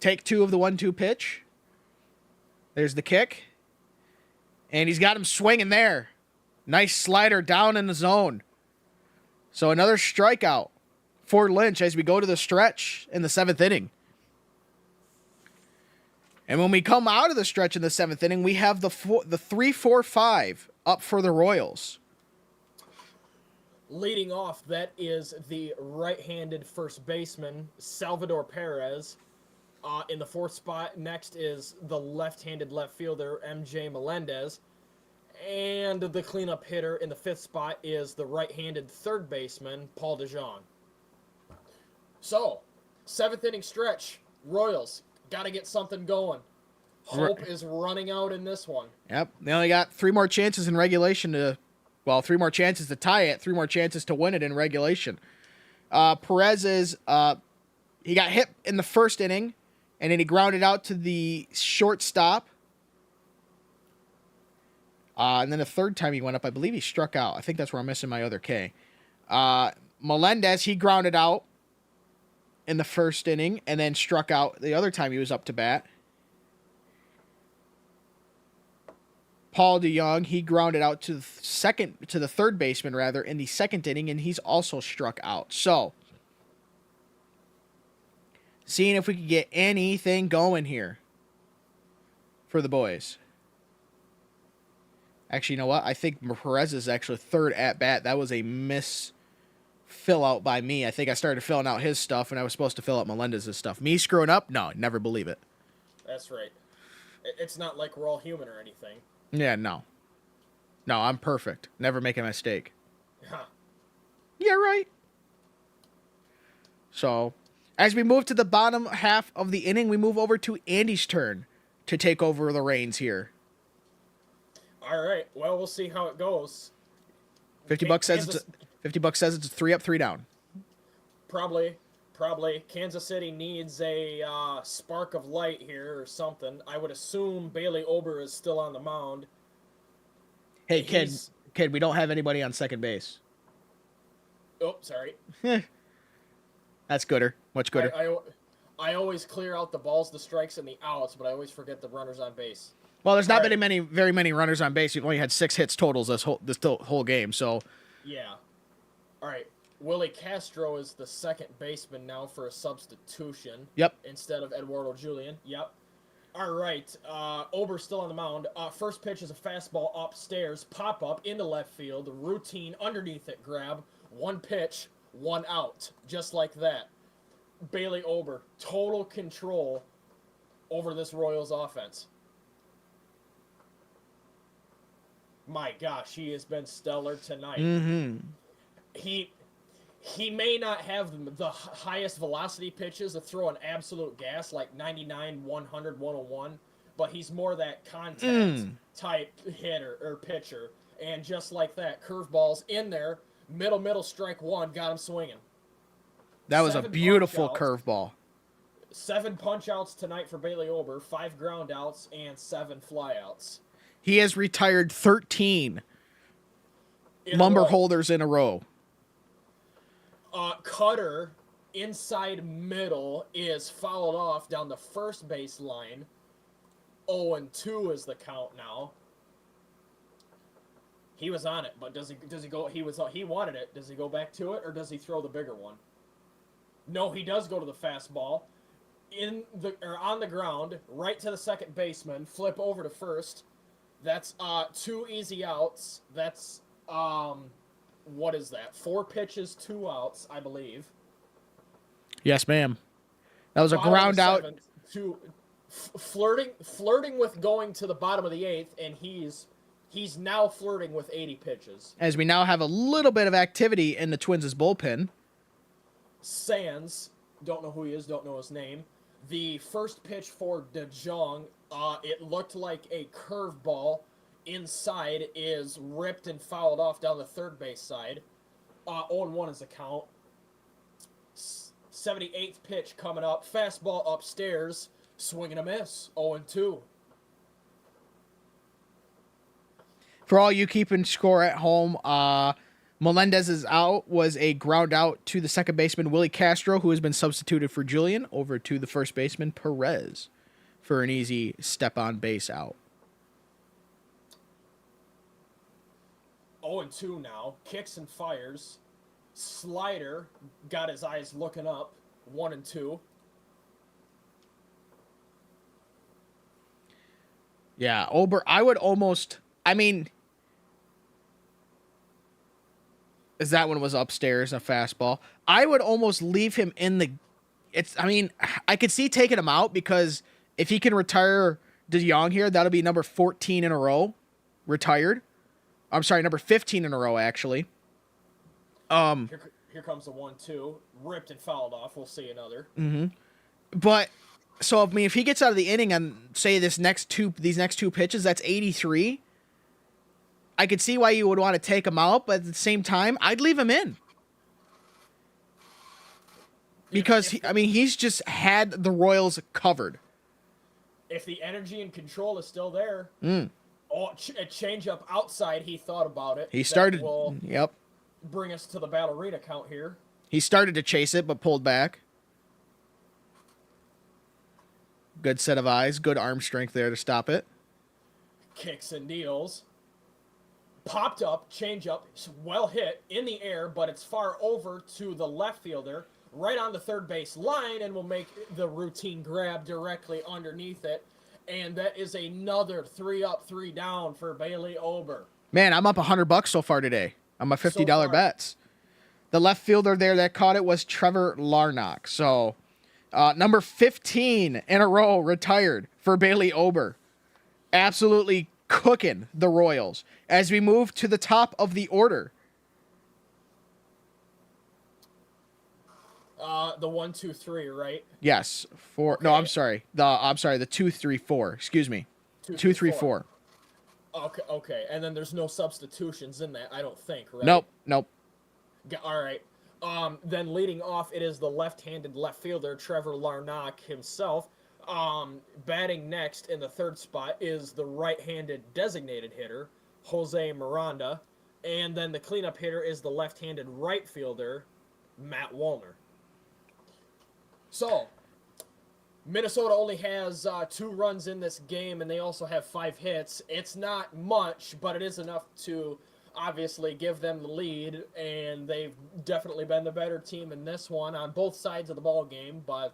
Take 2 of the 1-2 pitch. There's the kick. And he's got him swinging there. Nice slider down in the zone. So another strikeout for Lynch as we go to the stretch in the 7th inning. And when we come out of the stretch in the 7th inning, we have the 3-4-5 up for the Royals. Leading off, that is the right-handed first baseman, Salvador Perez. In the 4th spot, next is the left-handed left fielder, MJ Melendez. And the cleanup hitter in the 5th spot is the right-handed 3rd baseman, Paul DeJong. So, 7th inning stretch, Royals, got to get something going. Hope is running out in this one. Yep, they only got 3 more chances in regulation to, 3 more chances to tie it, 3 more chances to win it in regulation. Perez is, he got hit in the 1st inning, and then he grounded out to the shortstop. And then the 3rd time he went up, I believe he struck out. I think that's where I'm missing my other K. Melendez, he grounded out in the 1st inning and then struck out the other time he was up to bat. Paul DeJong, he grounded out to the 3rd baseman rather in the 2nd inning, and he's also struck out. So, seeing if we could get anything going here for the boys. Actually, you know what? I think Perez is actually 3rd at bat. That was a fill out by me. I think I started filling out his stuff, and I was supposed to fill out Melendez's stuff. Me screwing up? No, never believe it. That's right. It's not like we're all human or anything. Yeah, no. No, I'm perfect. Never make a mistake. Huh. Yeah, right. So, as we move to the bottom half of the inning, we move over to Andy's turn to take over the reins here. All right. Well, we'll see how it goes. $50 says it's 3 up, 3 down. Probably. Kansas City needs a spark of light here or something. I would assume Bailey Ober is still on the mound. Hey, kid, we don't have anybody on second base. Oh, sorry. That's gooder. Much gooder. I always clear out the balls, the strikes, and the outs, but I always forget the runners on base. Well, there's not very many runners on base. You've only had 6 hits totals this whole game. So, yeah. All right. Willie Castro is the 2nd baseman now for a substitution. Yep. Instead of Eduardo Julian. Yep. All right. Ober's still on the mound. First pitch is a fastball upstairs, pop up into left field, routine underneath it grab, 1 pitch, 1 out, just like that. Bailey Ober, total control over this Royals offense. My gosh, he has been stellar tonight. Mm-hmm. He may not have the highest velocity pitches to throw an absolute gas like 99, 100, 101, but he's more that contact type hitter or pitcher. And just like that, curveballs in there, middle, strike 1, got him swinging. That was a beautiful curveball. 7 punch-outs tonight for Bailey Ober, 5 ground-outs, and 7 fly-outs. He has retired 13 lumber holders in a row. Cutter, inside middle, is fouled off down the first base line. 0-2 is the count now. He was on it, but does he go? He wanted it. Does he go back to it, or does he throw the bigger one? No, he does go to the fastball. on the ground, right to the second baseman, flip over to first. That's 2 easy outs. That's what is that? 4 pitches, 2 outs, I believe. Yes, ma'am. That was a Bottom of ground the out. 7th, flirting with going to the bottom of the 8th, and he's now flirting with 80 pitches. As we now have a little bit of activity in the Twins' bullpen. Sands, don't know who he is, don't know his name. The first pitch for De Jong, it looked like a curveball inside, is ripped and fouled off down the third base side. 0-1 is the count. 78th pitch coming up. Fastball upstairs. Swing and a miss. 0-2. For all you keeping score at home, Melendez's out was a ground out to the second baseman, Willie Castro, who has been substituted for Julian, over to the first baseman, Perez, for an easy step on base out. 0-2 now. Kicks and fires. Slider got his eyes looking up. 1-2. Yeah, Ober, I would almost, I mean, as that one was upstairs, a fastball. I would almost leave him in the, I could see taking him out because if he can retire De Jong here, that'll be number 14 in a row retired. I'm sorry, number 15 in a row, actually. Here comes the 1-2. Ripped and fouled off. We'll see another. But so I mean, if he gets out of the inning on say these next two pitches, that's 83. I could see why you would want to take him out, but at the same time, I'd leave him in because he's just had the Royals covered. If the energy and control is still there, a change up outside. He thought about it. He started. Yep. Bring us to the ballerina count here. He started to chase it, but pulled back. Good set of eyes. Good arm strength there to stop it. Kicks and deals. Popped up, change up, well hit in the air, but it's far over to the left fielder, right on the third base line, and will make the routine grab directly underneath it. And that is another 3 up, 3 down for Bailey Ober. Man, I'm up $100 so far today on my $50 So far. bets. The left fielder there that caught it was Trevor Larnach. So, number 15 in a row retired for Bailey Ober. Absolutely cooking the Royals as we move to the top of the order. The 1, 2, 3, right? Yes. Four. Okay. No, I'm sorry. The 2, 3, 4. Excuse me. 2, 3, 4. Okay. And then there's no substitutions in that, I don't think, right? Nope. All right. Then leading off, it is the left-handed left fielder, Trevor Larnach himself. Batting next in the third spot is the right-handed designated hitter, Jose Miranda. And then the cleanup hitter is the left-handed right fielder, Matt Wallner. So, Minnesota only has 2 runs in this game, and they also have 5 hits. It's not much, but it is enough to obviously give them the lead, and they've definitely been the better team in this one on both sides of the ball game. But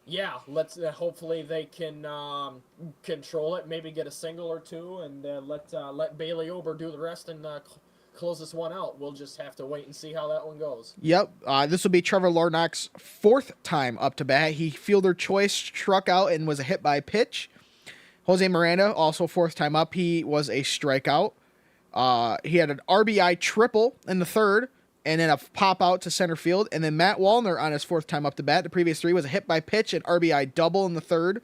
yeah, let's hopefully they can control it, maybe get a single or two, and let Bailey Ober do the rest and close this one out. We'll just have to wait and see how that one goes. Yep. This will be Trevor Larnach's 4th time up to bat. He fielder choice, struck out, and was a hit by pitch. Jose Miranda, also 4th time up. He was a strikeout. He had an RBI triple in the 3rd, and then a pop out to center field. And then Matt Wallner on his 4th time up to bat. The previous 3 was a hit by pitch and RBI double in the 3rd.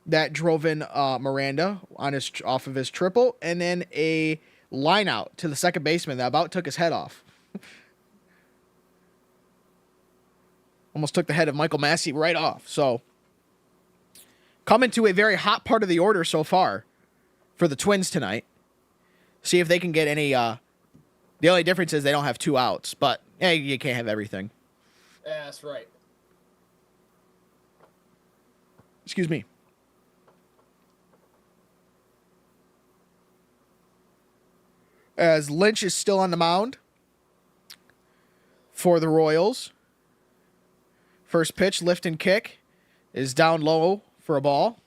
That drove in Miranda off of his triple. And then a line out to the second baseman that about took his head off. Almost took the head of Michael Massey right off. So, coming to a very hot part of the order so far for the Twins tonight. See if they can get any. The only difference is they don't have 2 outs, but hey, you can't have everything. That's right. Excuse me. As Lynch is still on the mound for the Royals. First pitch, lift and kick. is down low for a ball.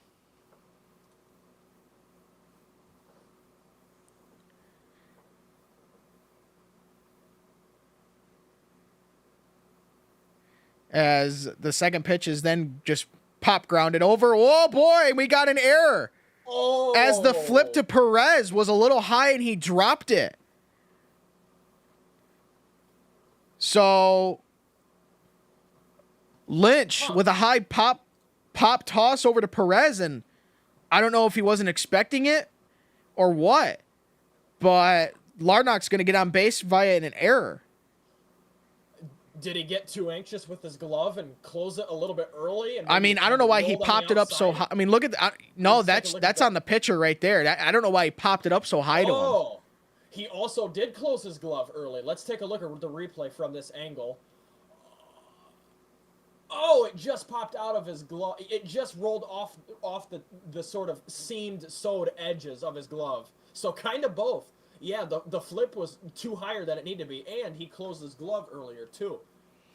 As the second pitch is then just pop grounded over. Oh boy, we got an error. Oh. As the flip to Perez was a little high and he dropped it. So Lynch with a high pop toss over to Perez, and I don't know if he wasn't expecting it or what, but Larnock's going to get on base via an error. Did he get too anxious with his glove and close it a little bit early? And I mean, I don't know why he rolled on popped the it up so outside? high. I mean, look at no, Let's take a look at that's that. on the pitcher right there. I don't know why he popped it up so high to him. Oh, he also did close his glove early. Let's take a look at the replay from this angle. Oh, it just popped out of his glove. It just rolled off the sort of seamed, sewed edges of his glove. So kind of both. Yeah, the flip was too higher than it needed to be, and he closed his glove earlier too.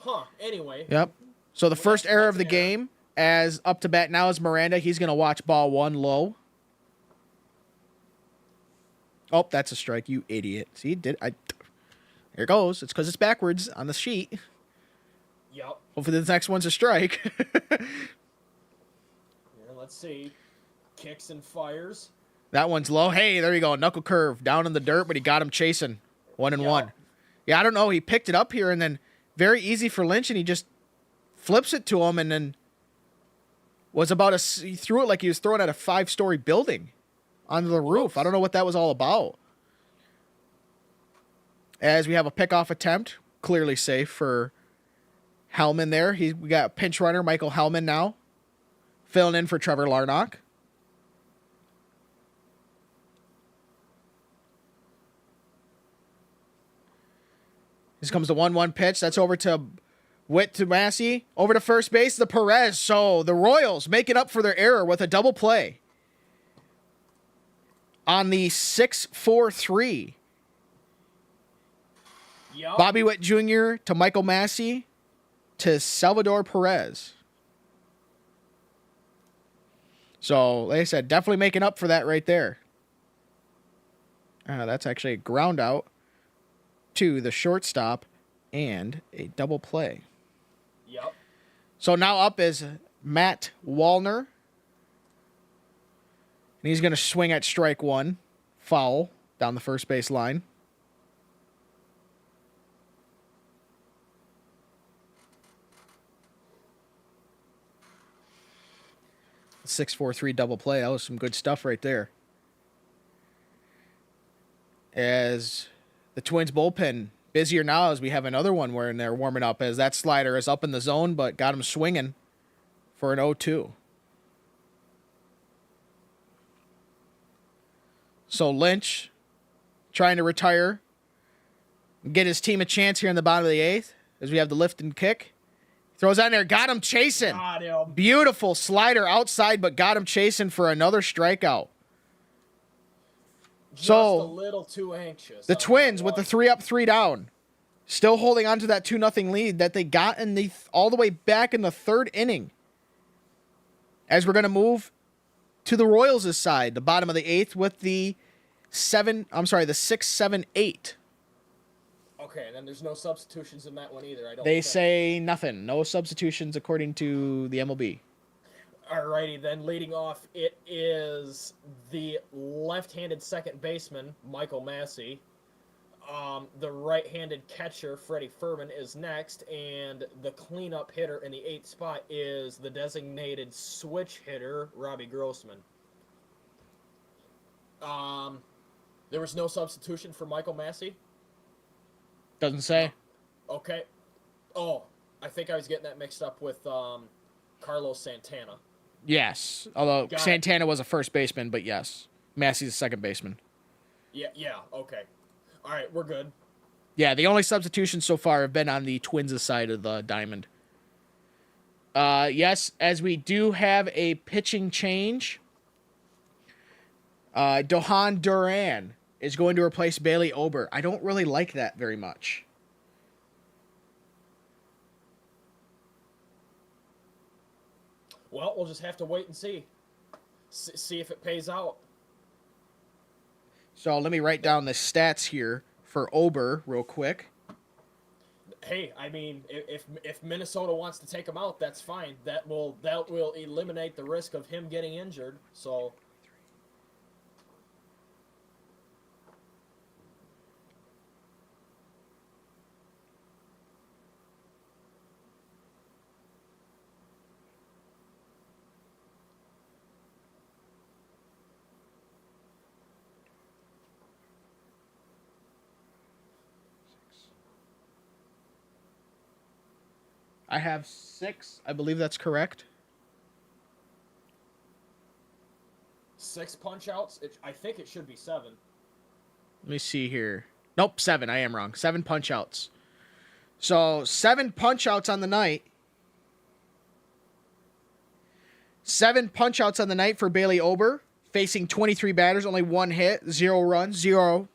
Huh. Anyway. Yep. So the first that's- error that's of the an error. game, as up to bat now is Miranda. He's going to watch ball one low. Oh, that's a strike, you idiot. See, here it goes. It's because it's backwards on the sheet. Yep. Hopefully the next one's a strike. Yeah, let's see. Kicks and fires. That one's low. Hey, there you go. Knuckle curve down in the dirt, but he got him chasing. 1-1. Yeah, I don't know. He picked it up here and then very easy for Lynch, and he just flips it to him and then he threw it like he was throwing at a 5-story building onto the roof. I don't know what that was all about. As we have a pickoff attempt, clearly safe for Hellman there. We got pinch runner Michael Hellman now, filling in for Trevor Larnock. This comes the 1-1 pitch. That's over to Witt to Massey. Over to first base, the Perez. So the Royals make it up for their error with a double play on the 6-4-3. Yep. Bobby Witt Jr. to Michael Massey to Salvador Perez. So, like I said, definitely making up for that right there. That's actually a ground out to the shortstop and a double play. Yep. So now up is Matt Wallner. And he's going to swing at strike one. Foul down the first base line. 6-4-3 double play. That was some good stuff right there. As the Twins bullpen busier now as we have another one where they're warming up as that slider is up in the zone but got him swinging for an 0-2. So Lynch trying to retire, get his team a chance here in the bottom of the 8th as we have the lift and kick. Throws on there, got him chasing. Got him. Beautiful slider outside, but got him chasing for another strikeout. Just So, a little too anxious. The on Twins that with the one. 3 up, 3 down, still holding on to that 2-0 lead that they got in the all the way back in the 3rd inning. As we're going to move to the Royals' side, the bottom of the 8th with the 6, 7, 8. Okay, and then there's no substitutions in that one either. I don't. They think. say nothing, no substitutions according to the MLB. Alrighty, then leading off, it is the left-handed second baseman, Michael Massey. The right-handed catcher, Freddie Furman, is next, and the cleanup hitter in the 8th spot is the designated switch hitter, Robbie Grossman. There was no substitution for Michael Massey? Doesn't say. Okay. Oh, I think I was getting that mixed up with Carlos Santana. Yes, although Got it. Santana was a first baseman, but yes, Massey's a second baseman. Yeah, okay. All right, we're good. Yeah, the only substitutions so far have been on the Twins' side of the diamond. Yes, as we do have a pitching change. Dohan Duran is going to replace Bailey Ober. I don't really like that very much. Well, we'll just have to wait and see. See if it pays out. So let me write down the stats here for Ober real quick. Hey, I mean, if Minnesota wants to take him out, that's fine. That will eliminate the risk of him getting injured. So. I have 6. I believe that's correct. 6 punch outs. I think it should be 7. Let me see here. Nope, 7. I am wrong. 7 punch outs. So 7 punch outs on the night. 7 punch outs on the night for Bailey Ober, facing 23 batters, only 1 hit, 0 runs, 0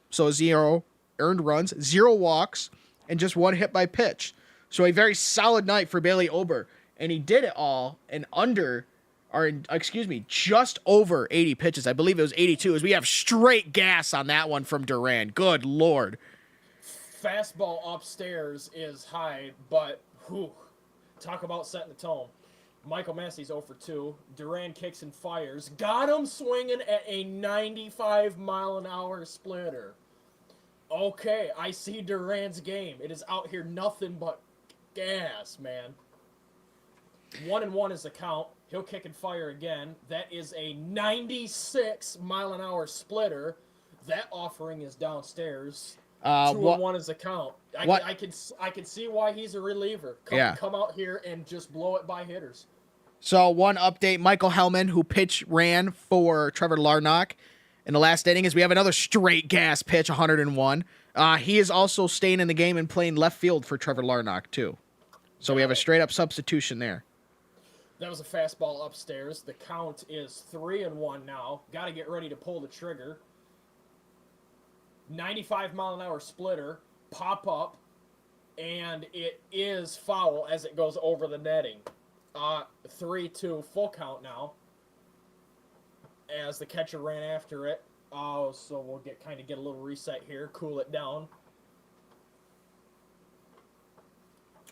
earned runs, 0 walks, and just 1 hit by pitch. So a very solid night for Bailey Ober, and he did it all in just over 80 pitches. I believe it was 82, as we have straight gas on that one from Duran. Good Lord. Fastball upstairs is high, but talk about setting the tone. Michael Massey's 0 for 2. Duran kicks and fires. Got him swinging at a 95-mile-an-hour splitter. Okay, I see Duran's game. It is out here nothing but gas, man. 1-1 is the count. He'll kick and fire again. That is a 96-mile-an-hour splitter. That offering is downstairs. 2-1 is the count. I can see why he's a reliever. Come out here and just blow it by hitters. So one update: Michael Hellman, who ran for Trevor Larnach in the last inning, is we have another straight gas pitch, 101. He is also staying in the game and playing left field for Trevor Larnach too. So we have a straight up substitution there. That was a fastball upstairs. The count is 3-1 now. Got to get ready to pull the trigger. 95-mile-an-hour splitter, pop up, and it is foul as it goes over the netting. 3-2, full count now. As the catcher ran after it. So we'll get a little reset here, cool it down.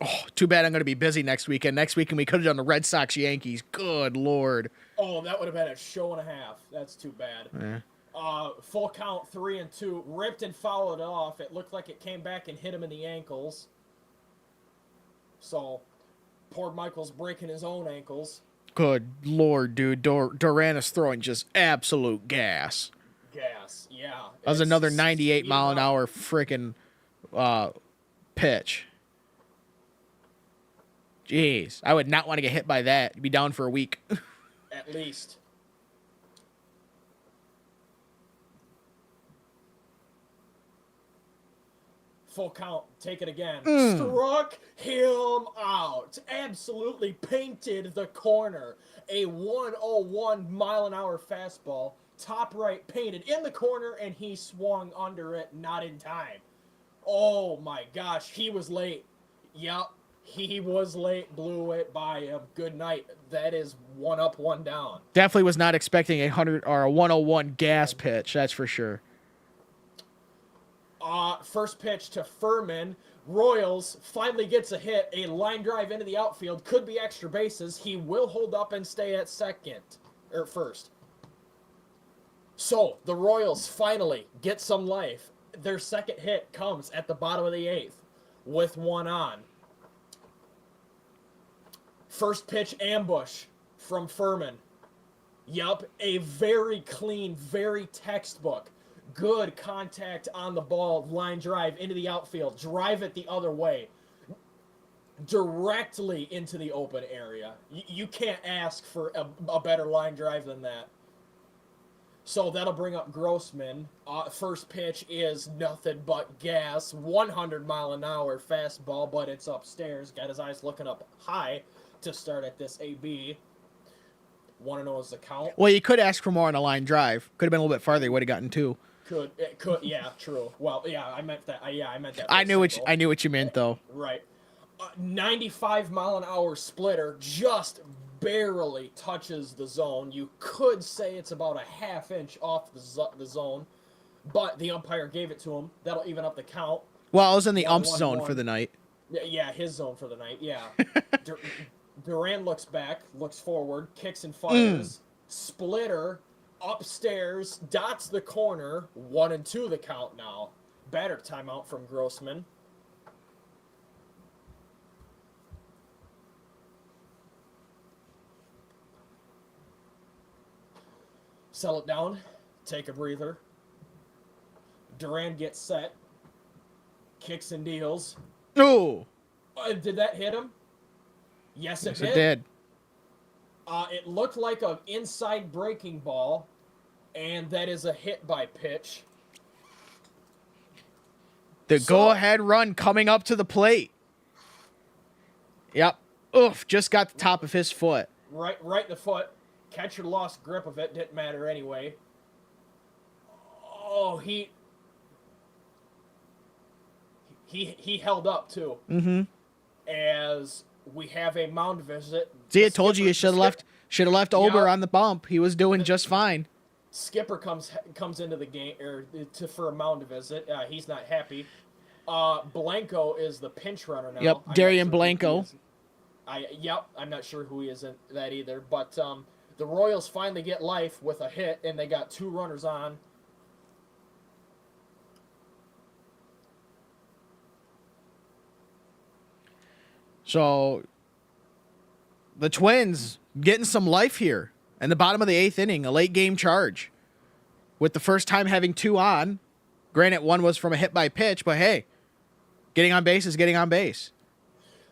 Oh, too bad I'm going to be busy next weekend. Next weekend we could have done the Red Sox Yankees. Good Lord. Oh, that would have been a show and a half. That's too bad. Yeah. Full count, 3-2. Ripped and fouled it off. It looked like it came back and hit him in the ankles. So, poor Michael's breaking his own ankles. Good Lord, dude. Duran is throwing just absolute gas. Gas, yeah. That was another 98-mile-an-hour freaking pitch. Jeez. I would not want to get hit by that. You'd be down for a week. At least. Full count. Take it again. Struck him out. Absolutely painted the corner. A 101-mile-an-hour fastball. Top right painted in the corner, and he swung under it, not in time. Oh, my gosh. He was late. Yep. He was late. Blew it by him. Good night. That is 1 up, 1 down. Definitely was not expecting a 100 or a 101 gas pitch. That's for sure. First pitch to Furman. Royals finally gets a hit. A line drive into the outfield. Could be extra bases. He will hold up and stay at first. So, the Royals finally get some life. Their second hit comes at the bottom of the 8th with 1 on. First pitch ambush from Furman. Yup, a very clean, very textbook. Good contact on the ball, line drive into the outfield, drive it the other way, directly into the open area. You can't ask for a better line drive than that. So that'll bring up Grossman. First pitch is nothing but gas, 100-mile-an-hour fastball, but it's upstairs. Got his eyes looking up high to start at this AB. 1-0 is the count. Well, you could ask for more on a line drive. Could have been a little bit farther. You would have gotten 2. Yeah, true. Well, yeah, I meant that. I meant that. I knew what you meant, though. Right. 95-mile-an-hour splitter just barely touches the zone. You could say it's about a half inch off the zone, but the umpire gave it to him. That'll even up the count. Well, I was in the umps 1-1-1. zone for the night. Yeah, his zone for the night. Yeah. Duran looks back, looks forward, kicks and fires. Splitter upstairs, dots the corner. 1-2 the count now. Batter timeout from Grossman. Settle it down. Take a breather. Duran gets set. Kicks and deals. Ooh. Did that hit him? Yes, Yes, did. it did. It looked like an inside breaking ball, and that is a hit by pitch. The go-ahead run coming up to the plate. Yep. Oof, just got the top of his foot. Right in the foot. Catcher lost grip of it. Didn't matter anyway. Oh, he held up too. Mm-hmm. As we have a mound visit. See, I told you should have left Ober on the bump. He was doing just fine. Skipper comes into the game for a mound visit. He's not happy. Blanco is the pinch runner now. Yep, Darian Blanco. I'm not sure who he is in that either. But the Royals finally get life with a hit, and they got 2 runners on. So the Twins getting some life here in the bottom of the 8th inning, a late game charge with the first time having 2 on. Granted, 1 was from a hit by pitch, but hey, getting on base is getting on base.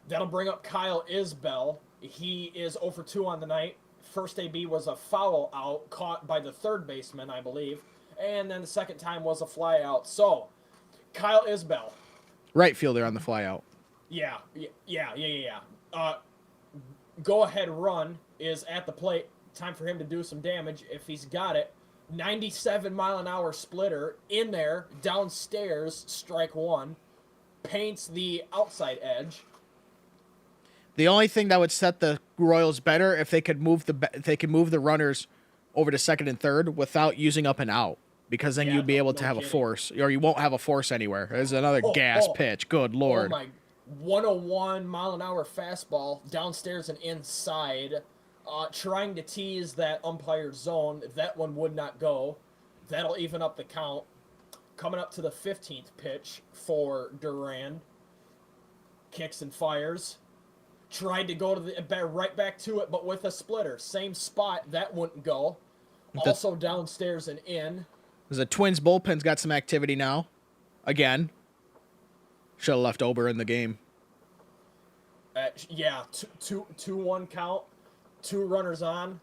That'll bring up Kyle Isbell. He is 0 for 2 on the night. First AB was a foul out caught by the third baseman, I believe. And then the second time was a fly out. So, Kyle Isbell. Right fielder on the fly out. Yeah. Go ahead run is at the plate. Time for him to do some damage if he's got it. 97-mile-an-hour splitter in there, downstairs, strike 1. Paints the outside edge. The only thing that would set the Royals better if they could move the runners over to second and third without using up an out, because then you'd be able to have a force, or you won't have a force anywhere. There's another gas pitch. Good Lord. Oh my, 101-mile-an-hour fastball downstairs and inside, trying to tease that umpire's zone. That one would not go. That'll even up the count. Coming up to the 15th pitch for Duran. Kicks and fires. Tried to go to the right back to it, but with a splitter. Same spot. That wouldn't go. Also downstairs and in. The Twins bullpen's got some activity now. Again. Should have left Ober in the game. 2-1 count. 2 runners on.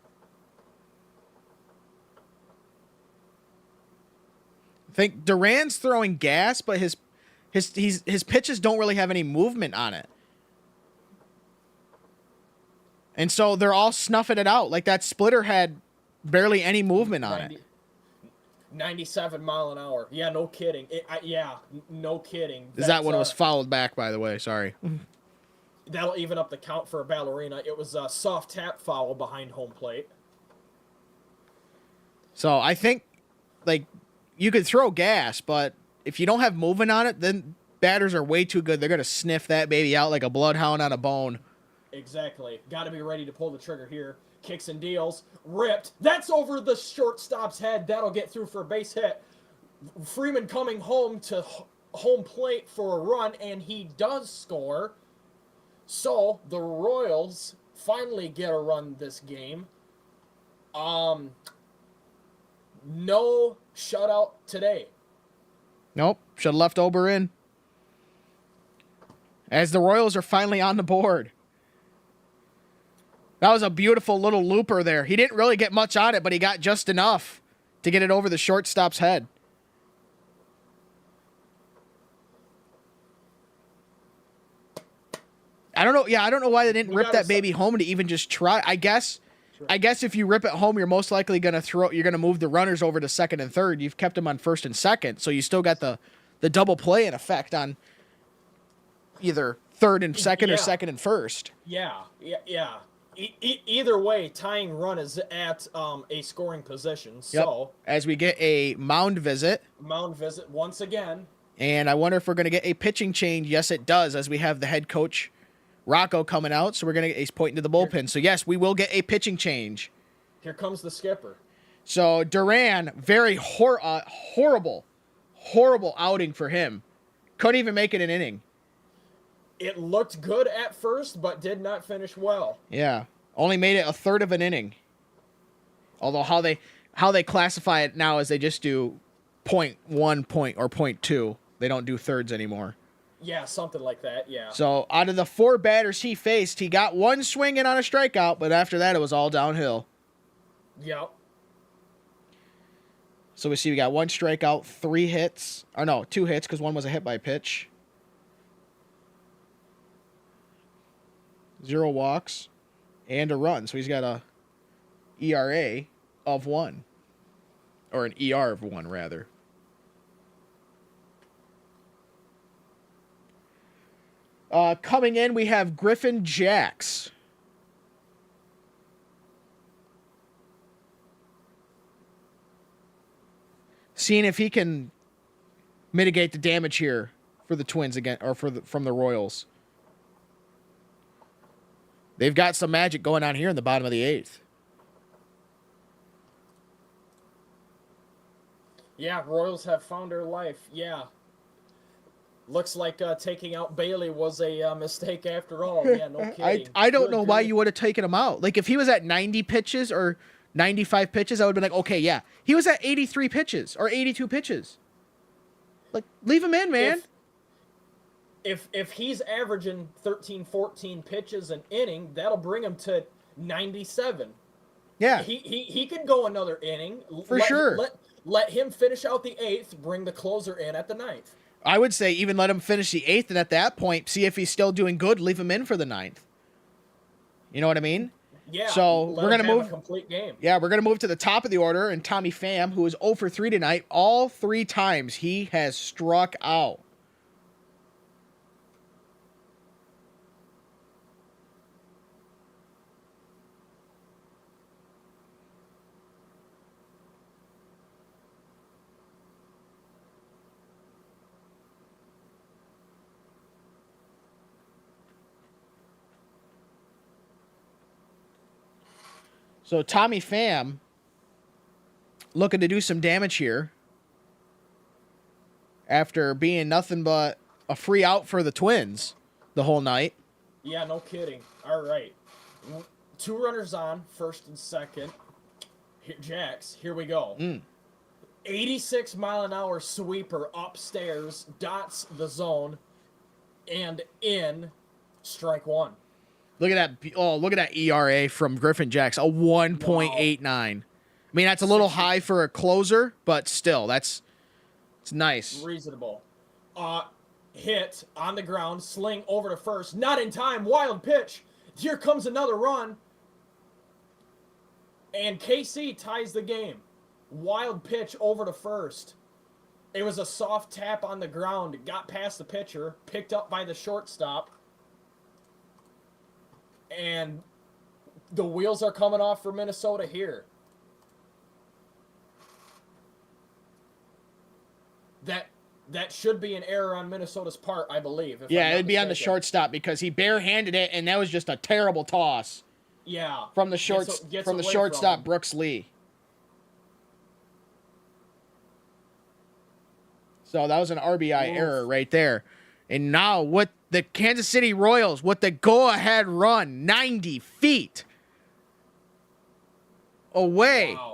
I think Duran's throwing gas, but his pitches don't really have any movement on it. And so they're all snuffing it out. Like that splitter had barely any movement on it. 97 mile an hour. Yeah, no kidding. No kidding. That one was fouled back, by the way. Sorry. That'll even up the count for a ballerina. It was a soft tap foul behind home plate. So I think, like, you could throw gas, but if you don't have movement on it, then batters are way too good. They're going to sniff that baby out like a bloodhound on a bone. Exactly. Got to be ready to pull the trigger here. Kicks and deals. Ripped. That's over the shortstop's head. That'll get through for a base hit. Freeman coming home to home plate for a run, and he does score. So the Royals finally get a run this game. No shutout today. Nope. Should have left Ober in. As the Royals are finally on the board. That was a beautiful little looper there. He didn't really get much on it, but he got just enough to get it over the shortstop's head. I don't know. Yeah, I don't know why they didn't rip that baby home to even just try. I guess if you rip it home, you're most likely going to move the runners over to second and third. You've kept them on first and second, so you still got the double play in effect on either third and second or second and first. Yeah. Either way, tying run is at a scoring position. So As we get a mound visit. mound visit once again. And I wonder if we're going to get a pitching change. Yes, it does, as we have the head coach, Rocco, coming out. So we're going to he's pointing to the bullpen. So, yes, we will get a pitching change. Here comes the skipper. So, Duran, very horrible outing for him. Couldn't even make it an inning. It looked good at first, but did not finish well. Yeah. Only made it a third of an inning. Although how they classify it now is they just do 0.1 point or 0.2. They don't do thirds anymore. Yeah, something like that, yeah. So out of the 4 batters he faced, he got 1 swing in on a strikeout, but after that it was all downhill. Yep. So we see we got 1 strikeout, 3 hits. Or no, 2 hits because 1 was a hit by pitch. 0 walks and a run. So he's got a ERA of 1. Or an ER of 1, rather. Coming in, we have Griffin Jacks. Seeing if he can mitigate the damage here for the Twins again, or from the Royals. They've got some magic going on here in the bottom of the 8th. Yeah, Royals have found their life. Yeah. Looks like taking out Bailey was a mistake after all. Yeah, no kidding. I don't know why you would have taken him out. Like, if he was at 90 pitches or 95 pitches, I would have been like, okay, yeah. He was at 83 pitches or 82 pitches. Like, leave him in, man. If he's averaging 13, 14 pitches an inning, that'll bring him to 97. Yeah. He could go another inning. For sure. Let him finish out the 8th, bring the closer in at the 9th. I would say even let him finish the 8th, and at that point, see if he's still doing good, leave him in for the 9th. You know what I mean? Yeah. So we're gonna move a complete game. Yeah, we're gonna move to the top of the order, and Tommy Pham, who is 0 for 3 tonight, all 3 times he has struck out. So Tommy Pham looking to do some damage here after being nothing but a free out for the Twins the whole night. Yeah, no kidding. All right. 2 runners on, first and second. Jacks, here we go. 86-mile-an-hour sweeper upstairs, dots the zone, and in, strike 1. Look at that! Oh, look at that ERA from Griffin Jacks, a 1.89. Wow. I mean, that's a little high for a closer, but still, it's nice. Reasonable. Hit on the ground, sling over to first, not in time, wild pitch. Here comes another run. And KC ties the game. Wild pitch over to first. It was a soft tap on the ground, got past the pitcher, picked up by the shortstop. And the wheels are coming off for Minnesota here. That should be an error on Minnesota's part, I believe. Yeah, it'd be on the shortstop because he barehanded it, and that was just a terrible toss. Yeah. From the shortstop, Brooks Lee. So that was an RBI error right there. And now with the Kansas City Royals, with the go-ahead run, 90 feet away. Wow.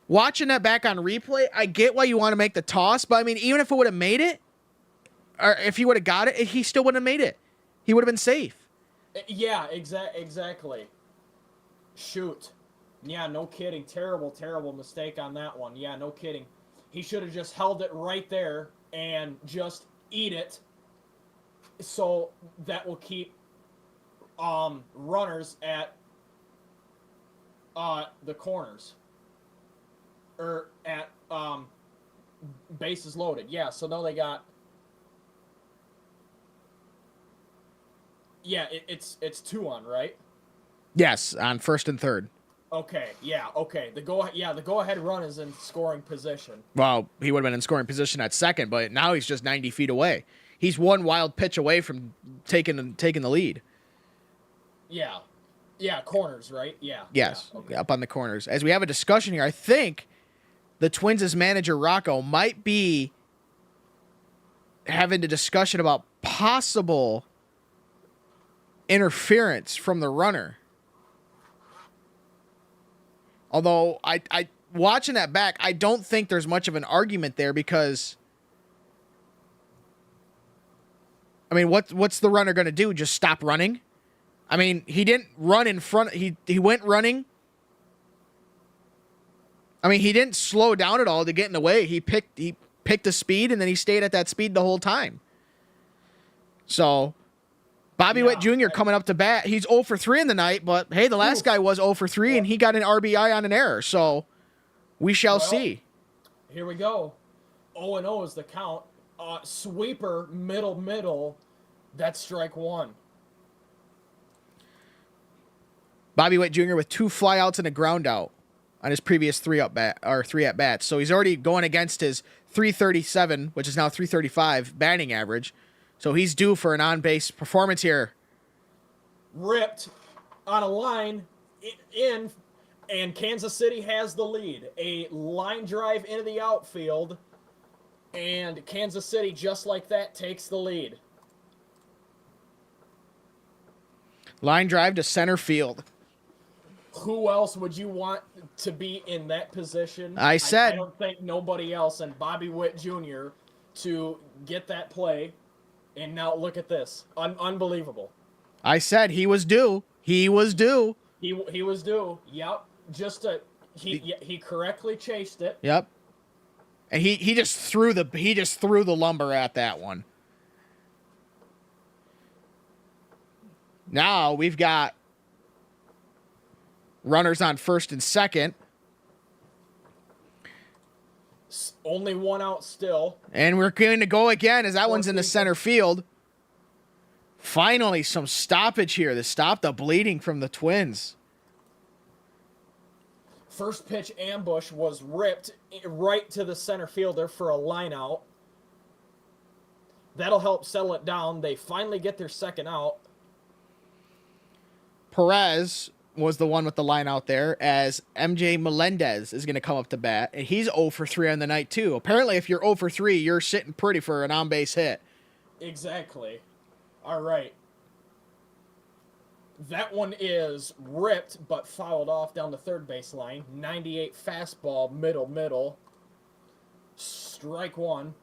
Watching that back on replay, I get why you want to make the toss, but I mean, even if it would have made it, or if he would have got it, he still wouldn't have made it. He would have been safe. Yeah, exactly. Shoot. Yeah, no kidding. Terrible mistake on that one. Yeah, no kidding. He should have just held it right there and just eat it. So that will keep runners at the corners. or at bases loaded. Yeah, so now they got. Yeah, it's 2-on, right? Yes, on first and third. Okay, yeah, okay. The go ahead run is in scoring position. Well, he would have been in scoring position at second, but now he's just 90 feet away. He's one wild pitch away from taking the lead. Yeah. Yeah, corners, right? Yeah. Yes, Yeah, okay. up on the corners. As we have a discussion here, I think the Twins' manager, Rocco, might be having a discussion about possible interference from the runner. Although, I watching that back, I don't think there's much of an argument there because, I mean, what's the runner going to do? Just stop running? I mean, he didn't run in front. He went running. I mean, he didn't slow down at all to get in the way. He picked a speed, and then he stayed at that speed the whole time. So, Bobby Witt Jr. coming up to bat. He's 0 for 3 in the night, but hey, the last guy was 0 for 3, and he got an RBI on an error. So, we shall see. Here we go. 0-0 is the count. Sweeper, middle. That's strike one. Bobby Witt Jr. with 2 flyouts and a ground out on his previous 3 at bats. So he's already going against his 337, which is now 335 batting average. So he's due for an on-base performance here. Ripped on a line in, and Kansas City has the lead. A line drive into the outfield, and Kansas City, just like that, takes the lead. Line drive to center field. Who else would you want to be in that position? I said. I don't think nobody else, and Bobby Witt Jr. to get that play. And now look at this. Unbelievable. I said he was due. He was due. He was due. Yep. He correctly chased it. Yep. And he just threw the lumber at that one. Now we've got runners on first and second. Only one out still. And we're going to go again as that one's in the center field. Finally, some stoppage here to stop the bleeding from the Twins. First pitch ambush was ripped right to the center fielder for a line out. That'll help settle it down. They finally get their second out. Perez was the one with the line out there, as MJ Melendez is going to come up to bat, and he's 0 for 3 on the night too. Apparently, if you're 0 for 3, you're sitting pretty for an on-base hit. Exactly. All right. That one is ripped but fouled off down the third baseline. 98 fastball, middle. Strike one.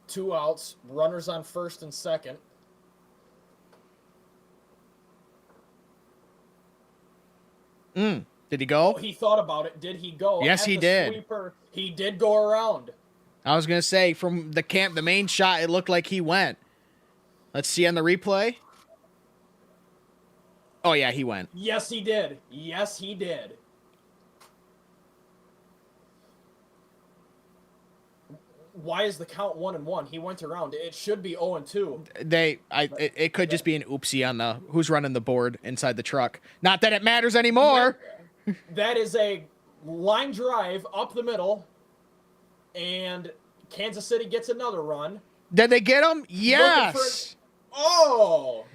2 outs. Runners on first and second. Did he go? Oh, he thought about it. Did he go? Yes, he did. Sweeper, he did go around. I was going to say, from the main shot, it looked like he went. Let's see on the replay. Oh, yeah, he went. Yes, he did. Yes, he did. Why is the count 1-1? He went around. It should be 0-2. It could just be an oopsie on the who's running the board inside the truck. Not that it matters anymore. That is a line drive up the middle, and Kansas City gets another run. Did they get him? Yes.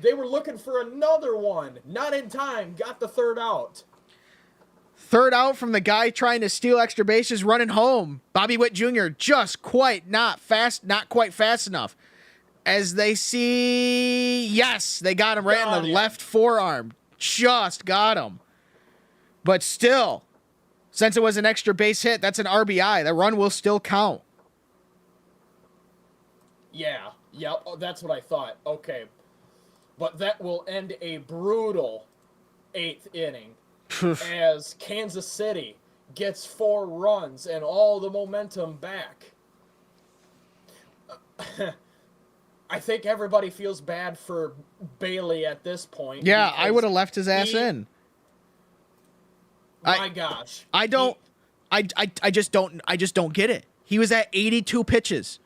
They were looking for another one. Not in time. Got the third out. Third out from the guy trying to steal extra bases, running home. Bobby Witt Jr. just not quite fast enough. As they see, yes, they got him right in the left forearm. Just got him. But still, since it was an extra base hit, that's an RBI. The run will still count. Yeah. Yep. Oh, that's what I thought. Okay. But that will end a brutal 8th inning. As Kansas City gets 4 runs and all the momentum back. I think everybody feels bad for Bailey at this point. Yeah, I would have left his ass in. My gosh. I just don't get it. He was at 82 pitches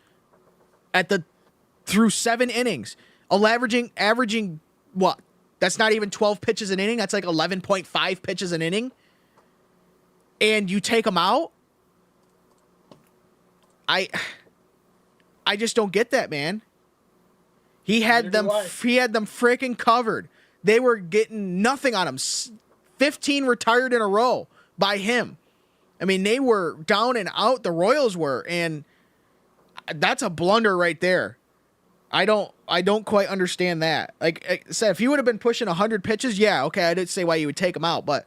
through 7 innings. Averaging what? That's not even 12 pitches an inning. That's like 11.5 pitches an inning. And you take him out? I just don't get that, man. He had them freaking covered. They were getting nothing on him. 15 retired in a row by him. I mean, they were down and out, the Royals were, and that's a blunder right there. I don't quite understand that. Like I said, if he would have been pushing 100 pitches, yeah, okay, I didn't say why you would take him out, but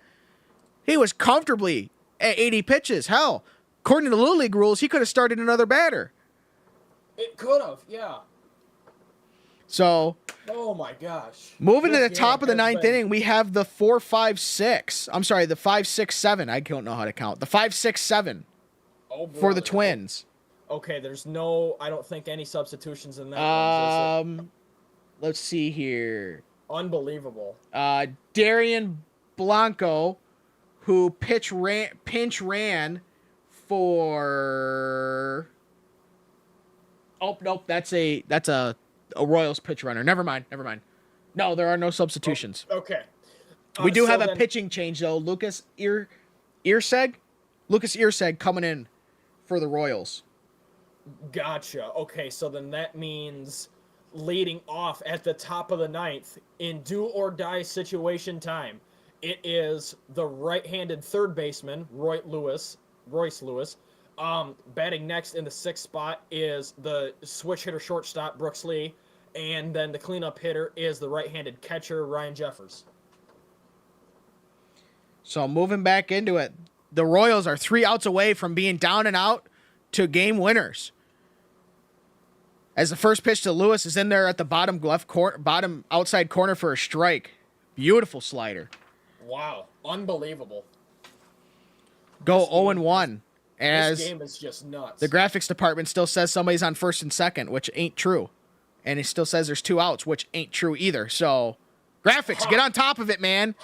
he was comfortably at 80 pitches. Hell, according to the Little League rules, he could have started another batter. It could have, yeah. So, oh my gosh. Moving to the top of the ninth inning, we have the 4-5-6. I'm sorry, the 5-6-7. I don't know how to count. The 5-6-7 for the Twins. Okay, there's no, I don't think, any substitutions in that one, is it? Let's see here. Unbelievable. Darian Blanco, who pinch ran for. Oh nope, that's a Royals pitch runner. Never mind. No, there are no substitutions. Oh, okay. We do have a pitching change though. Lucas Irseg coming in for the Royals. Gotcha. Okay, so then that means leading off at the top of the ninth in do or die situation time. It is the right-handed third baseman, Royce Lewis. Batting next in the 6th spot is the switch hitter shortstop, Brooks Lee. And then the cleanup hitter is the right-handed catcher, Ryan Jeffers. So moving back into it, the Royals are 3 outs away from being down and out to game winners. As the first pitch to Lewis is in there at the bottom outside corner for a strike. Beautiful slider. Wow, unbelievable. Go 0-1. As this game is just nuts. The graphics department still says somebody's on first and second, which ain't true. And it still says there's 2 outs, which ain't true either. So, graphics, get on top of it, man.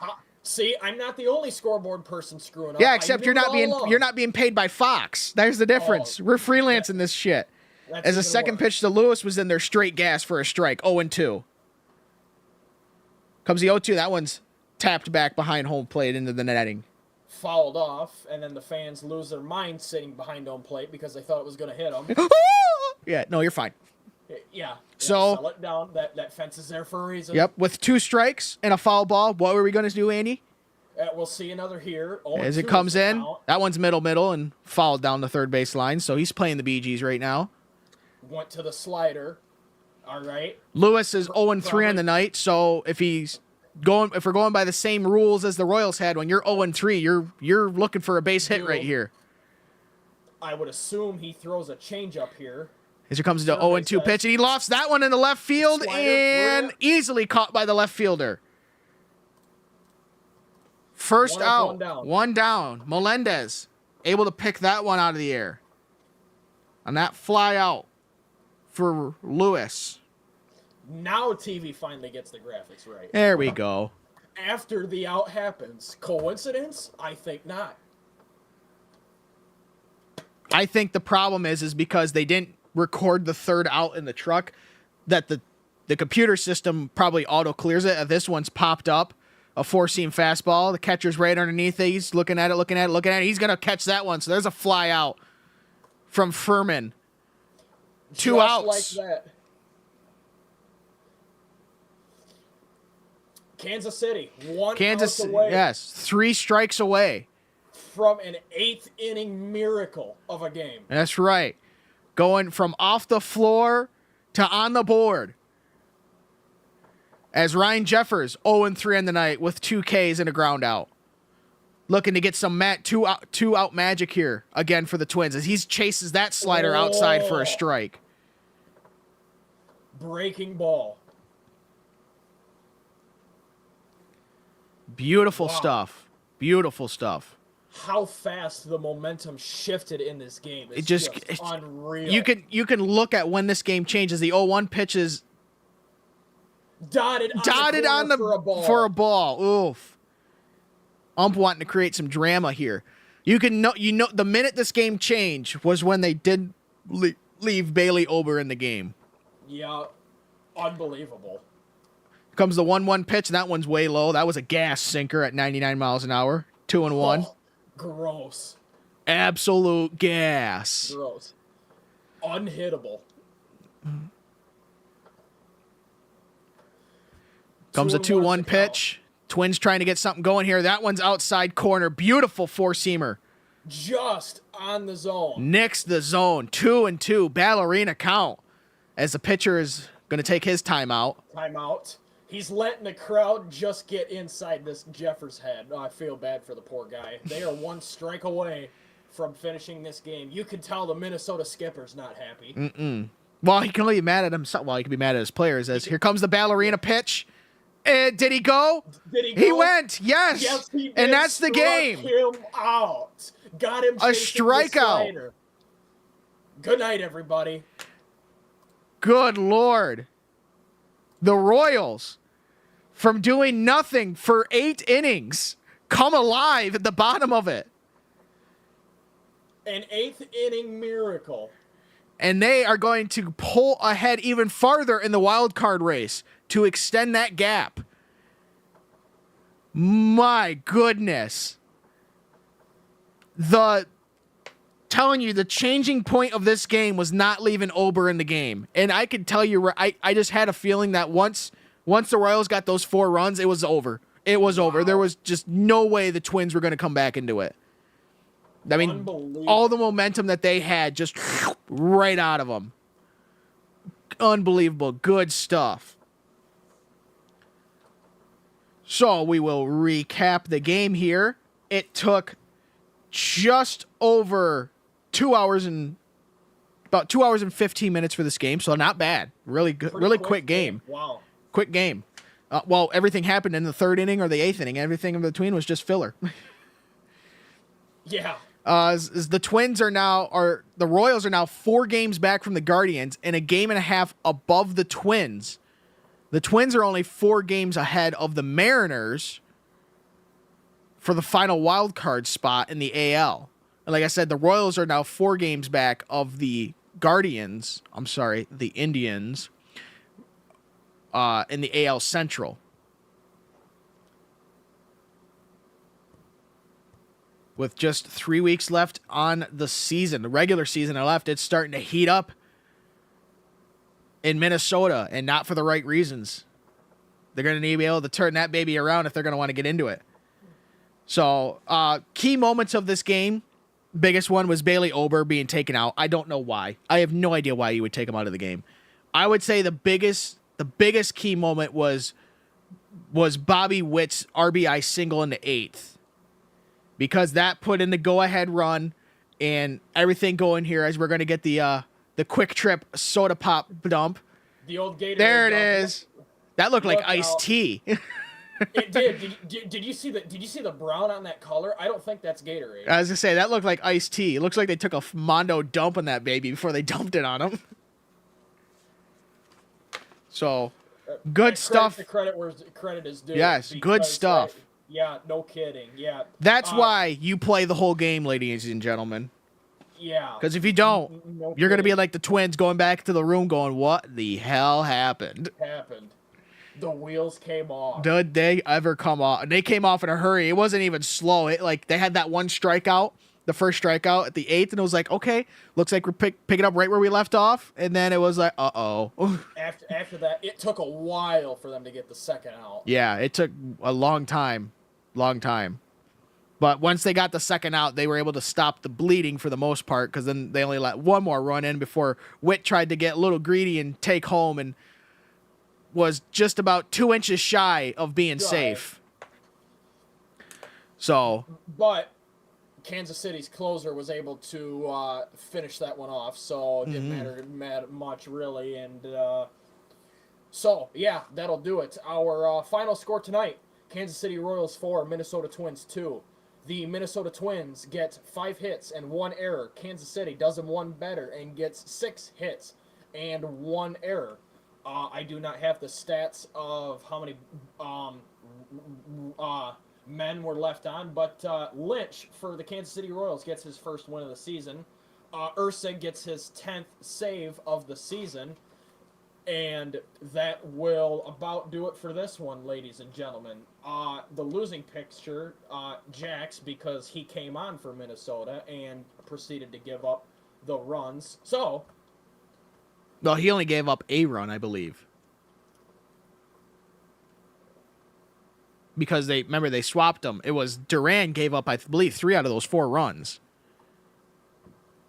See, I'm not the only scoreboard person screwing up. Yeah, except you're not being paid by Fox. There's the difference. We're freelancing this shit. As a second pitch to Lewis was in there straight gas for a strike, 0-2. Comes the 0-2. That one's tapped back behind home plate into the netting. Fouled off, and then the fans lose their mind sitting behind home plate because they thought it was going to hit them. Yeah, no, you're fine. Yeah. So settle it down. That fence is there for a reason. Yep, with 2 strikes and a foul ball, what were we going to do, Andy? We'll see another here. As it comes in, that one's middle, and fouled down the third base line, so he's playing the Bee Gees right now. Went to the slider. All right. Lewis is 0-3 on the night, so if we're going by the same rules as the Royals had, when you're 0-3, you're looking for a base hit right here. I would assume he throws a changeup here. As here comes the 0-2 pitch, and he lofts that one in the left field and easily caught by the left fielder. First out, one down. Melendez able to pick that one out of the air. On that fly out for Lewis. Now TV finally gets the graphics right. There we go. After the out happens. Coincidence? I think not. I think the problem is because they didn't record the third out in the truck, that the computer system probably auto clears it. This one's popped up, a 4-seam fastball. The catcher's right underneath it. He's looking at it. He's gonna catch that one. So there's a fly out from Furman. 2 outs. Like that. Kansas City, out away. Yes, 3 strikes away from an 8th inning miracle of a game. That's right. Going from off the floor to on the board. As Ryan Jeffers 0-3 on the night with 2 Ks and a ground out. Looking to get some two out magic here again for the Twins as he chases that slider outside for a strike. Breaking ball. Beautiful stuff. Beautiful stuff. How fast the momentum shifted in this game is just unreal. You can look at when this game changes. The 0-1 pitch is dotted on for a ball. Oof. Ump wanting to create some drama here. You know, the minute this game changed was when they did leave Bailey Ober in the game. Yeah, unbelievable. Comes the 1-1 pitch, and that one's way low. That was a gas sinker at 99 miles an hour. 2-1. Oh, gross. Absolute gas. Gross. Unhittable. Comes a 2-1 2-1 pitch. Twins trying to get something going here. That one's outside corner. Beautiful four-seamer. Just on the zone. Nicks the zone. 2-2. Ballerina count. As the pitcher is going to take his timeout. Timeout. He's letting the crowd just get inside this Jeffers' head. Oh, I feel bad for the poor guy. They are one strike away from finishing this game. You can tell the Minnesota skipper's not happy. Well, he can only be mad at himself. Well, he can be mad at his players. As here comes the Ballerina pitch. Did he go? Did he go? He went. Yes. Yes, he did. And that's the Struck game. him out. Got him A chasing the strikeout. slider. Good night, everybody. Good Lord. The Royals, from doing nothing for 8 innings, come alive at the bottom of it. An 8th inning miracle. And they are going to pull ahead even farther in the wild card race to extend that gap. My goodness. Telling you, the changing point of this game was not leaving Ober in the game. And I could tell you, I just had a feeling that once the Royals got those 4 runs, it was over. It was over. There was just no way the Twins were going to come back into it. I mean, all the momentum that they had just right out of them. Unbelievable. Good stuff. So we will recap the game here. It took just over 2 hours and 15 minutes for this game. So not bad. Really good. Really quick game. Wow. Quick game. Well, everything happened in the 3rd inning or the 8th inning. Everything in between was just filler. Yeah. The Royals are now 4 games back from the Guardians and a game and a half above the Twins. The Twins are only 4 games ahead of the Mariners for the final wild card spot in the AL. And like I said, the Royals are now 4 games back of the Indians, in the AL Central. With just 3 weeks left on the season, the regular season left, it's starting to heat up in Minnesota, and not for the right reasons. They're going to need to be able to turn that baby around if they're going to want to get into it. So, key moments of this game, biggest one was Bailey Ober being taken out. I don't know why. I have no idea why you would take him out of the game. I would say the biggest key moment was Bobby Witt's RBI single in the 8th. Because that put in the go-ahead run and everything going here as we're going to get the quick trip soda pop dump. The old Gatorade. There it dump. is. That looked like iced tea. It did. Did you see the brown on that color? I don't think that's Gatorade. I was going to say, that looked like iced tea. It looks like they took a Mondo dump on that baby before they dumped it on him. So, good stuff. The credit where credit is due. Yes, good stuff. Yeah, no kidding. Yeah. That's why you play the whole game, ladies and gentlemen. Yeah. Because if you don't, you're going to be like the Twins going back to the room going, what the hell happened? The wheels came off. Did they ever come off? They came off in a hurry. It wasn't even slow. They had that one strikeout, the first strikeout at the 8th, and it was like, okay, looks like we're picking up right where we left off. And then it was like, uh-oh. After that, it took a while for them to get the second out. Yeah, it took a long time. But once they got the second out, they were able to stop the bleeding for the most part, because then they only let one more run in before Witt tried to get a little greedy and take home and was just about 2 inches shy of being safe. So, but Kansas City's closer was able to finish that one off, so it didn't matter much really. And so, yeah, that'll do it. Our final score tonight: Kansas City Royals 4, Minnesota Twins 2. The Minnesota Twins get 5 hits and 1 error. Kansas City does them one better and gets 6 hits and 1 error. I do not have the stats of how many men were left on, but Lynch for the Kansas City Royals gets his first win of the season. Ursig gets his 10th save of the season. And that will about do it for this one, ladies and gentlemen. The losing picture, Jax, because he came on for Minnesota and proceeded to give up the runs. So, Well, he only gave up a run, I believe. Because they swapped them. It was Duran gave up, I believe, 3 out of those 4 runs.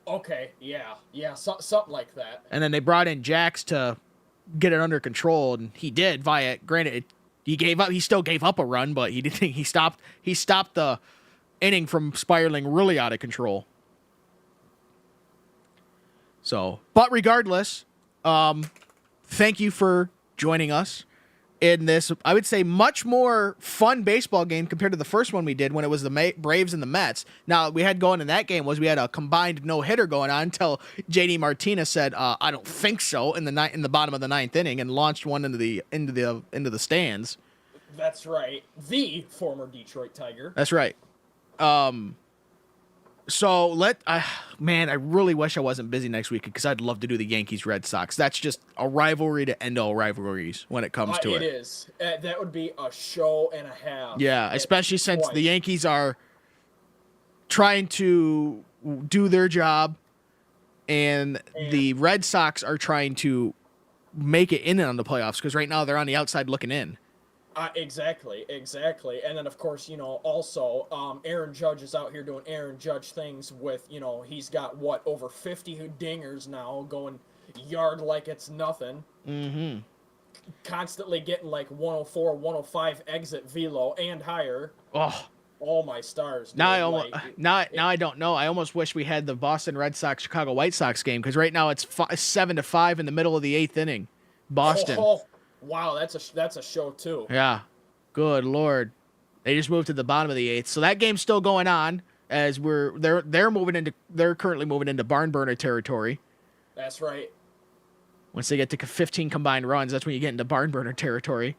okay, yeah, something like that. And then they brought in Jax to get it under control, and he did. Granted, he still gave up a run, but he stopped the inning from spiraling really out of control. So, but regardless, thank you for joining us in this, I would say, much more fun baseball game compared to the first one we did when it was the Braves and the Mets. Now, we had going in that game was we had a combined no-hitter going on until JD Martinez said, "I don't think so," in the bottom of the 9th inning and launched one into the stands. That's right. The former Detroit Tiger. That's right. So man, I really wish I wasn't busy next week because I'd love to do the Yankees Red Sox. That's just a rivalry to end all rivalries when it comes to it. It is. That would be a show and a half. Yeah, especially since the Yankees are trying to do their job and the Red Sox are trying to make it in on the playoffs because right now they're on the outside looking in. Exactly. And then, of course, also Aaron Judge is out here doing Aaron Judge things with, he's got, over 50 dingers now going yard like it's nothing. Mm-hmm. Constantly getting like 104, 105 exit velo and higher. Oh my stars. Dude. Now I don't know. I almost wish we had the Boston Red Sox Chicago White Sox game because right now it's 7-5 in the middle of the 8th inning. Boston. Wow, that's a show too. Yeah, good Lord, they just moved to the bottom of the 8th, so that game's still going on as they're currently moving into barn burner territory. That's right. Once they get to 15 combined runs, that's when you get into barn burner territory.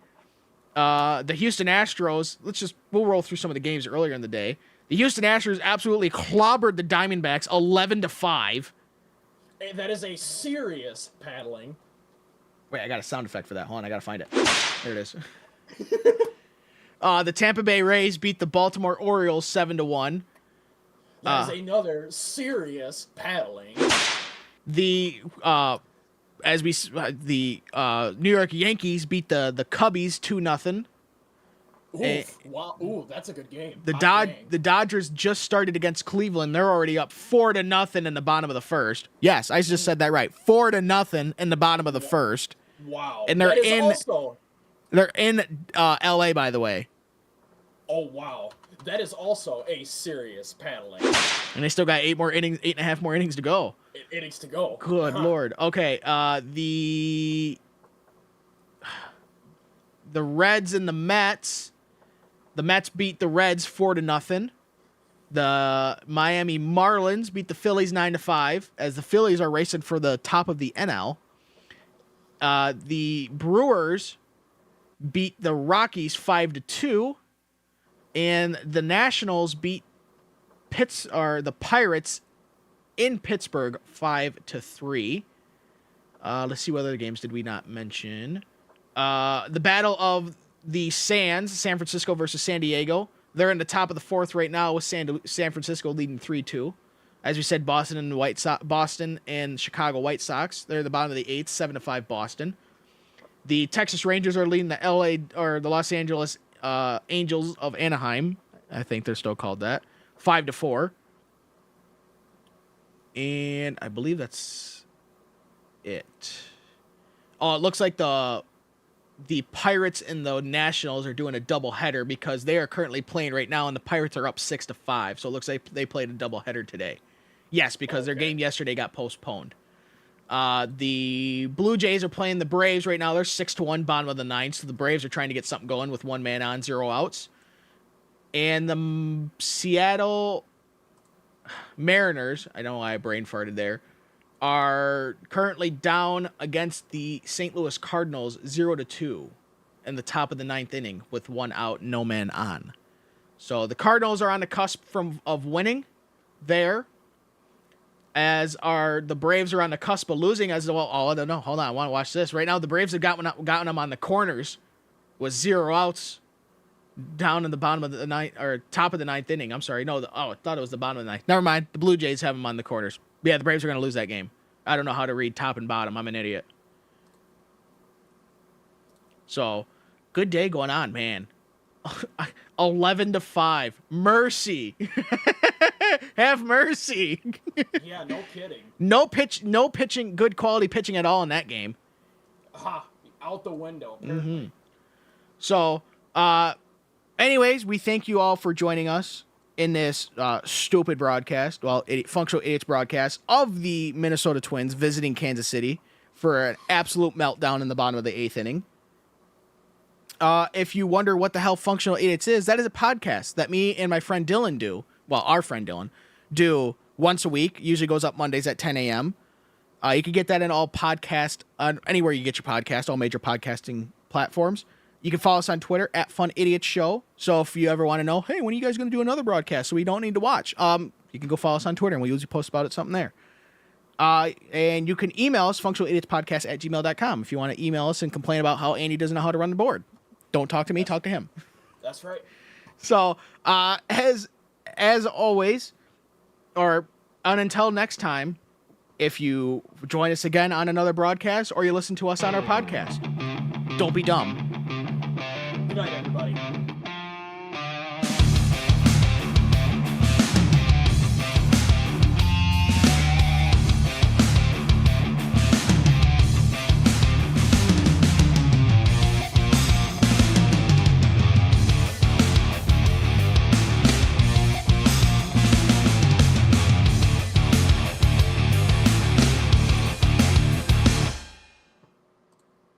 The Houston Astros. We'll roll through some of the games earlier in the day. The Houston Astros absolutely clobbered the Diamondbacks 11-5. That is a serious paddling. Wait, I got a sound effect for that. Hold on, I gotta find it. There it is. The Tampa Bay Rays beat the Baltimore Orioles 7-1. That is another serious paddling. The New York Yankees beat the Cubbies 2-0. Wow, ooh, that's a good game. The Dodgers just started against Cleveland. They're already up 4-0 in the bottom of the first. Yes, I just said that right. 4-0 in the bottom of the first. Wow. And they're in LA, by the way. Oh wow. That is also a serious paddling. And they still got 8.5 more innings to go. Innings to go. Good Lord. Okay. The Reds and the Mets. The Mets beat the Reds 4-0. The Miami Marlins beat the Phillies 9-5 as the Phillies are racing for the top of the NL. The Brewers beat the Rockies 5-2, and the Nationals beat the Pirates in Pittsburgh 5-3. Let's see what other games did we not mention. The Battle of the Sands, San Francisco versus San Diego. They're in the top of the 4th right now with San Francisco leading 3-2. As we said, Boston and Chicago White Sox. They're at the bottom of the 8th, 7-5 Boston. The Texas Rangers are leading the Los Angeles Angels of Anaheim. I think they're still called that. 5-4. And I believe that's it. Oh, it looks like the Pirates and the Nationals are doing a doubleheader because they are currently playing right now, and the Pirates are up 6-5. So it looks like they played a doubleheader today. Yes, because their game yesterday got postponed. The Blue Jays are playing the Braves right now. They're 6-1, bottom of the 9th. So the Braves are trying to get something going with 1 man on, 0 outs. And the Seattle Mariners, I don't know why I brain farted there, are currently down against the St. Louis Cardinals 0-2 in the top of the 9th inning with 1 out, no man on. So the Cardinals are on the cusp of winning there, as are the Braves are on the cusp of losing as well. Oh, I don't know. Hold on. I want to watch this. Right now, the Braves have gotten them on the corners with 0 outs down in the bottom of the ninth, or top of the ninth inning. I'm sorry. No, I thought it was the bottom of the ninth. Never mind. The Blue Jays have them on the corners. Yeah, the Braves are going to lose that game. I don't know how to read top and bottom. I'm an idiot. So, good day going on, man. 11-5. Mercy. Have mercy. Yeah, no kidding. No pitching, good quality pitching at all in that game. Ha! Out the window. Apparently. So, anyways, we thank you all for joining us in this stupid broadcast, Functional Idiots broadcast of the Minnesota Twins visiting Kansas City for an absolute meltdown in the bottom of the 8th inning. If you wonder what the hell Functional Idiots is, that is a podcast that me and my friend Dylan do. Well, our friend Dylan do once a week. Usually goes up Mondays at 10 a.m. You can get that in all anywhere you get your podcast, all major podcasting platforms. You can follow us on Twitter at Fun Idiots Show. So if you ever want to know, hey, when are you guys going to do another broadcast so we don't need to watch? You can go follow us on Twitter, and we usually post about it, something there. And you can email us, functionalidiots@gmail.com, if you want to email us and complain about how Andy doesn't know how to run the board. Don't talk to me, talk to him. That's right. So, as always, and until next time, if you join us again on another broadcast or you listen to us on our podcast, don't be dumb. Good night, everybody.